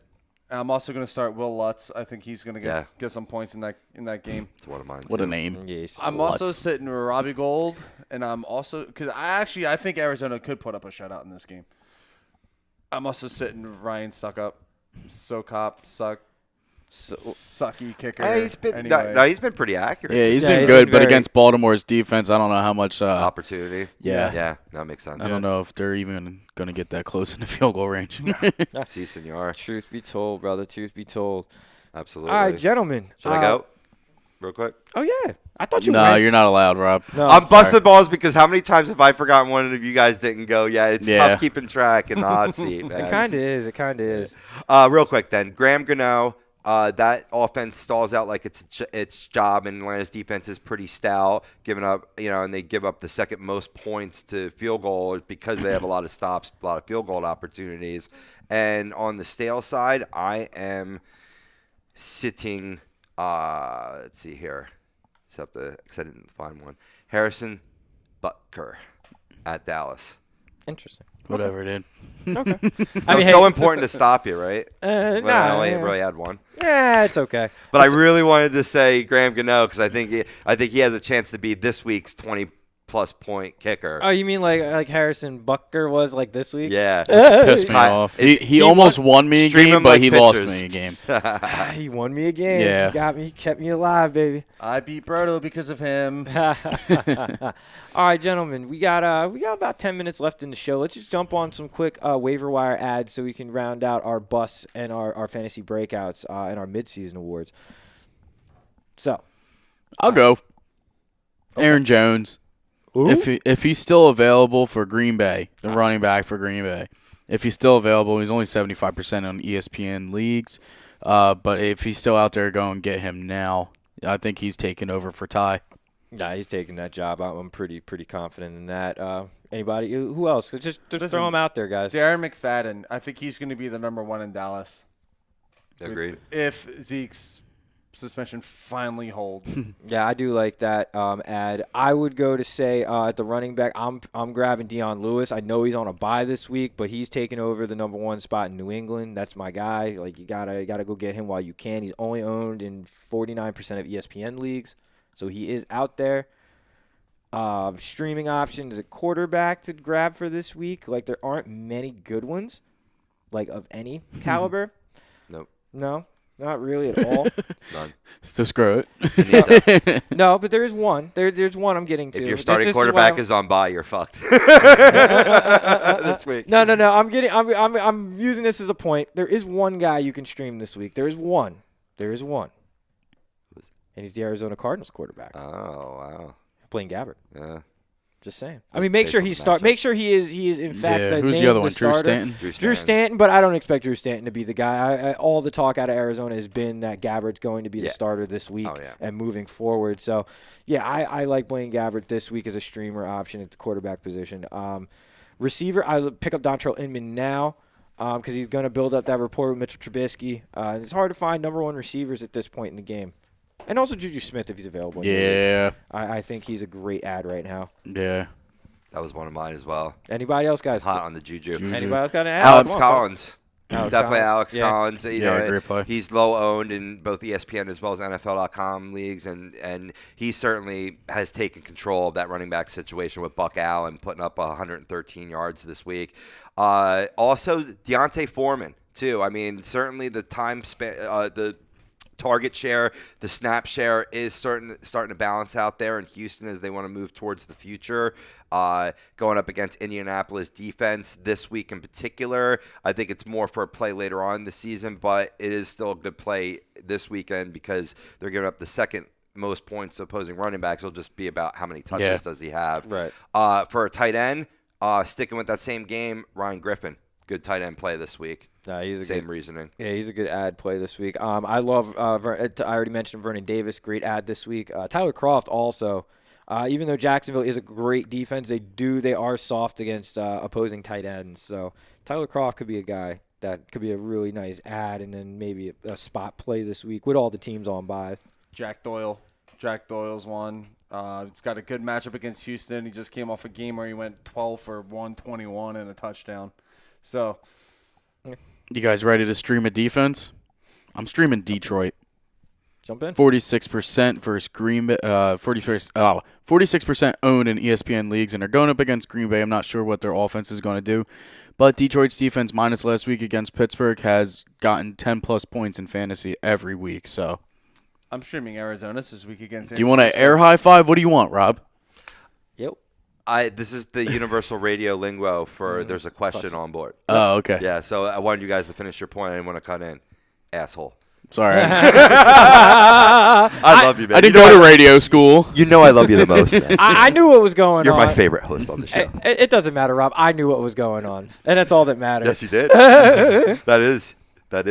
I'm also going to start Will Lutz. I think he's going to get some points in that game. It's one of mine. What a name. Yes. I'm also sitting with Robbie Gould, and I'm also – because I think Arizona could put up a shutout in this game. I'm also sitting with Ryan Suckup. Sucky kicker. He's been anyway. he's been pretty accurate. Yeah, he's been good, but against Baltimore's defense, I don't know how much opportunity. Yeah, that makes sense. I don't know if they're even going to get that close in the field goal range. Si, senor. Truth be told, brother. Truth be told. Absolutely. All right, gentlemen. Should I go real quick? Oh, yeah. I thought you No, went. you're not allowed, Rob. No, I'm busting balls because how many times have I forgotten one of you guys didn't go? Yeah, it's tough keeping track in the hot seat, man. It kind of is. Real quick then. Graham Gano. That offense stalls out like its job, and Atlanta's defense is pretty stout, giving up, and they give up the second most points to field goal because they have a lot of stops, a lot of field goal opportunities. And on the stale side, I am sitting, let's see here, except because I didn't find one, Harrison Butker at Dallas. Interesting. Whatever, dude. Okay. It's so important to stop you, right? I only yeah. really had one. Yeah, it's okay. But I really wanted to say Graham Gano because I think he has a chance to be this week's 20-plus point kicker. Oh, you mean like Harrison Butker was like this week? Yeah. Pissed me off. He almost won me a game, but he lost me a game. He won me a game. Yeah. He got me. He kept me alive, baby. I beat Brodo because of him. All right, gentlemen, we got about 10 minutes left in the show. Let's just jump on some quick waiver wire ads so we can round out our busts and our fantasy breakouts and our midseason awards. So, I'll go. Aaron Jones. If he's still available for Green Bay, the running back for Green Bay. If he's still available, he's only 75% on ESPN leagues. But if he's still out there, go and get him now. I think he's taking over for Ty. Nah, he's taking that job. I'm pretty confident in that. Anybody? Who else? Just throw him out there, guys. Darren McFadden. I think he's going to be the number one in Dallas. Agreed. If Zeke's suspension finally holds. Yeah, I do like that ad. I would go to say at the running back, I'm grabbing Deion Lewis. I know he's on a bye this week, but he's taking over the number 1 spot in New England. That's my guy. Like you gotta go get him while you can. He's only owned in 49% of ESPN leagues, so he is out there. Streaming options at quarterback to grab for this week. Like there aren't many good ones, like of any caliber. Nope. No. Not really at all. None. So screw it. No, but there is one. There's one I'm getting to. If your starting quarterback is on bye, you're fucked. This week. No. I'm using this as a point. There is one guy you can stream this week. There is one. And he's the Arizona Cardinals quarterback. Oh wow. Blaine Gabbert. Yeah. Just saying. I mean, make sure he is in fact who's named the other one? starter. Drew Stanton, but I don't expect Drew Stanton to be the guy. All the talk out of Arizona has been that Gabbert's going to be the starter this week and moving forward. So, yeah, I like Blaine Gabbert this week as a streamer option at the quarterback position. Receiver, I pick up Dontrell Inman now because he's going to build up that rapport with Mitchell Trubisky. It's hard to find number 1 receivers at this point in the game. And also Juju Smith if he's available. Yeah. I think he's a great ad right now. Yeah. That was one of mine as well. Anybody else, guys? Hot on the Juju. Anybody else got an ad? Alex Collins. Definitely Alex Yeah. Collins. Great play. He's low owned in both ESPN as well as NFL.com leagues, and he certainly has taken control of that running back situation with Buck Allen putting up 113 yards this week. Also, Deontay Foreman too. I mean, certainly the time span, the target share, the snap share is starting to balance out there in Houston as they want to move towards the future. Going up against Indianapolis defense this week in particular, I think it's more for a play later on in the season, but it is still a good play this weekend because they're giving up the second most points to opposing running backs. It'll just be about how many touches does he have. Right. For a tight end, sticking with that same game, Ryan Griffin. Good tight end play this week. He's a Same good reasoning. Yeah, he's a good ad play this week. I love. I already mentioned Vernon Davis, great ad this week. Tyler Kroft also. Even though Jacksonville is a great defense, they are soft against opposing tight ends. So Tyler Kroft could be a guy that could be a really nice ad, and then maybe a spot play this week with all the teams on bye. Jack Doyle's one. He's got a good matchup against Houston. He just came off a game where he went 12 for 121 and a touchdown. So, You guys ready to stream a defense? I'm streaming Detroit. Jump in. 46% versus Green Bay. 46% owned in ESPN leagues, and they're going up against Green Bay. I'm not sure what their offense is going to do, but Detroit's defense, minus last week against Pittsburgh, has gotten 10-plus points in fantasy every week. So, I'm streaming Arizona this week against. Do you want an air high five? What do you want, Rob? Yep. This is the universal radio lingo for there's a question on board. Oh, okay. Yeah, so I wanted you guys to finish your point. I didn't want to cut in. Asshole. Sorry. I love you, man. I didn't go to radio school. You know I love you the most, man. I knew what was going You're on. my favorite host on the show. It doesn't matter, Rob. I knew what was going on, and that's all that matters. Yes, you did. That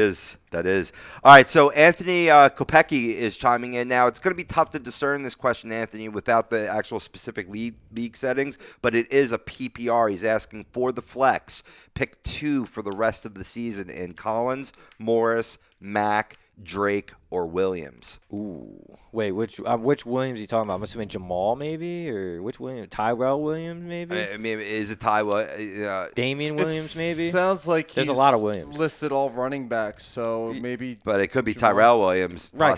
is. All right, so Anthony Kopecki is chiming in now. It's going to be tough to discern this question, Anthony, without the actual specific league settings, but it is a PPR. He's asking for the flex. Pick 2 for the rest of the season in Collins, Morris, Mack, Drake, or Williams. Ooh. Wait, which Williams are you talking about? I'm assuming Jamal maybe, or which Williams? Tyrell Williams maybe? I mean, is it Tyrell? Damian Williams maybe? Sounds like there's he's a lot of Williams listed all running backs, so maybe. But it could be Jamal. Tyrell Williams. Right.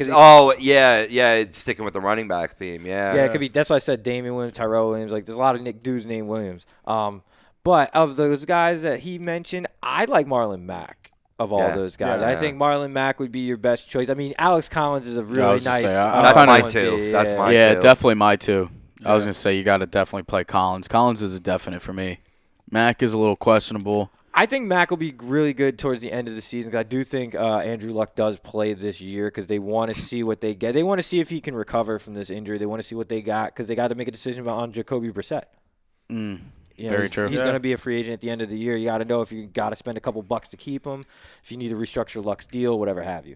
Yeah, it's sticking with the running back theme. Yeah. Yeah, it could be. That's why I said Damian Williams, Tyrell Williams. Like, there's a lot of dudes named Williams. But of those guys that he mentioned, I like Marlon Mack. Of all those guys, I think Marlon Mack would be your best choice. I mean, Alex Collins is a really nice. That's my 2. That's my 2. Yeah, definitely my 2. I was gonna say you got to definitely play Collins. Collins is a definite for me. Mack is a little questionable. I think Mack will be really good towards the end of the season. I do think Andrew Luck does play this year because they want to see what they get. They want to see if he can recover from this injury. They want to see what they got because they got to make a decision on Jacoby Brissett. Very true. He's going to be a free agent at the end of the year. You got to know if you got to spend a couple bucks to keep him, if you need to restructure Luck's deal, whatever have you.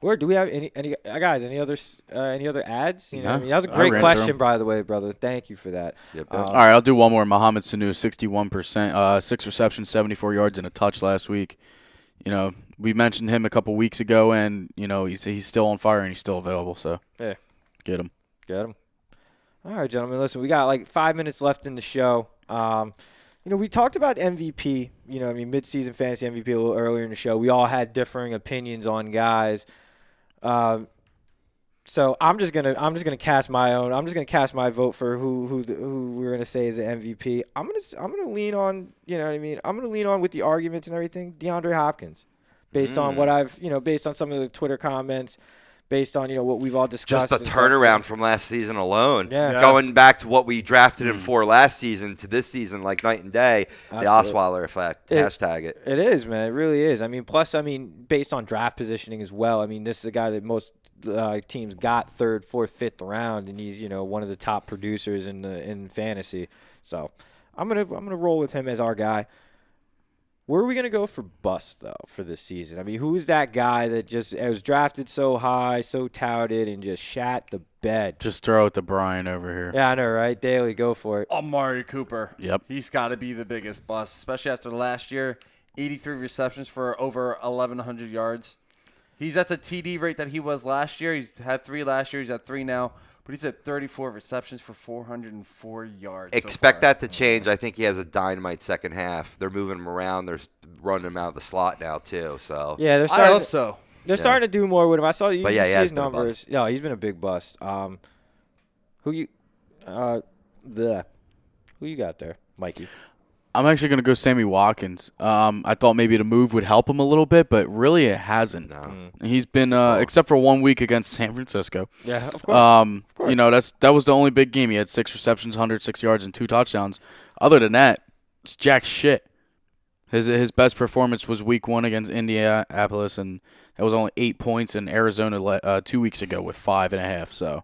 Where do we have any guys? Any other ads? You know, I mean, that was a great question, by the way, brother. Thank you for that. Yep. All right, I'll do one more. Mohamed Sanu, 61%, 6 receptions, 74 yards, and a touch last week. we mentioned him a couple weeks ago, and he's still on fire and he's still available. So Yeah. get him. All right, gentlemen. Listen, we got like 5 minutes left in the show. We talked about MVP. Mid-season fantasy MVP a little earlier in the show. We all had differing opinions on guys. So I'm just gonna cast my own. I'm just gonna cast my vote for who we're gonna say is the MVP. I'm gonna lean on. I'm gonna lean on with the arguments and everything. DeAndre Hopkins, based on what based on some of the Twitter comments. Based on what we've all discussed. Just a turnaround from last season alone. Yeah. Going back to what we drafted him for last season to this season, like night and day. Absolutely. The Osweiler effect. Hashtag it. It is, man. It really is. Plus, based on draft positioning as well. This is a guy that most teams got third, fourth, fifth round, and he's one of the top producers in fantasy. So I'm gonna roll with him as our guy. Where are we going to go for bust, though, for this season? Who's that guy that just was drafted so high, so touted, and just shat the bed? Just throw it to Brian over here. Yeah, I know, right? Daly, go for it. Amari Cooper. Yep. He's got to be the biggest bust, especially after last year. 83 receptions for over 1,100 yards. That's a TD rate that he was last year. He's had 3 last year. He's at 3 now. But he's at 34 receptions for 404 yards. Expect that to change. I think he has a dynamite second half. They're moving him around. They're running him out of the slot now, too. So yeah, I hope so. They're starting to do more with him. I saw you see his numbers. Yeah, he's been a big bust. Who you got there, Mikey? I'm actually going to go Sammy Watkins. I thought maybe the move would help him a little bit, but really it hasn't. No. He's been, except for 1 week against San Francisco. Yeah, of course. That was the only big game. He had 6 receptions, 106 yards, and 2 touchdowns. Other than that, it's jack shit. His best performance was week 1 against Indianapolis, and that was only 8 points in Arizona 2 weeks ago with 5.5. So,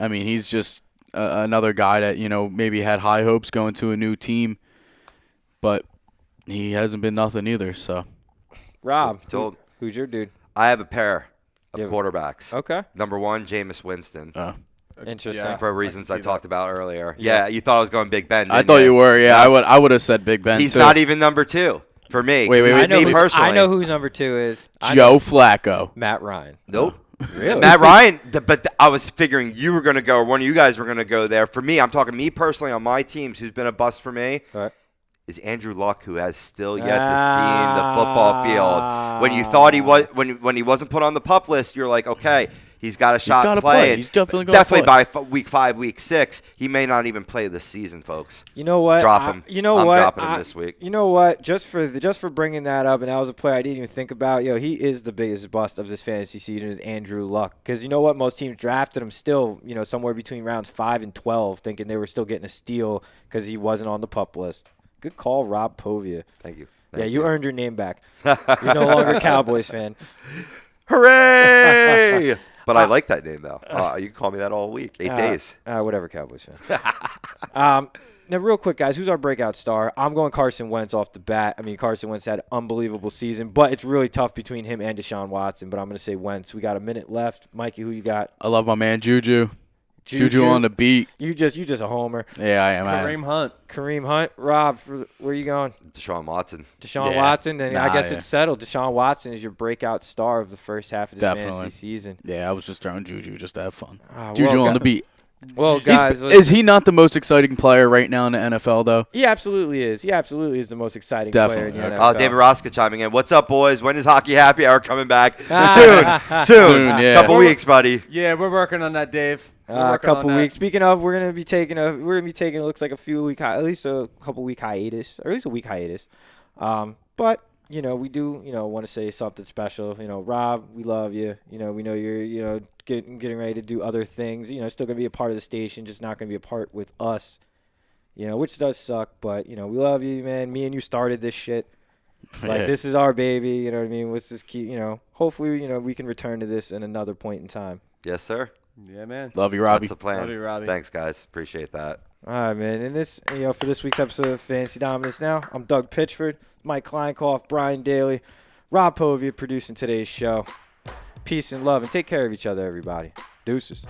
he's just another guy that, maybe had high hopes going to a new team. But he hasn't been nothing either. So, Rob, who's your dude? I have a pair of quarterbacks. Okay. Number 1, Jameis Winston. Interesting. For reasons I talked about earlier. Yeah, you thought I was going Big Ben. I thought you were. Yeah, I would have said Big Ben. He's too. not even number 2 for me. Wait. Me personally. I know who's number 2 is. Joe Flacco. Matt Ryan. Nope. Really? Matt Ryan, but I was figuring you were going to go, or one of you guys were going to go there. For me, I'm talking me personally on my teams, who's been a bust for me. All right. Is Andrew Luck, who has still yet to see the football field. When you thought he was, when he wasn't put on the PUP list, you're like, okay, he's got a shot to play. He's definitely going to play. By week 5, week 6, he may not even play this season, folks. You know what? Drop him. I'm dropping him this week. You know what? Just for bringing that up, and that was a player I didn't even think about. He is the biggest bust of this fantasy season, is Andrew Luck. Because you know what? Most teams drafted him still, somewhere between rounds 5 and 12, thinking they were still getting a steal because he wasn't on the PUP list. Good call, Rob Povia. Thank you. You earned your name back. You're no longer a Cowboys fan. Hooray! But I like that name, though. You can call me that all week. 8 days. Whatever, Cowboys fan. Now, real quick, guys, who's our breakout star? I'm going Carson Wentz off the bat. Carson Wentz had an unbelievable season, but it's really tough between him and Deshaun Watson. But I'm going to say Wentz. We got a minute left. Mikey, who you got? I love my man Juju. Juju on the beat. You just a homer. Yeah, I am. Kareem Hunt. Rob, where are you going? Deshaun Watson. Watson. Then I guess it's settled. Deshaun Watson is your breakout star of the first half of this fantasy season. Yeah, I was just throwing Juju just to have fun. Juju on the beat. Well, guys, is he not the most exciting player right now in the NFL, though? He absolutely is. He absolutely is the most exciting player in the NFL. David Rosca chiming in. What's up, boys? When is Hockey Happy Hour coming back? Soon. Yeah. Couple weeks, buddy. Yeah, we're working on that, Dave. A couple weeks. Speaking of, we're gonna be taking it looks like at least a couple week hiatus, or at least a week hiatus. But we do want to say something special. Rob, we love you. We know you're getting ready to do other things. Still gonna be a part of the station, just not gonna be a part with us. Which does suck, but we love you, man. Me and you started this shit. This is our baby. You know what I mean? Let's just keep. Hopefully, we can return to this in another point in time. Yes, sir. Yeah, man. Love you, Robbie. That's the plan. Love you, Robbie. Thanks, guys. Appreciate that. All right, man. And this, for this week's episode of Fantasy Dominance Now, I'm Doug Pitchford, Mike Kleinkoff, Brian Daly, Rob Povia producing today's show. Peace and love, and take care of each other, everybody. Deuces.